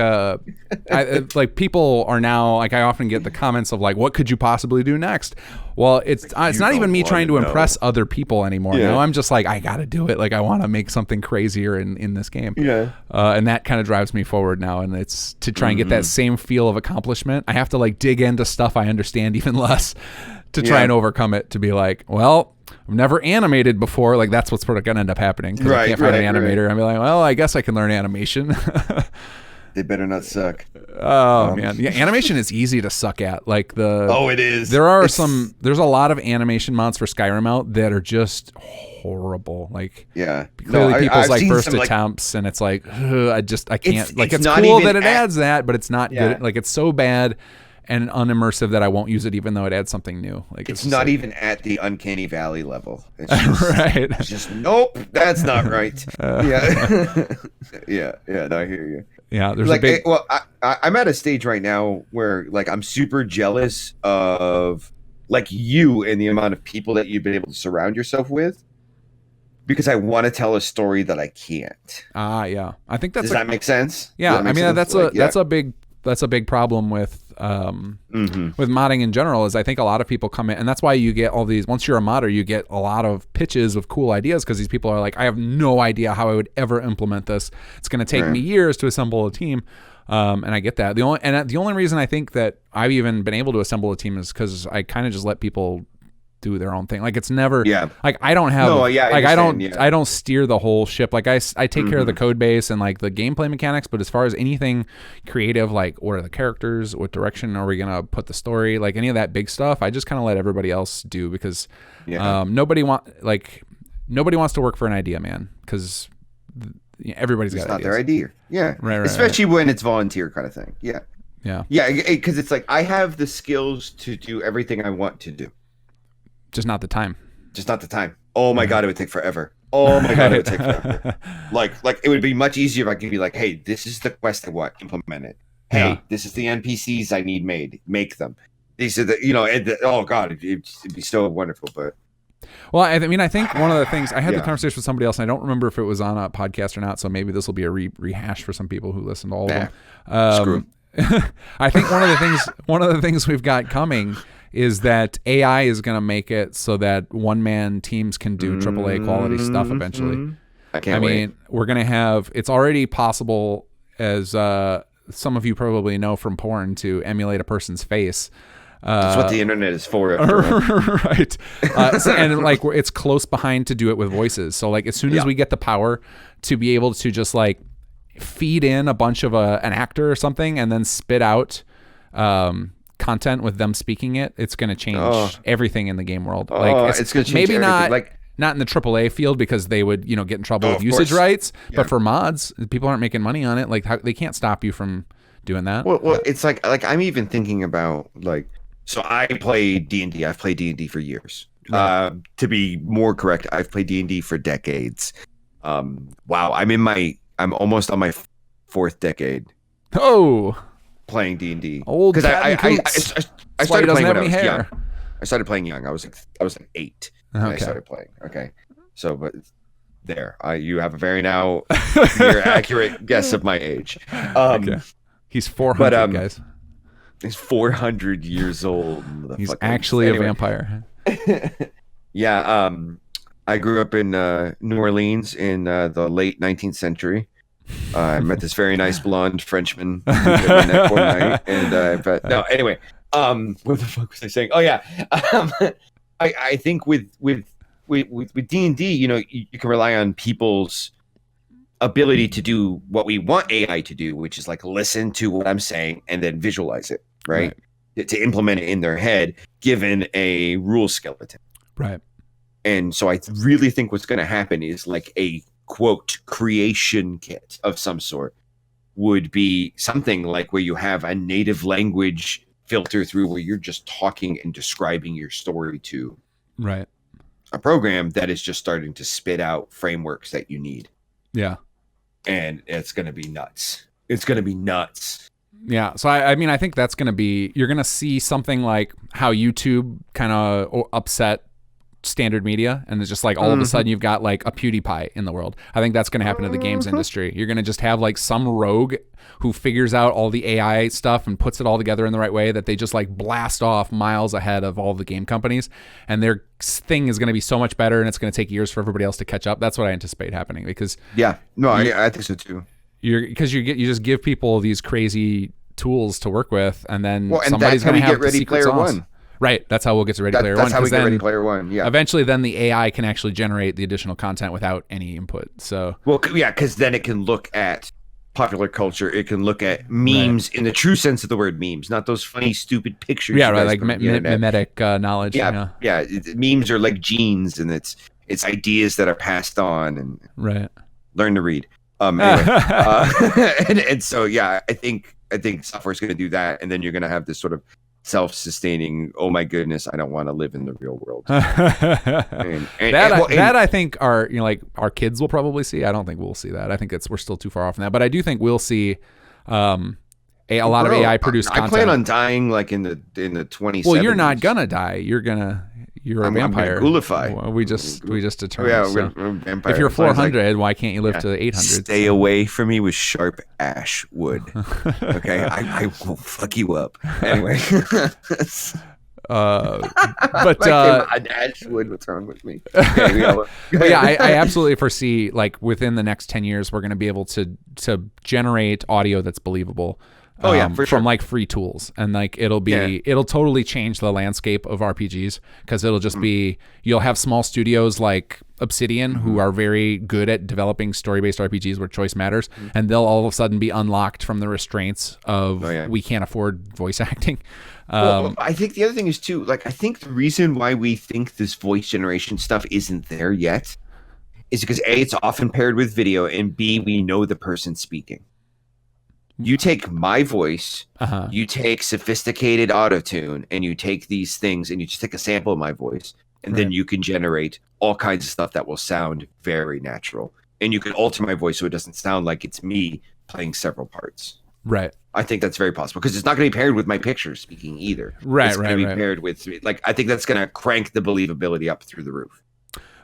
people are now like I often get the comments of like, what could you possibly do next? Well, it's not even me trying to impress other people anymore. Yeah. No, I'm just like, I gotta do it. Like I want to make something crazier in this game. Yeah. And that kind of drives me forward now. And it's to try and get that same feel of accomplishment. I have to like dig into stuff I understand even less to try and overcome it. To be like, well, I've never animated before. Like that's what's going to end up happening because I can't find an animator. I'm like, well, I guess I can learn animation. They better not suck. Oh man, yeah, animation is easy to suck at. Like it is. There's a lot of animation mods for Skyrim out that are just horrible. Like clearly people's like first attempts, and it's like I can't. Like it's cool that it adds that, but it's not good. Like it's so bad and unimmersive that I won't use it even though it adds something new. Like it's not even at the Uncanny Valley level. It's just, right. It's just nope, that's not right. Yeah. No, I hear you. Yeah, there's like, I'm at a stage right now where like I'm super jealous of like you and the amount of people that you've been able to surround yourself with, because I want to tell a story that I can't. Yeah, I think that's. Does that make sense? Yeah, I mean that's a big problem with modding in general. Is I think a lot of people come in, and that's why you get all these. Once you're a modder, you get a lot of pitches of cool ideas because these people are like, I have no idea how I would ever implement this. It's going to take me years to assemble a team, and I get that. The only reason I think that I've even been able to assemble a team is because I kind of just let people do their own thing. Like it's never Yeah. like I don't have No, yeah, like understand, I don't steer the whole ship. Like I take care of the Mhm. code base and like the gameplay mechanics, but as far as anything creative, like what are the characters, what direction are we gonna put the story, like any of that big stuff, I just kind of let everybody else do because Yeah. nobody wants to work for an idea, man, because everybody's It's got not ideas. their idea. Yeah. Right, Especially when it's volunteer kind of thing. Yeah. Yeah, Yeah, because it's like I have the skills to do everything I want to do, just not the time. just not the time. Oh my god, it would take forever. Oh my god, it would take forever. Like it would be much easier if I could be like, hey, this is the quest I want, implement it. Hey, Yeah. this is the NPCs I need made, make them. These are the oh god, it'd be so wonderful. But Well, I mean, I think one of the things I had the Yeah. conversation with somebody else, and I don't remember if it was on a podcast or not. So maybe this will be a rehash for some people who listen to all of them. Screw 'em. I think one of the things we've got coming is that AI is going to make it so that one-man teams can do AAA quality stuff eventually. I can't I wait. mean, we're going to have, it's already possible, as some of you probably know from porn, to emulate a person's face. That's what the internet is for. After all. Right. And like it's close behind to do it with voices. So like as soon as we get the power to be able to just like feed in a bunch of an actor or something and then spit out content with them speaking it, it's going to change everything in the game world. Like it's going to change maybe everything. not in the AAA field because they would, get in trouble with of usage course. rights, Yeah. but for mods, people aren't making money on it. Like they can't stop you from doing that. Well, it's like I'm even thinking about so I play D&D. I've played D&D for years. Right. To be more correct, I've played D&D for decades. Wow, I'm almost on my fourth decade Oh, playing D&D. Old because I Captain Coots. I That's why he started doesn't playing have when I any was hair. young. I started playing young. I was like 8 when I Okay. started playing. Okay, so but there, you have a very now near accurate guess of my age. Okay. He's 400, guys. He's 400 years old. He's motherfucker. actually Anyway. a vampire. Yeah, I grew up in New Orleans in the late 19th century. I met this very nice blonde Frenchman who did my neck one night, and but no, anyway, what the fuck was I saying? Oh yeah, I think with D&D, you can rely on people's ability to do what we want AI to do, which is like listen to what I'm saying and then visualize it, right? To implement it in their head, given a rule skeleton. Right. And so I really think what's going to happen is like a quote creation kit of some sort would be something like where you have a native language filter through where you're just talking and describing your story to Right. a program that is just starting to spit out frameworks that you need. Yeah. And it's going to be nuts. It's going to be nuts. Yeah. So I mean, I think that's going to be, you're going to see something like how YouTube kind of upset standard media, and it's just like all of a sudden you've got like a PewDiePie in the world. I think that's going to happen to the games industry. You're going to just have like some rogue who figures out all the AI stuff and puts it all together in the right way that they just like blast off miles ahead of all the game companies, and their thing is going to be so much better, and it's going to take years for everybody else to catch up. That's what I anticipate happening, because I think so too. you just give people these crazy tools to work with, and then And somebody's that's how going we to have get Ready the secret Player sauce. One. Right, that's how we'll get to Ready Player One. That's how we get then Ready Player One. Yeah. eventually, then the AI can actually generate the additional content without any input. So Well, yeah, because then it can look at popular culture. It can look at memes in the true sense of the word memes, not those funny, stupid pictures. yeah, you right, guys like put on the internet. mimetic knowledge. Yeah. Memes are like genes, and it's ideas that are passed on, and Right. learn to read. Anyway, and so yeah, I think software is going to do that, and then you're going to have this sort of self-sustaining. Oh my goodness, I don't want to live in the real world. That I think our kids will probably see. I don't think we'll see that. I think we're still too far off from that. But I do think we'll see a lot of AI produced content. I plan on dying like in the 2070s. Well, you're not gonna die. You're a vampire. I'm gonna ghoulify. Well, we just determined. Yeah, so. we're vampires. If you're So it's 400, why can't you live to 800? Stay away from me with sharp ash wood. Okay, I will fuck you up. Anyway. But ash wood. What's wrong with me? Okay, but yeah, I absolutely foresee like within the next 10 years we're going to be able to generate audio that's believable. Oh yeah, for sure. from like free tools, and like it'll totally change the landscape of RPGs, because it'll just be, you'll have small studios like Obsidian who are very good at developing story-based RPGs where choice matters, and they'll all of a sudden be unlocked from the restraints of we can't afford voice acting. Well, I think the other thing is too, like, I think the reason why we think this voice generation stuff isn't there yet is because A, it's often paired with video, and B, we know the person speaking. You take my voice, you take sophisticated autotune, and you take these things, and you just take a sample of my voice, and then you can generate all kinds of stuff that will sound very natural. And you can alter my voice so it doesn't sound like it's me playing several parts. Right. I think that's very possible, because it's not going to be paired with my picture speaking either. It's going to be paired with, like, I think that's going to crank the believability up through the roof.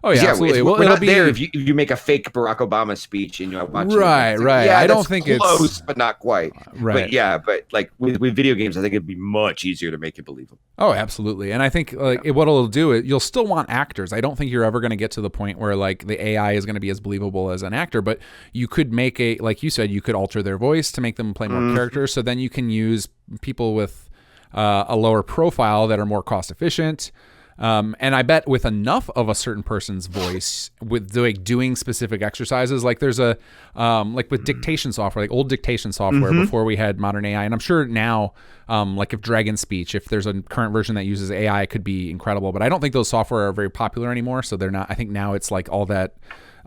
Oh yeah, absolutely. Well, it'll be there if you make a fake Barack Obama speech and you watch it. Right. Yeah, I don't think close, but not quite. Right. But like with video games, I think it'd be much easier to make it believable. Oh, absolutely. And I think what it'll do is you'll still want actors. I don't think you're ever going to get to the point where like the AI is going to be as believable as an actor, but you could make like you said, you could alter their voice to make them play more characters. So then you can use people with a lower profile that are more cost efficient. And I bet with enough of a certain person's voice, with doing specific exercises, like there's a like with dictation software, like old dictation software before we had modern AI, and I'm sure now, like if Dragon Speech, if there's a current version that uses AI, it could be incredible. But I don't think those software are very popular anymore, so they're not. I think now it's like all that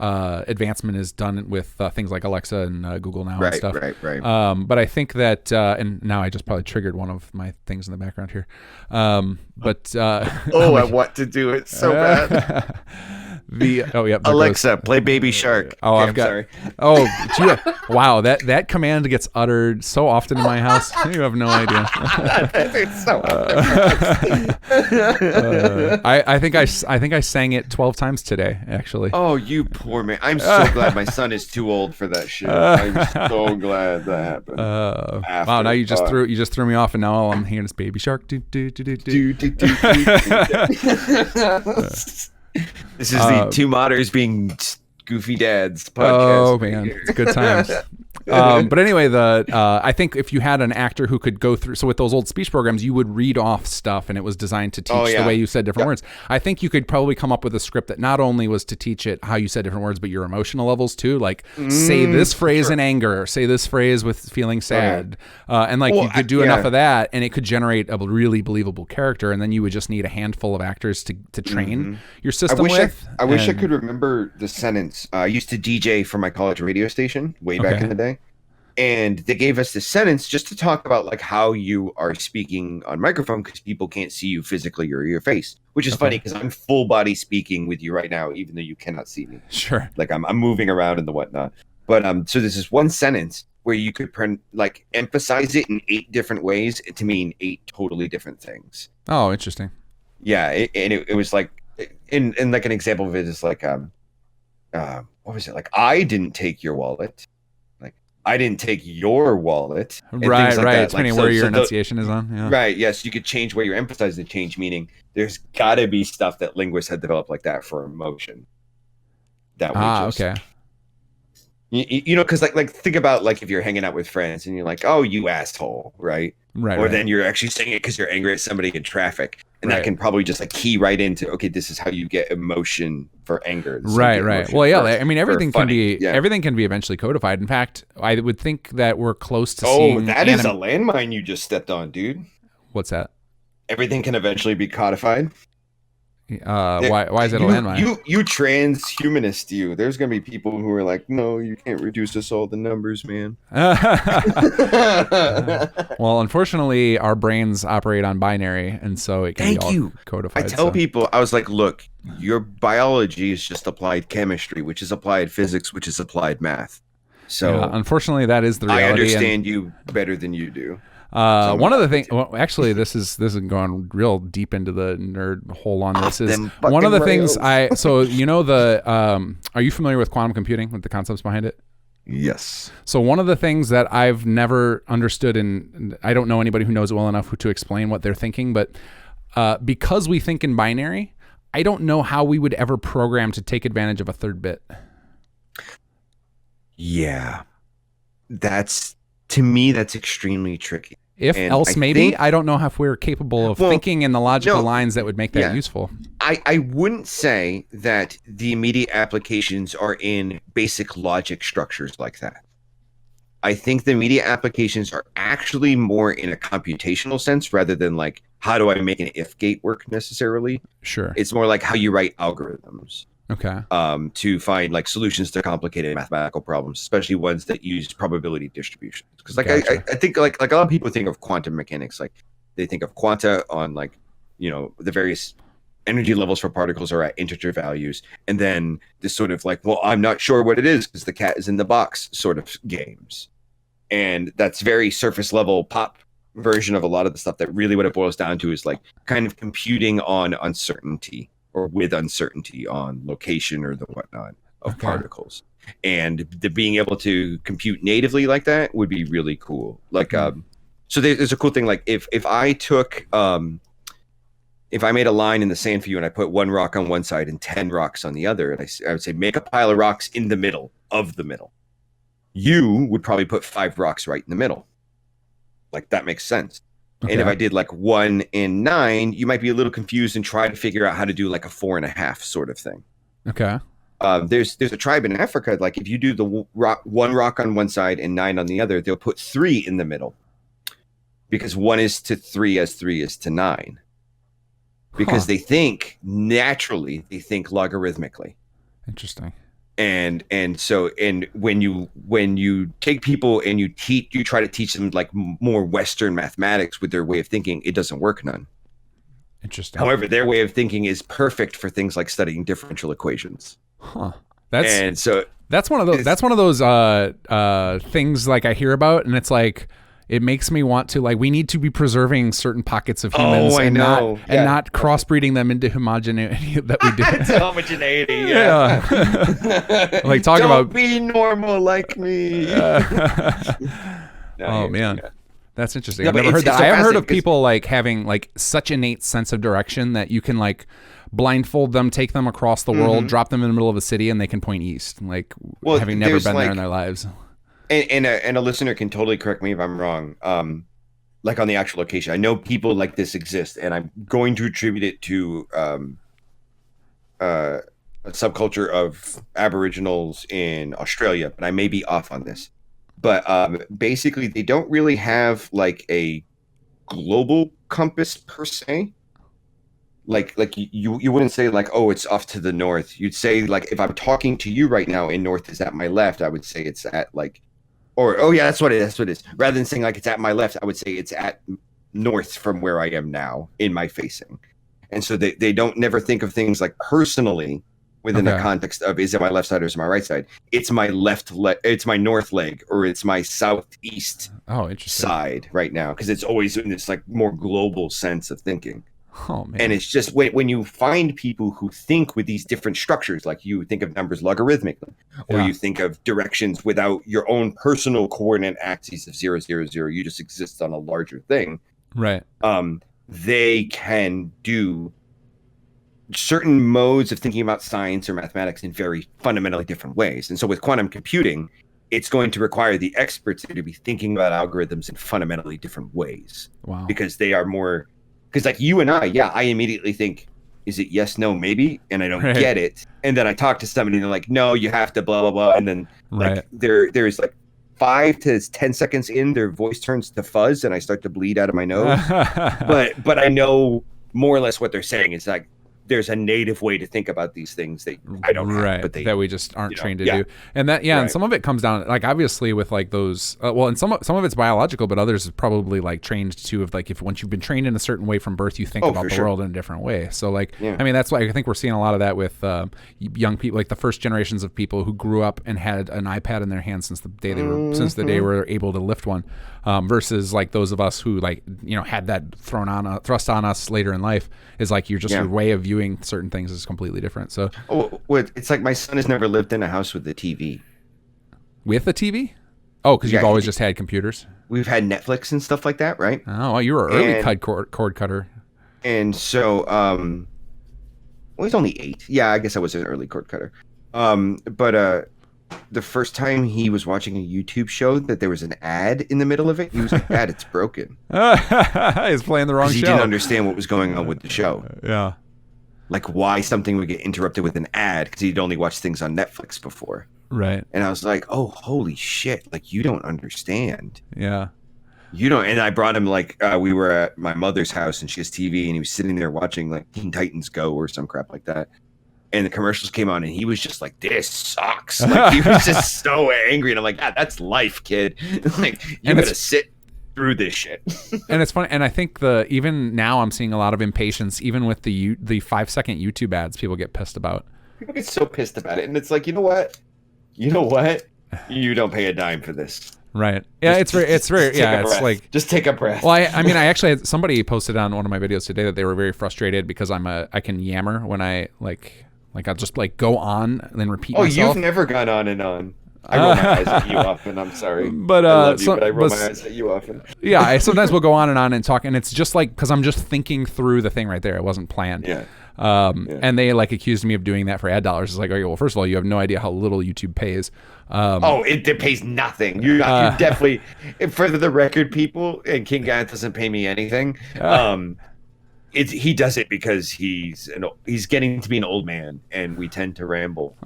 advancement is done with things like Alexa and Google Now and stuff. Right. But I think that, and now I just probably triggered one of my things in the background here. I want to do it so bad. Alexa, play Baby Shark. Oh, okay, I've got. Sorry. Oh, gee, wow! That command gets uttered so often in my house. You have no idea. It's so. I think I sang it 12 times today, actually. Oh, you poor man! I'm so glad my son is too old for that shit. I'm so glad that happened. Wow! Now you just threw me off, and now all I'm hearing is Baby Shark. Do. This is the two modders being goofy dads podcast. Oh man, it's good times. But anyway, I think if you had an actor who could go through, so with those old speech programs, you would read off stuff, and it was designed to teach the way you said different words. I think you could probably come up with a script that not only was to teach it how you said different words, but your emotional levels too. Like say this phrase in anger, say this phrase with feeling sad, and like you could do enough of that, and it could generate a really believable character. And then you would just need a handful of actors to train your system with. I wish I could remember the sentence. I used to DJ for my college radio station way back in the day. And they gave us this sentence just to talk about like how you are speaking on microphone, because people can't see you physically or your face, which is funny because I'm full body speaking with you right now, even though you cannot see me. Sure. Like I'm moving around and the whatnot. But so this is one sentence where you could like emphasize it in 8 different ways to mean 8 totally different things. Oh, interesting. Yeah. It was like, in like an example of it is like, what was it? Like, I didn't take your wallet. I didn't take your wallet. Right. Depending where your enunciation is on. Yeah. Right. Yes. You could change where you're emphasizing the change, meaning there's got to be stuff that linguists had developed like that for emotion. That we okay. You know, because like think about like if you're hanging out with friends and you're like, oh, you asshole, right? Right. Or then you're actually saying it because you're angry at somebody in traffic, and that can probably just like key right into, okay, this is how you get emotion for anger. Right. Well, yeah. I mean, everything can be eventually codified. In fact, I would think that we're close to seeing. Oh, that is a landmine you just stepped on, dude. What's that? Everything can eventually be codified. Why is it a landmine? You transhumanist, you. There's gonna be people who are like, no, you can't reduce us all to numbers, man. Well, unfortunately, our brains operate on binary, and so it can be all codified. I tell people, I was like, look, your biology is just applied chemistry, which is applied physics, which is applied math. So unfortunately, that is the reality. I understand you better than you do. One of the things, well, actually, this is going real deep into the nerd hole on this. Is one of the things so you know are you familiar with quantum computing, with the concepts behind it? Yes. So one of the things that I've never understood, and I don't know anybody who knows it well enough to explain what they're thinking, but because we think in binary, I don't know how we would ever program to take advantage of a third bit. Yeah, that's to me, that's extremely tricky. If And else, I maybe. think, I don't know if we're capable of thinking in the logical lines that would make that useful. I wouldn't say that the immediate applications are in basic logic structures like that. I think the immediate applications are actually more in a computational sense rather than like, how do I make an if gate work necessarily? Sure. It's more like how you write algorithms. Okay. To find like solutions to complicated mathematical problems, especially ones that use probability distributions. Because like Gotcha. I think like a lot of people think of quantum mechanics, like they think of quanta on like, you know, the various energy levels for particles are at integer values, and then this sort of like, well, I'm not sure what it is because the cat is in the box sort of games, and that's very surface level pop version of a lot of the stuff. That really what it boils down to is like kind of computing on uncertainty, or with uncertainty on location or the whatnot of particles. And the being able to compute natively like that would be really cool. Like, so there's a cool thing. Like if I took, if I made a line in the sand for you and I put 1 rock on one side and 10 rocks on the other, and I would say, make a pile of rocks in the middle of the middle. You would probably put 5 rocks right in the middle. Like that makes sense. Okay. And if I did like 1 and 9, you might be a little confused and try to figure out how to do like a 4.5 sort of thing. Okay. There's a tribe in Africa. Like if you do the 1 rock on one side and 9 on the other, they'll put 3 in the middle, because 1 is to 3 as 3 is to 9. Because they think naturally, they think logarithmically. Interesting. And so when you take people and you try to teach them like more Western mathematics with their way of thinking, it doesn't work none. Interesting. However, their way of thinking is perfect for things like studying differential equations. That's one of those things like I hear about, and it's like, it makes me want to, like, we need to be preserving certain pockets of humans not crossbreeding them into homogeneity that we do. Homogeneity, yeah. Like talk about be normal like me. Oh man, that's interesting. I've never heard that. I have heard of people like having like such innate sense of direction that you can like blindfold them, take them across the world, drop them in the middle of a city, and they can point east, like having never been there in their lives. And a listener can totally correct me if I'm wrong. Like on the actual location, I know people like this exist, and I'm going to attribute it to a subculture of Aboriginals in Australia, but I may be off on this. But basically, they don't really have like a global compass per se. Like you wouldn't say like, oh, it's off to the north. You'd say like, if I'm talking to you right now and north is at my left, I would say it's at like, or, oh yeah, that's what it is. Rather than saying like it's at my left, I would say it's at north from where I am now in my facing. And so they don't never think of things like personally within the context of, is it my left side or is it my right side? It's my left leg, it's my north leg, or it's my southeast side right now. Because it's always in this like more global sense of thinking. Oh, man. And it's just when you find people who think with these different structures, like you think of numbers logarithmically, or you think of directions without your own personal coordinate axes of 0, 0, 0, you just exist on a larger thing. Right. They can do certain modes of thinking about science or mathematics in very fundamentally different ways. And so with quantum computing, it's going to require the experts to be thinking about algorithms in fundamentally different ways. Wow. Because they are more... Because like you and I immediately think, is it yes, no, maybe? And I don't get it. And then I talk to somebody and they're like, no, you have to blah, blah, blah. And then like there's like 5 to 10 seconds in, their voice turns to fuzz and I start to bleed out of my nose. but I know more or less what they're saying. It's like, there's a native way to think about these things that I don't have, but that we just aren't trained to do. And that, and some of it comes down, like obviously with like those, and some of it's biological, but others is probably like trained too, of like, if once you've been trained in a certain way from birth, you think about the world in a different way. So like, I mean, that's why I think we're seeing a lot of that with young people, like the first generations of people who grew up and had an iPad in their hands since the day they were able to lift one, versus like those of us who like, had that thrust on us later in life, is like, you're just your way of viewing certain things is completely different. So it's like my son has never lived in a house with a TV. With a TV? Oh, because you've always just had computers. We've had Netflix and stuff like that, right? Oh, well, you were an early cord cutter. And so, he's only 8. Yeah, I guess I was an early cord cutter. But the first time he was watching a YouTube show that there was an ad in the middle of it, he was like, "Dad, it's broken." He's playing the wrong show. He didn't understand what was going on with the show. Yeah. Like why something would get interrupted with an ad because he'd only watched things on Netflix before. Right. And I was like, "Oh, holy shit. Like you don't understand." Yeah. You know, and I brought him like we were at my mother's house and she has TV and he was sitting there watching like Teen Titans Go or some crap like that. And the commercials came on and he was just like, "This sucks." Like he was just so angry. And I'm like, that's life, kid. Like you gotta sit through this shit. And it's funny. And I think even now I'm seeing a lot of impatience, even with the 5-second YouTube ads people get pissed about. People get so pissed about it. And it's like, you know what? You don't pay a dime for this. Right. Yeah, it's very it's like just take a breath. Well, I mean, I actually had somebody posted on one of my videos today that they were very frustrated because I can yammer when I like I'll just like go on and then repeat myself. You've never gone on and on. I roll my eyes at you often. I'm sorry, but I love you, but I roll my eyes at you often. Yeah, I sometimes will go on and talk, and it's just like because I'm just thinking through the thing right there. It wasn't planned. Yeah. And they like accused me of doing that for ad dollars. It's like, okay, well, first of all, you have no idea how little YouTube pays. It pays nothing. You definitely, for the record, people, and kinggath doesn't pay me anything. He does it because he's getting to be an old man, and we tend to ramble.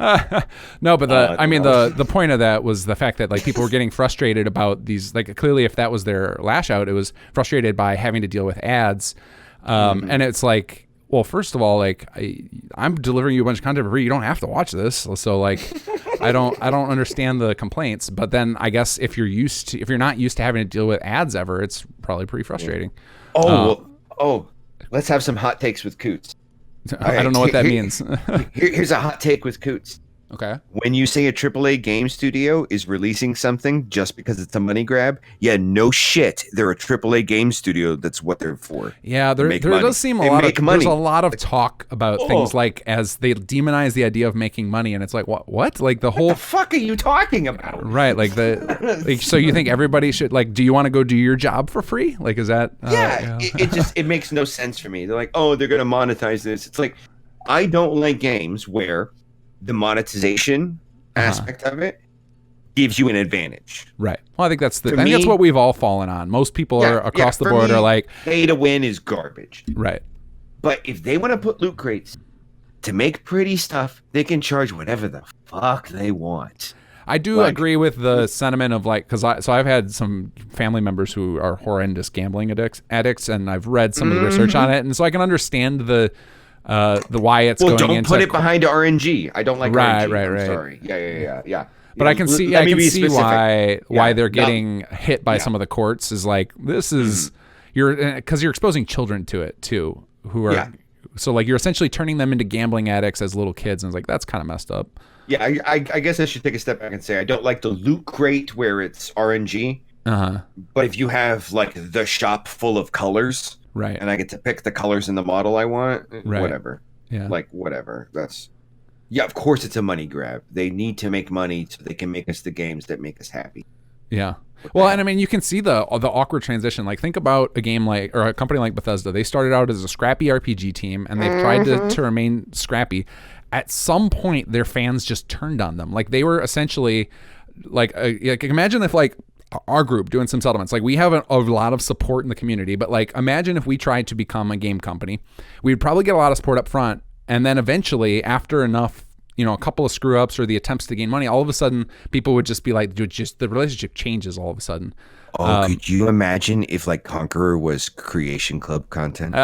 No, but the point of that was the fact that like people were getting frustrated about these. Like clearly, if that was their lash out, it was frustrated by having to deal with ads, and it's like. Well, first of all, like I'm delivering you a bunch of content for free. You don't have to watch this. So like, I don't understand the complaints. But then I guess if you're not used to having to deal with ads ever, it's probably pretty frustrating. Let's have some hot takes with COOTS. I don't know what that means. Here's a hot take with COOTS. Okay. When you say a AAA game studio is releasing something just because it's a money grab, no shit, they're a AAA game studio. That's what they're for. Yeah, there does seem there's a lot of talk about things like as they demonize the idea of making money, and it's like what? Like the whole. What the fuck are you talking about? Right, like so you think everybody should like? Do you want to go do your job for free? Like, is that? It makes no sense for me. They're like, oh, they're gonna monetize this. It's like, I don't like games where the monetization aspect of it gives you an advantage. Right. Well, I think that's that's what we've all fallen on. Most people are across the board are like pay to win is garbage. Right. But if they want to put loot crates to make pretty stuff, they can charge whatever the fuck they want. I do agree with the sentiment of like, because I've had some family members who are horrendous gambling addicts, and I've read some of the research on it, and so I can understand the why it's going into. Don't put it behind RNG. I don't like RNG. Right. I'm sorry. Yeah. But I can see why they're getting hit by some of the courts is like this is because you're exposing children to it too, who are so like you're essentially turning them into gambling addicts as little kids, and it's like that's kind of messed up. Yeah, I guess I should take a step back and say I don't like the loot crate where it's RNG. But if you have like the shop full of colors. Right. And I get to pick the colors in the model I want. Right. Whatever. Yeah. Like, whatever. Of course it's a money grab. They need to make money so they can make us the games that make us happy. Yeah. Well, and I mean, you can see the awkward transition. Like, think about a game like, or a company like Bethesda. They started out as a scrappy RPG team, and they've tried to remain scrappy. At some point, their fans just turned on them. Like, they were essentially, like imagine if, like, our group doing some settlements, like we have a lot of support in the community, but like imagine if we tried to become a game company, we'd probably get a lot of support up front, and then eventually after enough, a couple of screw ups or the attempts to gain money, all of a sudden people would just be like, dude, just the relationship changes all of a sudden. Could you imagine if like Conqueror was Creation Club content?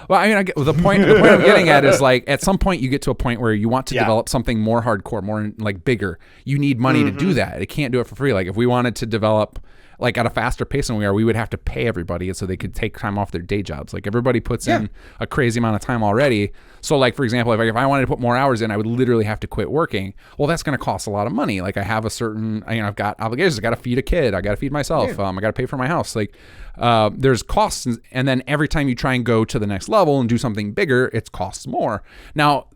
Well, I mean, the point I'm getting at is like at some point you get to a point where you want to develop something more hardcore, more like bigger. You need money to do that. It can't do it for free. Like if we wanted to develop like at a faster pace than we are, we would have to pay everybody so they could take time off their day jobs. Like everybody puts in a crazy amount of time already. So like, for example, if I wanted to put more hours in, I would literally have to quit working. Well, that's going to cost a lot of money. Like I have a certain, I've got obligations. I got to feed a kid. I got to feed myself. I got to pay for my house. Like there's costs. And then every time you try and go to the next level and do something bigger, it costs more. Now,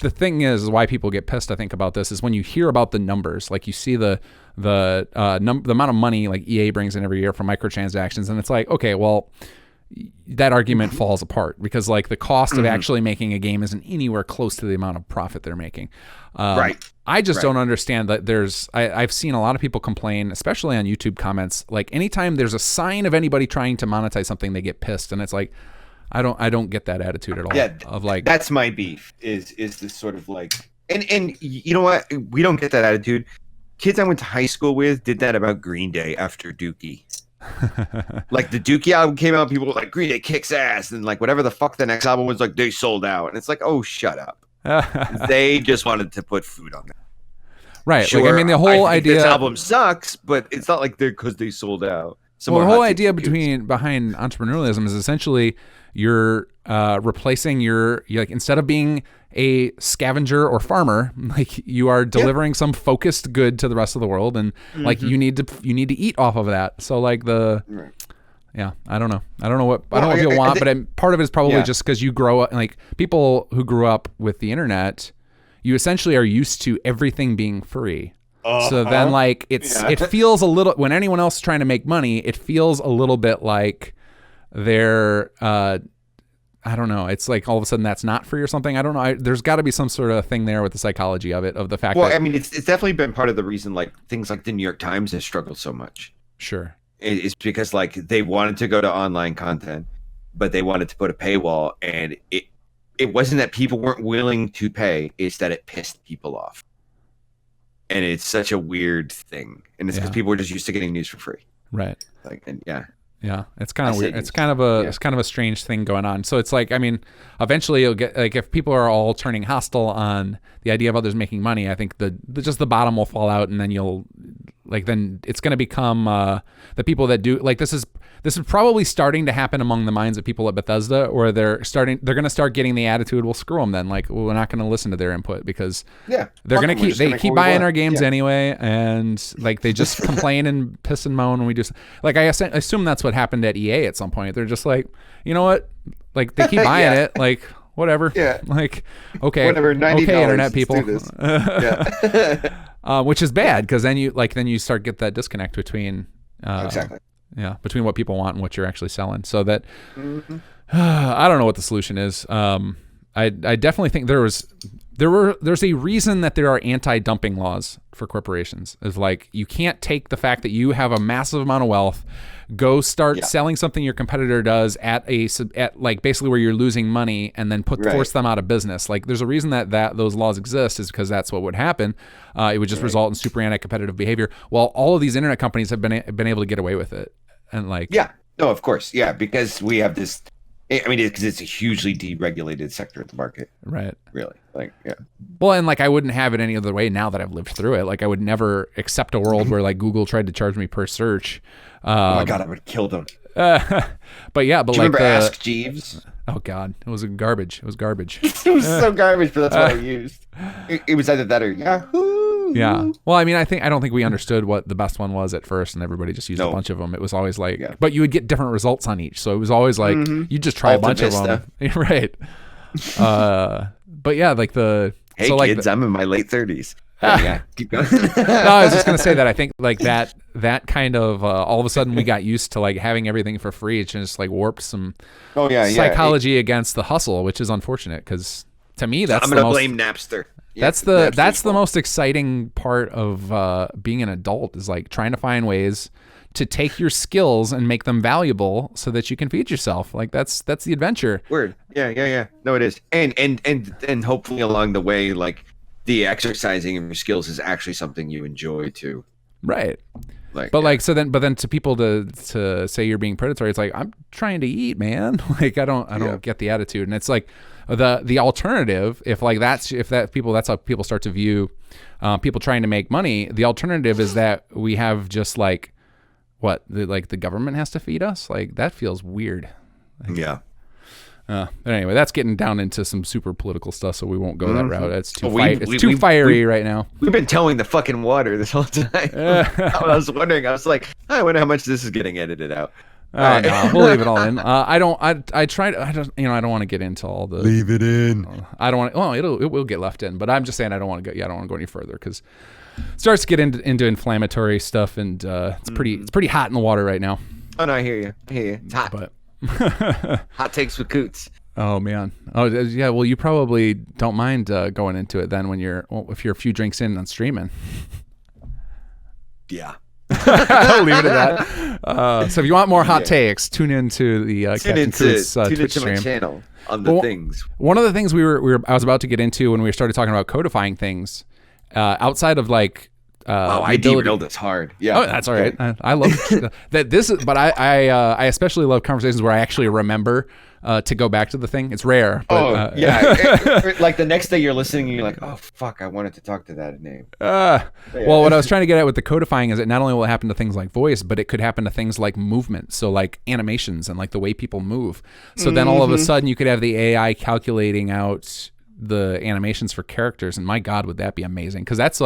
the thing is why people get pissed, I think, about this is when you hear about the numbers, like you see the amount of money like EA brings in every year for microtransactions, and it's like, okay, well, that argument falls apart because like the cost of actually making a game isn't anywhere close to the amount of profit they're making. Right. I just don't understand that I've seen a lot of people complain, especially on YouTube comments, like anytime there's a sign of anybody trying to monetize something, they get pissed. And it's like, I don't get that attitude at all. Yeah, of like, that's my beef is this sort of like, and you know what? We don't get that attitude. Kids I went to high school with did that about Green Day after Dookie. Like the Dookie album came out, people were like, Green Day kicks ass, and like whatever the fuck the next album was, like they sold out, and it's like, oh, shut up. They just wanted to put food on that. Right. Sure, like, I mean, the whole idea this album sucks, but it's not like they're because they sold out. Well, the whole idea behind entrepreneurialism is essentially you're replacing your like instead of being a scavenger or farmer, like you are delivering some focused good to the rest of the world, and like you need to eat off of that. So like yeah, I don't know what people want, but part of it is probably just because you grow up like people who grew up with the internet, you essentially are used to everything being free. So then like it feels a little, when anyone else is trying to make money, it feels a little bit like they're I don't know. It's like all of a sudden that's not free or something. I don't know. There's got to be some sort of thing there with the psychology of it, of the fact that. Well, I mean, it's definitely been part of the reason like things like the New York Times has struggled so much. Sure. It's because like they wanted to go to online content, but they wanted to put a paywall, and it wasn't that people weren't willing to pay, it's that it pissed people off. And it's such a weird thing. And it's because people were just used to getting news for free. Right. Like, and yeah, it's kind of weird. It's kind of a strange thing going on. So it's like, I mean, eventually you'll get like if people are all turning hostile on the idea of others making money, I think just the bottom will fall out, and then then it's going to become the people that do like this is probably starting to happen among the minds of people at Bethesda, or they're going to start getting the attitude, well, screw them then. Like, well, we're not going to listen to their input because they're going to keep buying our games anyway. And like, they just complain and piss and moan when we do like, I assume that's what happened at EA at some point. They're just like, you know what? Like they keep buying it. Like, whatever. Yeah. Like, okay. Whatever. $90. Okay, internet people. Yeah. Which is bad because then you start get that disconnect between exactly. Yeah, between what people want and what you're actually selling. So that I don't know what the solution is. I definitely think there's a reason that there are anti-dumping laws for corporations. Is like you can't take the fact that you have a massive amount of wealth, go start selling something your competitor does at like basically where you're losing money, and then force them out of business. Like there's a reason that those laws exist, is because that's what would happen. It would just result in super anti-competitive behavior. While all of these internet companies have been able to get away with it, and like no, of course, because we have this. I mean, because it's a hugely deregulated sector of the market, right? Really, like Well, and like I wouldn't have it any other way now that I've lived through it. Like I would never accept a world where like Google tried to charge me per search. Oh my god, I would kill them. But yeah, but do you like remember Ask Jeeves? Oh god, it was garbage. It was garbage. It was so garbage, but that's what I used. It was either that or Yahoo. Yeah. Well, I mean, I don't think we understood what the best one was at first, and everybody just used a bunch of them. It was always like, but you would get different results on each, so it was always like you just try a bunch of them, right? But yeah, like hey so kids, I'm in my late 30s. Yeah, keep going. No, I was just gonna say that I think like that kind of all of a sudden we got used to like having everything for free. It just like warped some psychology against the hustle, which is unfortunate because to me I'm gonna blame Napster. That's the most exciting part of being an adult, is like trying to find ways to take your skills and make them valuable so that you can feed yourself. Like that's the adventure. Word. Yeah. No, it is. And hopefully along the way, like the exercising of your skills is actually something you enjoy too. Right. Like, but like, but then to people to say you're being predatory, it's like, I'm trying to eat, man. Like, I don't get the attitude. And it's like the alternative, if that's how people start to view people trying to make money. The alternative is that we have just like, the government has to feed us. Like that feels weird. Yeah. But anyway, that's getting down into some super political stuff, so we won't go that route. It's too fiery right now. We've been towing the fucking water this whole time. I was wondering. I was like, I wonder how much this is getting edited out. No, we'll leave it all in. I don't want to get into all the. Leave it in. I don't want. Well, it will get left in, but I'm just saying I don't want to go. Yeah, I don't want to go any further because it starts to get into inflammatory stuff, and it's pretty hot in the water right now. Oh no, I hear you. It's hot. Hot takes with Coots. Oh man. Oh yeah. Well, you probably don't mind going into it then if you're a few drinks in and streaming. Yeah. I'll leave it at that. So if you want more hot takes, tune into the Captain Coots Twitch stream. My channel on the things. One of the things I was about to get into when we started talking about codifying things, outside of like. I derailed this hard. Yeah. Oh, that's all right. I love that. But I especially love conversations where I actually remember to go back to the thing. It's rare. But, yeah. Like the next day you're listening and you're like, oh fuck, I wanted to talk to that name. Well, what I was trying to get at with the codifying is that not only will it happen to things like voice, but it could happen to things like movement. So like animations and like the way people move. So then all of a sudden you could have the AI calculating out the animations for characters, and my god, would that be amazing? Because that's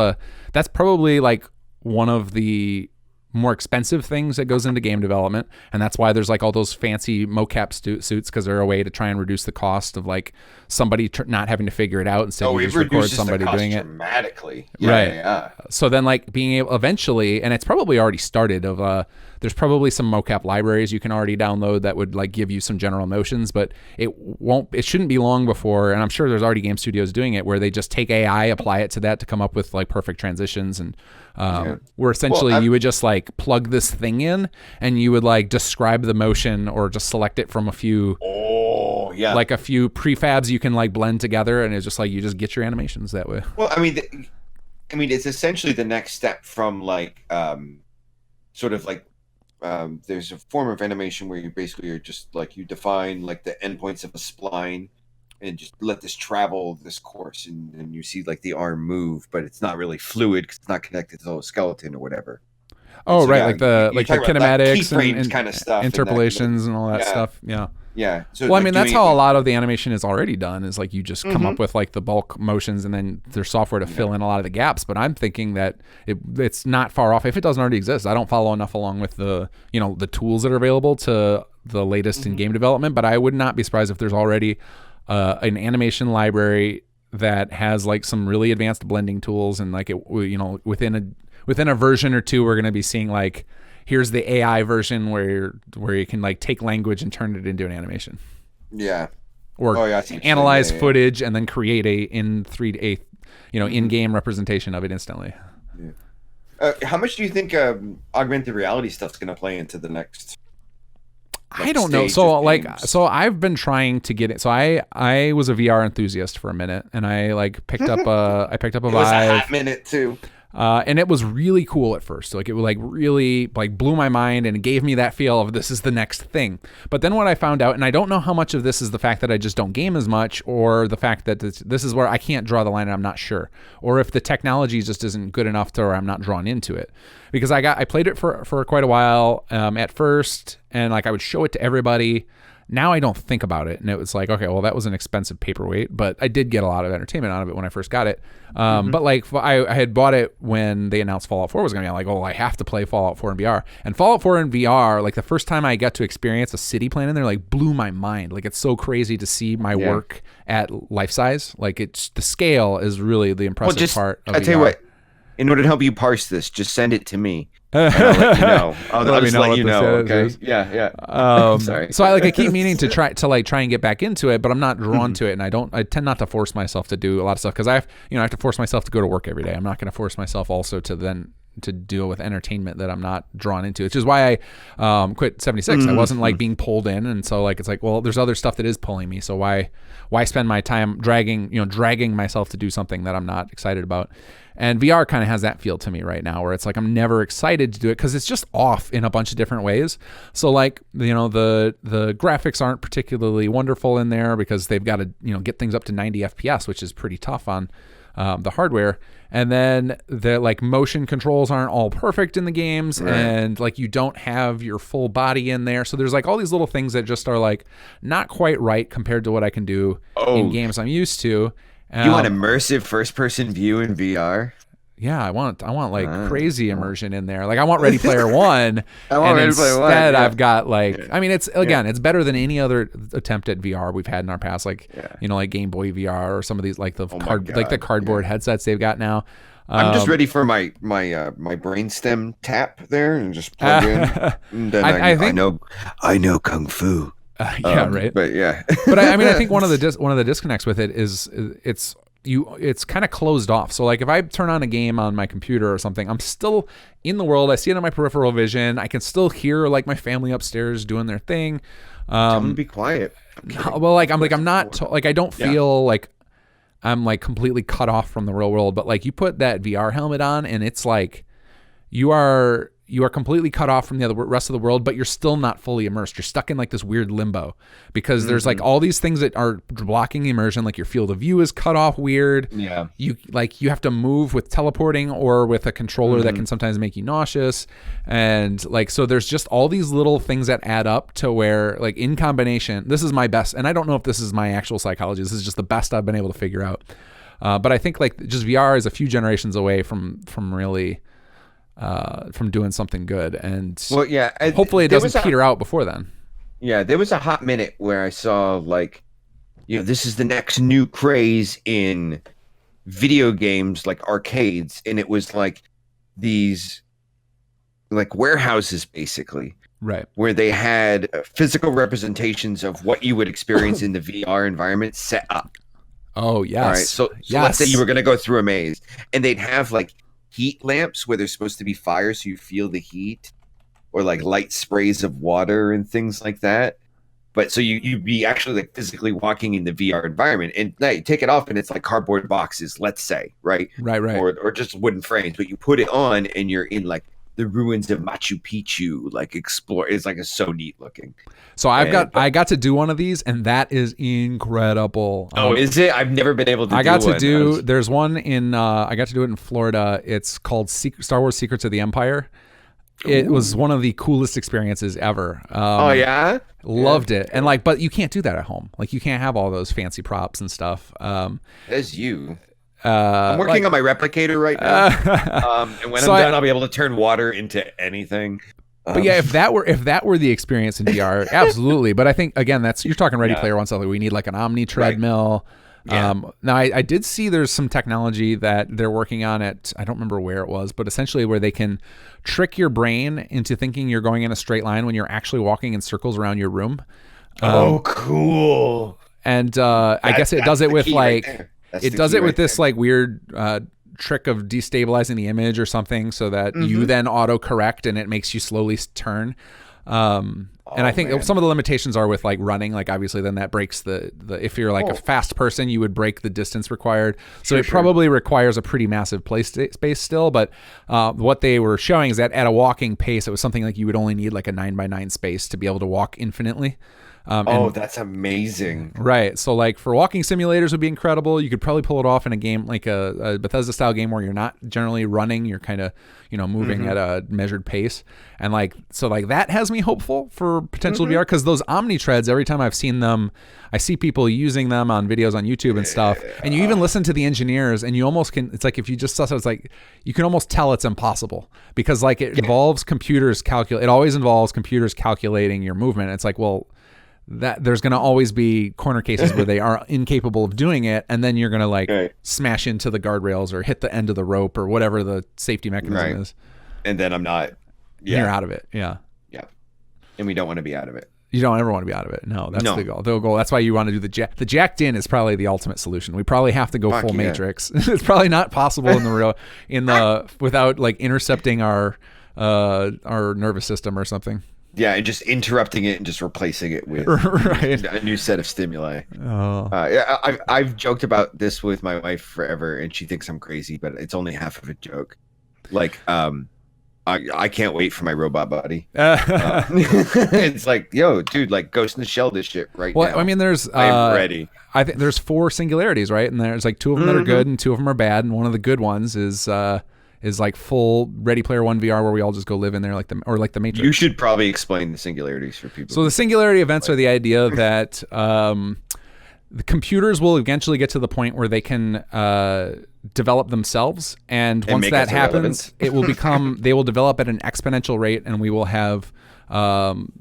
probably like one of the more expensive things that goes into game development, and that's why there's like all those fancy mocap suits, because they're a way to try and reduce the cost of like somebody not having to figure it out. Instead, you just record somebody doing it dramatically. Right. So then like being able eventually, and it's probably already started, there's probably some mocap libraries you can already download that would like give you some general notions, but it shouldn't be long before, and I'm sure there's already game studios doing it, where they just take AI, apply it to that to come up with like perfect transitions, and where essentially you would just like plug this thing in and you would like describe the motion or just select it from a few like a few prefabs you can like blend together, and it's just like you just get your animations that way. Well, I mean it's essentially the next step from like sort of like there's a form of animation where you basically are just like you define like the endpoints of a spline and just let this travel this course, and you see like the arm move, but it's not really fluid because it's not connected to the skeleton or whatever. Oh, so, right, like the kinematics and kind of stuff, interpolations and all that stuff. Yeah. Yeah. So well, I mean, that's how a lot of the animation is already done, is like you just come up with like the bulk motions, and then there's software to fill in a lot of the gaps. But I'm thinking that it's not far off if it doesn't already exist. I don't follow enough along with the tools that are available to the latest in game development, but I would not be surprised if there's already an animation library that has like some really advanced blending tools, and like within a version or two, we're going to be seeing like, here's the AI version where you can like take language and turn it into an animation. Yeah. Or analyze footage and then create in-game representation of it instantly. Yeah. How much do you think augmented reality stuff's going to play into the next? I don't know. So I've been trying to get it. So I was a VR enthusiast for a minute, and I like picked up a Vive. It was a hot minute too. And it was really cool at first. Like it like really like blew my mind and gave me that feel of this is the next thing. But then what I found out, and I don't know how much of this is the fact that I just don't game as much, or the fact that this is where I can't draw the line and I'm not sure, or if the technology just isn't good enough to where I'm not drawn into it. Because I played it for quite a while at first, and like I would show it to everybody. Now I don't think about it, and it was like, okay, well, that was an expensive paperweight, but I did get a lot of entertainment out of it when I first got it. But like I had bought it when they announced Fallout 4 was going to be out. Like, oh, I have to play Fallout 4 in VR. And Fallout 4 in VR, like the first time I got to experience a city plan in there, like blew my mind. Like it's so crazy to see my work at life size. Like the scale is really the impressive part of VR. I'll tell you what, in order to help you parse this, just send it to me. And I'll let you know. I'll just let you know. Okay. Yeah. Sorry. So I keep meaning to try and get back into it, but I'm not drawn to it, and I tend not to force myself to do a lot of stuff because I have to force myself to go to work every day. I'm not going to force myself also to deal with entertainment that I'm not drawn into, which is why I quit 76. I wasn't like being pulled in, and so like it's like, well, there's other stuff that is pulling me, so why spend my time dragging myself to do something that I'm not excited about? And VR kind of has that feel to me right now, where it's like I'm never excited to do it because it's just off in a bunch of different ways. So like the graphics aren't particularly wonderful in there because they've got to get things up to 90 FPS, which is pretty tough on the hardware. And then the like motion controls aren't all perfect in the games, and like you don't have your full body in there. So there's like all these little things that just are like not quite right compared to what I can do in games I'm used to. You want immersive first-person view in VR? Yeah, I want like crazy immersion in there. Like I want Ready Player One. Instead, I've got like I mean, it's it's better than any other attempt at VR we've had in our past. Like like Game Boy VR or some of these like the cardboard headsets they've got now. I'm just ready for my brainstem tap there and just plug in. And then I know kung fu. Yeah, right. But yeah. But I mean, I think one of the disconnects with it is it's kind of closed off. So like if I turn on a game on my computer or something, I'm still in the world. I see it in my peripheral vision. I can still hear like my family upstairs doing their thing. Tell them to be quiet. Well, like I'm not like I don't feel like I'm like completely cut off from the real world. But like you put that VR helmet on, and it's like you are completely cut off from the rest of the world, but you're still not fully immersed. You're stuck in like this weird limbo because there's like all these things that are blocking immersion. Like your field of view is cut off weird. Yeah. You have to move with teleporting or with a controller that can sometimes make you nauseous. And like, so there's just all these little things that add up to where like in combination, this is my best. And I don't know if this is my actual psychology. This is just the best I've been able to figure out. But I think like just VR is a few generations away from really, from doing something good, and well, yeah, hopefully it doesn't peter out before then. Yeah, there was a hot minute where I saw like, this is the next new craze in video games, like arcades, and it was like these like warehouses basically, right, where they had physical representations of what you would experience in the VR environment set up. Oh yes. All right, so let's say you were going to go through a maze, and they'd have like heat lamps where there's supposed to be fire so you feel the heat, or like light sprays of water and things like that. But so you'd be actually like physically walking in the VR environment, and now you take it off and it's like cardboard boxes, let's say, right, or just wooden frames, but you put it on and you're in like the ruins of Machu Picchu, like explore. It's like so neat looking. So I got to do one of these, and that is incredible. Oh, is it? I've never been able to. There's one in. I got to do it in Florida. It's called Star Wars: Secrets of the Empire. It was one of the coolest experiences ever. Oh yeah, loved it. And like, but you can't do that at home. Like, you can't have all those fancy props and stuff. As you. I'm working on my replicator right now, and when I'm done, I'll be able to turn water into anything. But yeah, if that were the experience in VR, absolutely. But I think again, you're talking Ready Player One stuff. Like we need like an Omni treadmill. Right. Yeah. Now I did see there's some technology that they're working on at, I don't remember where it was, but essentially where they can trick your brain into thinking you're going in a straight line when you're actually walking in circles around your room. Oh, cool. And I guess it does it with like. It does it with this like weird trick of destabilizing the image or something so that you then auto-correct and it makes you slowly turn. And I think some of the limitations are with like running, like obviously then that breaks the if you're like a fast person, you would break the distance required. So it probably requires a pretty massive play space still. But what they were showing is that at a walking pace, it was something like you would only need like a 9x9 space to be able to walk infinitely. That's amazing. Right. So like for walking simulators would be incredible. You could probably pull it off in a game like a Bethesda style game where you're not generally running, you're kind of, moving at a measured pace. And like, so like that has me hopeful for potential VR, because those Omni treads, every time I've seen them, I see people using them on videos on YouTube and stuff. And you even listen to the engineers and you almost can, it's like if you just suss it, it's like you can almost tell it's impossible because like it involves computers it always involves computers calculating your movement. It's like, well, that there's going to always be corner cases where they are incapable of doing it, and then you're going to like smash into the guardrails or hit the end of the rope or whatever the safety mechanism is. And then I'm not. Yeah. You're out of it. Yeah. Yeah. And we don't want to be out of it. You don't ever want to be out of it. No, that's the goal. The goal. That's why you want to do the jacked in is probably the ultimate solution. We probably have to go full Matrix. It's probably not possible without like intercepting our nervous system or something. Yeah, and just interrupting it and just replacing it with a new set of stimuli. I've joked about this with my wife forever, and she thinks I'm crazy, but it's only half of a joke. Like, I can't wait for my robot body. It's like, yo, dude, like Ghost in the Shell this shit now. Well, I mean, I'm ready. I think there's 4 singularities, right? And there's like 2 of them that are good and 2 of them are bad, and one of the good ones is like full Ready Player One VR where we all just go live in there like the Matrix. You should probably explain the singularities for people. So the singularity events are the idea that the computers will eventually get to the point where they can develop themselves, and once that happens, they will develop at an exponential rate, and we will have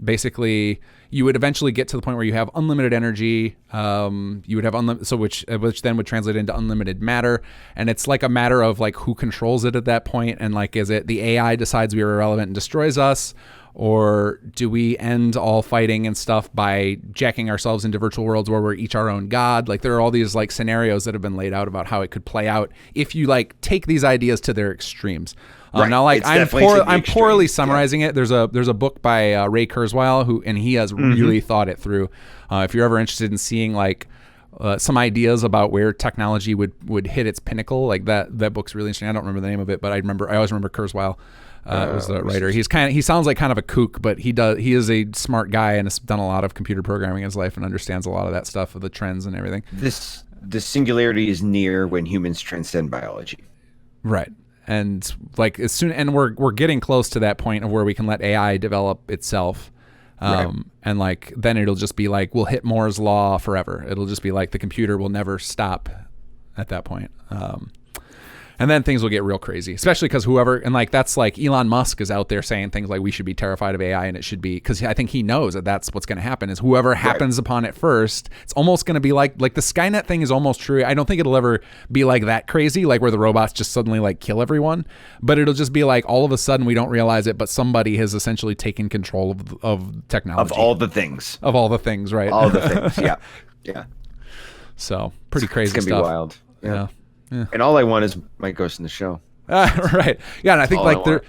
basically. You would eventually get to the point where you have unlimited energy. You would have which then would translate into unlimited matter, and it's like a matter of like who controls it at that point, and like is it the AI decides we are irrelevant and destroys us, Or do we end all fighting and stuff by jacking ourselves into virtual worlds where we're each our own god? Like there are all these like scenarios that have been laid out about how it could play out if you like take these ideas to their extremes. Right. Now, like It's I'm definitely to the poorly extreme. summarizing it. There's a book by Ray Kurzweil and he has really thought it through. If you're ever interested in seeing like some ideas about where technology would hit its pinnacle, like that book's really interesting. I don't remember the name of it, but I always remember Kurzweil. Was the writer. He sounds like kind of a kook, but he is a smart guy and has done a lot of computer programming in his life and understands a lot of that stuff, of the trends and everything. The singularity is near when humans transcend biology. Right. And like as soon, and we're getting close to that point of where we can let AI develop itself. And like then it'll just be like we'll hit Moore's law forever. It'll just be like the computer will never stop at that point. And then things will get real crazy, especially because that's like Elon Musk is out there saying things like we should be terrified of AI and it should be, because I think he knows that that's what's going to happen is whoever happens upon it first, it's almost going to be like the Skynet thing is almost true. I don't think it'll ever be like that crazy, like where the robots just suddenly like kill everyone, but it'll just be like all of a sudden we don't realize it, but somebody has essentially taken control of technology. Of all the things. Of all the things, right? All the things, yeah. Yeah. So pretty crazy it's stuff. It's going to be wild. Yeah. Yeah. And all I want is my Ghost in the Shell. Right. Yeah, and I think like the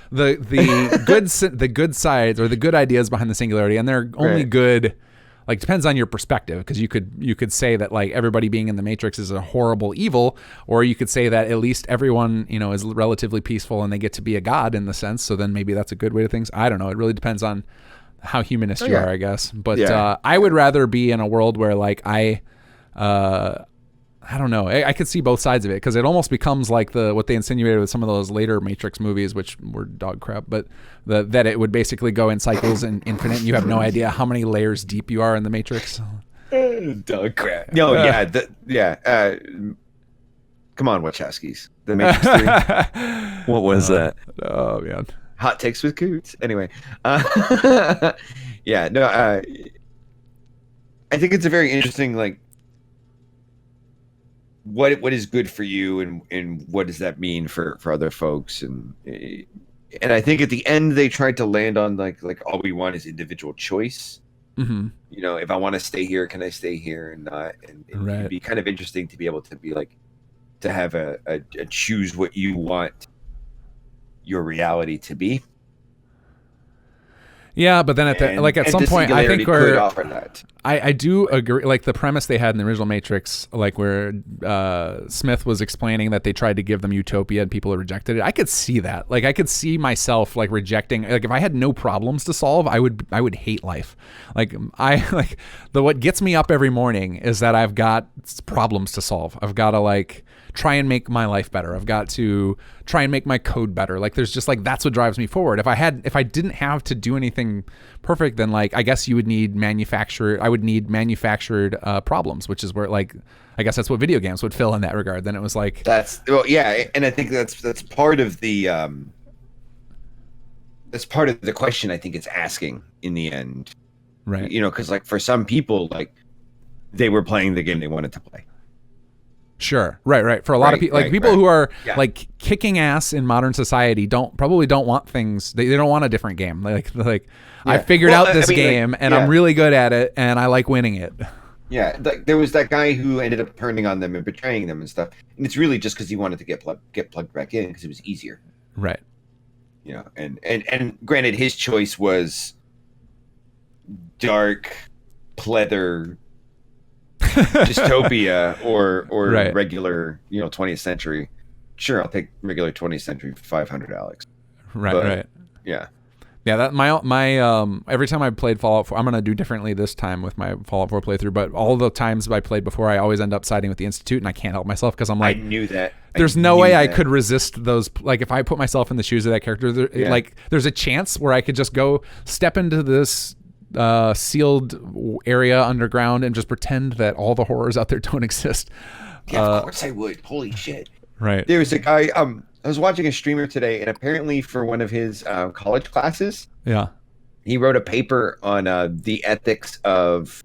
good sides or the good ideas behind the singularity, and they're only good. Like depends on your perspective, because you could say that like everybody being in the Matrix is a horrible evil, or you could say that at least everyone is relatively peaceful and they get to be a god in the sense. So then maybe that's a good way to things. I don't know. It really depends on how humanist you are, I guess. But I would rather be in a world where like I don't know. I could see both sides of it, because it almost becomes like what they insinuated with some of those later Matrix movies, which were dog crap, but that it would basically go in cycles and infinite, and you have no idea how many layers deep you are in the Matrix. Dog crap. No, come on, Wachowskis. The Matrix 3. What was that? Oh, man. Hot takes with Coots. Anyway. Yeah, no, I think it's a very interesting, like, what is good for you and what does that mean for other folks, and I think at the end they tried to land on like all we want is individual choice. Mm-hmm. If I want to stay here, can I stay here and not, and it'd be kind of interesting to be able to be like to have a choose what you want your reality to be. Yeah, but then at some point, I think I do agree. Like the premise they had in the original Matrix, like where Smith was explaining that they tried to give them utopia and people rejected it. I could see that. Like I could see myself like rejecting. Like if I had no problems to solve, I would hate life. Like what gets me up every morning is that I've got problems to solve. I've got to like try and make my life better. I've got to try and make my code better. Like there's just like that's what drives me forward. If I didn't have to do anything perfect, then like I guess I would need manufactured problems, which is where like I guess that's what video games would fill in that regard. Then it was like and I think that's part of the question I think it's asking in the end. Right. Because like for some people, like they were playing the game they wanted to play. Sure. Right. For a lot of people, like people who are like kicking ass in modern society probably don't want things. They don't want a different game. I figured out this game and I'm really good at it and I like winning it. Yeah. Like there was that guy who ended up turning on them and betraying them and stuff. And it's really just because he wanted to get plugged back in because it was easier. Right. And granted, his choice was dark, pleather, dystopia or regular 20th century. Sure, I'll take regular 20th century for $500, Alex. Right. Yeah that my every time I played Fallout 4, I'm gonna do differently this time with my Fallout 4 playthrough, but all the times I played before I always end up siding with the Institute, and I can't help myself because I'm like, I knew that there's no way I could resist those. Like if I put myself in the shoes of that character, like there's a chance where I could just go step into this sealed area underground and just pretend that all the horrors out there don't exist. Yeah, of course I would. Holy shit. Right. There was a guy, I was watching a streamer today, and apparently for one of his college classes, he wrote a paper on the ethics of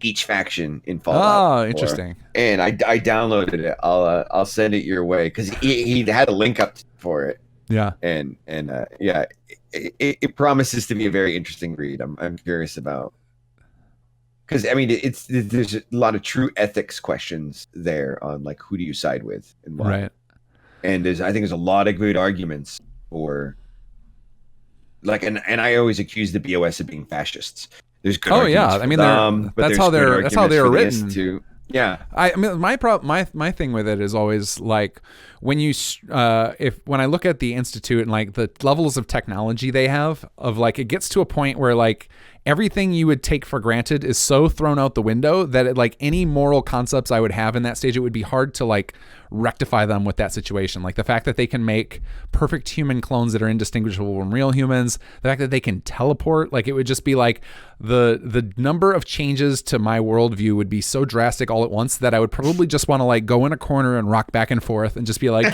each faction in Fallout. Oh, interesting. And I downloaded it. I'll send it your way because he had a link up for it. Yeah. And it promises to be a very interesting read. I'm curious about, because I mean there's a lot of true ethics questions there on like who do you side with and why. Right. And I think there's a lot of good arguments for like, and I always accuse the BOS of being fascists. There's good arguments for them, but that's how they were written. Too. Yeah. I mean, my thing with it is always like when when I look at the Institute and like the levels of technology they have, of like it gets to a point where like everything you would take for granted is so thrown out the window that like any moral concepts I would have in that stage, it would be hard to like rectify them with that situation. Like the fact that they can make perfect human clones that are indistinguishable from real humans, the fact that they can teleport, like it would just be like the number of changes to my worldview would be so drastic all at once that I would probably just want to like go in a corner and rock back and forth and just be like,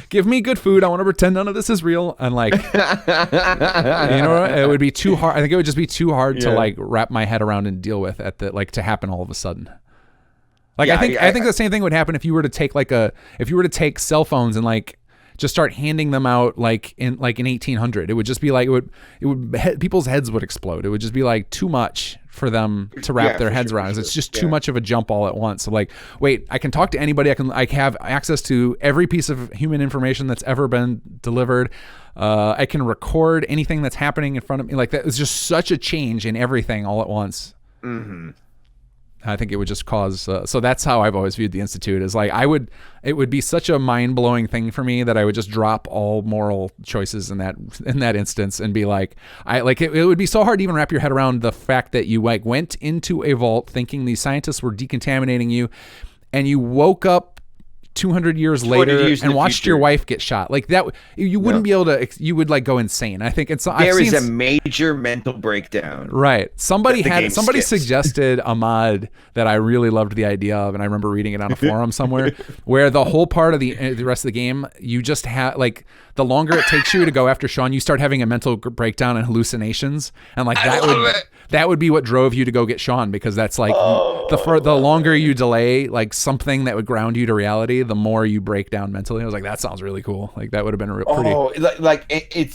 give me good food. I want to pretend none of this is real. And like, it would be too hard. I think it would just be too hard to like wrap my head around and deal with to happen all of a sudden. Like I think the same thing would happen if you were to take cell phones and like just start handing them out like in 1800. It would just be like people's heads would explode. It would just be like too much for them to wrap their heads around. It's just too much of a jump all at once. So like, wait, I can talk to anybody. I have access to every piece of human information that's ever been delivered. I can record anything that's happening in front of me. Like that was just such a change in everything all at once. Mm-hmm. I think it would just cause. So that's how I've always viewed the Institute. Is like it would be such a mind blowing thing for me that I would just drop all moral choices in that instance and be like, it would be so hard to even wrap your head around the fact that you like went into a vault thinking these scientists were decontaminating you, and you woke up 200 years later and watched your wife get shot. Like that, you wouldn't be able to. You would like go insane. I think there is a major mental breakdown. Right. Somebody suggested a mod that I really loved the idea of, and I remember reading it on a forum somewhere, where the whole part of the rest of the game, you just have like the longer it takes you to go after Sean, you start having a mental breakdown and hallucinations, and like that would be what drove you to go get Sean, because that's like the longer you delay like something that would ground you to reality, the more you break down mentally. I was like, that sounds really cool. Like that would have been pretty.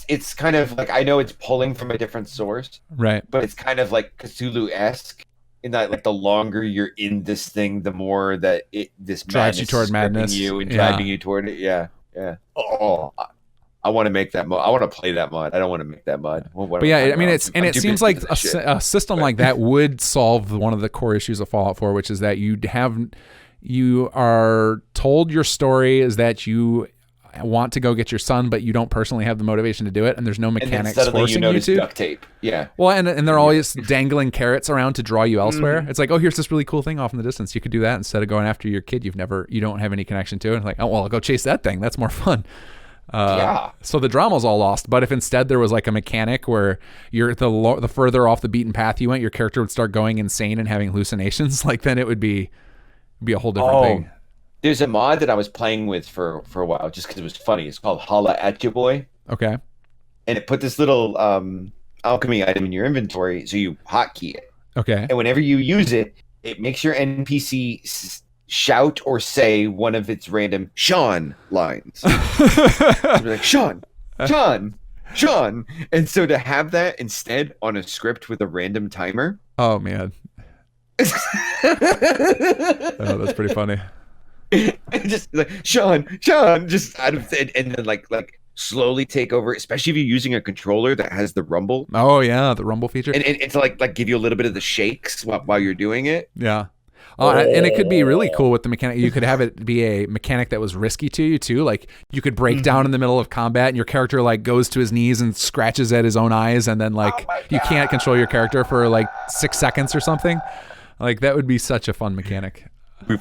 It's kind of like, I know it's pulling from a different source, right? But it's kind of like Cthulhu-esque in that like the longer you're in this thing, the more that this drives you toward madness, driving you toward it. Yeah. Oh, I want to make that mod. I want to play that mod. I don't want to make that mod. But yeah, I mean, it seems like a system like that would solve one of the core issues of Fallout 4, which is that you are told your story is that you want to go get your son, but you don't personally have the motivation to do it, and there's no mechanics forcing you to. Duct tape. Yeah. Well, and they're always dangling carrots around to draw you elsewhere. Mm-hmm. It's like, oh, here's this really cool thing off in the distance. You could do that instead of going after your kid you don't have any connection to. And like, oh well, I'll go chase that thing. That's more fun. So the drama's all lost. But if instead there was like a mechanic where you're the further off the beaten path you went, your character would start going insane and having hallucinations, like then it would be a whole different thing. There's a mod that I was playing with for a while just because it was funny. It's called Holla at Ya Boy. Okay. And it put this little alchemy item in your inventory, so you hotkey it. Okay. And whenever you use it, it makes your NPC shout or say one of its random Sean lines. Be like, Sean. And so to have that instead on a script with a random timer. Oh, man. That's pretty funny. Just like Sean, just out of it, and then like slowly take over, especially if you're using a controller that has the rumble. Oh yeah, the rumble feature. And it's like give you a little bit of the shakes while you're doing it. Yeah. And it could be really cool with the mechanic. You could have it be a mechanic that was risky to you too. Like you could break down in the middle of combat and your character like goes to his knees and scratches at his own eyes, and then like you can't control your character for like 6 seconds or something. Like that would be such a fun mechanic.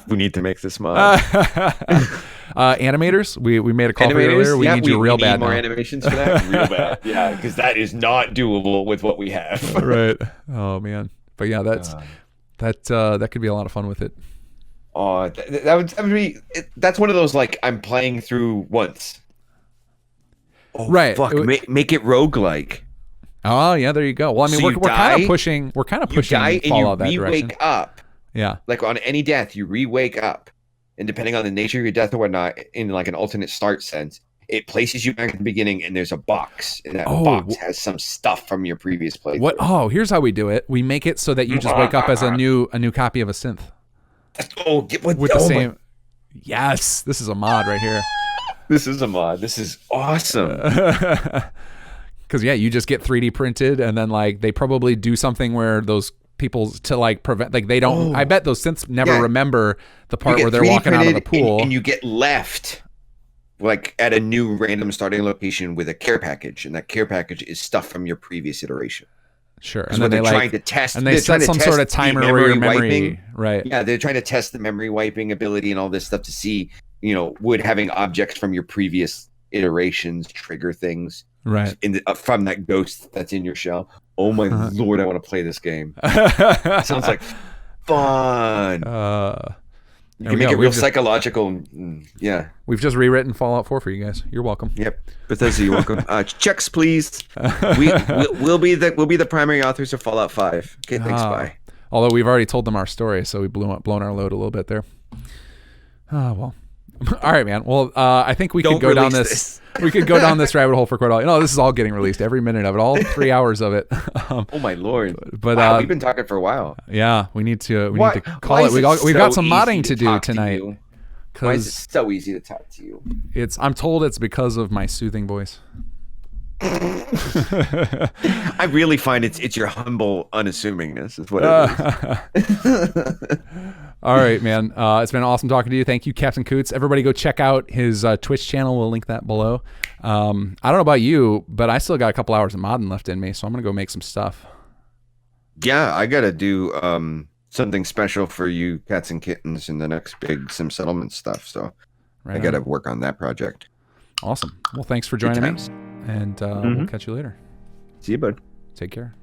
We need to make this mod. Animators, we made a call for you earlier. We need you real bad. More animations for that, real bad. Yeah, because that is not doable with what we have. Right. Oh man. But yeah, that could be a lot of fun with it. Oh, that would be. That's one of those like I'm playing through once. Oh, right. Fuck. Make it roguelike. Oh yeah, there you go. Well, I mean, so we're kind of pushing. We're kind of pushing Fallout that direction. Wake up. Yeah. Like on any death, you re-wake up, and depending on the nature of your death or whatnot, in like an alternate start sense, it places you back at the beginning, and there's a box, and that Oh, box has some stuff from your previous playthrough. What? Oh, here's how we do it. We make it so that you just wake up as a new copy of a synth with the same. Yes, this is a mod right here. This is a mod. This is awesome. Because yeah, you just get 3D printed, and then like they probably do something where those people to like prevent, like they don't. I bet those synths never remember the part where they're walking out of the pool, and you get left like at a new random starting location with a care package, and that care package is stuff from your previous iteration. Sure, and then they're trying to test, and they set some sort of timer where your memory, right? Yeah, they're trying to test the memory wiping ability and all this stuff to see, would having objects from your previous iterations trigger things, right? From that ghost that's in your shell. Oh my lord, I want to play this game. Sounds like fun. You can make it real psychological. Yeah. We've just rewritten Fallout 4 for you guys. You're welcome. Yep. Bethesda, you're welcome. Checks, please. We'll be the primary authors of Fallout 5. Okay, thanks, bye. Although we've already told them our story, so we've blown our load a little bit there. Oh, well. All right, man. Well, I think we could go down this. We could go down this rabbit hole for quite a while. This is all getting released, every minute of it, all 3 hours of it. Oh my lord! But wow, we've been talking for a while. Yeah, we need to call it. We've got some modding to do tonight. Why is it so easy to talk to you? I'm told it's because of my soothing voice. I really find it's your humble unassumingness is what it is. All right, man. It's been awesome talking to you. Thank you, Captain Coots. Everybody go check out his Twitch channel. We'll link that below. I don't know about you, but I still got a couple hours of modding left in me, so I'm going to go make some stuff. Yeah, I got to do something special for you cats and kittens in the next big sim settlement stuff, so I got to work on that project. Awesome. Well, thanks for joining me, and we'll catch you later. See you, bud. Take care.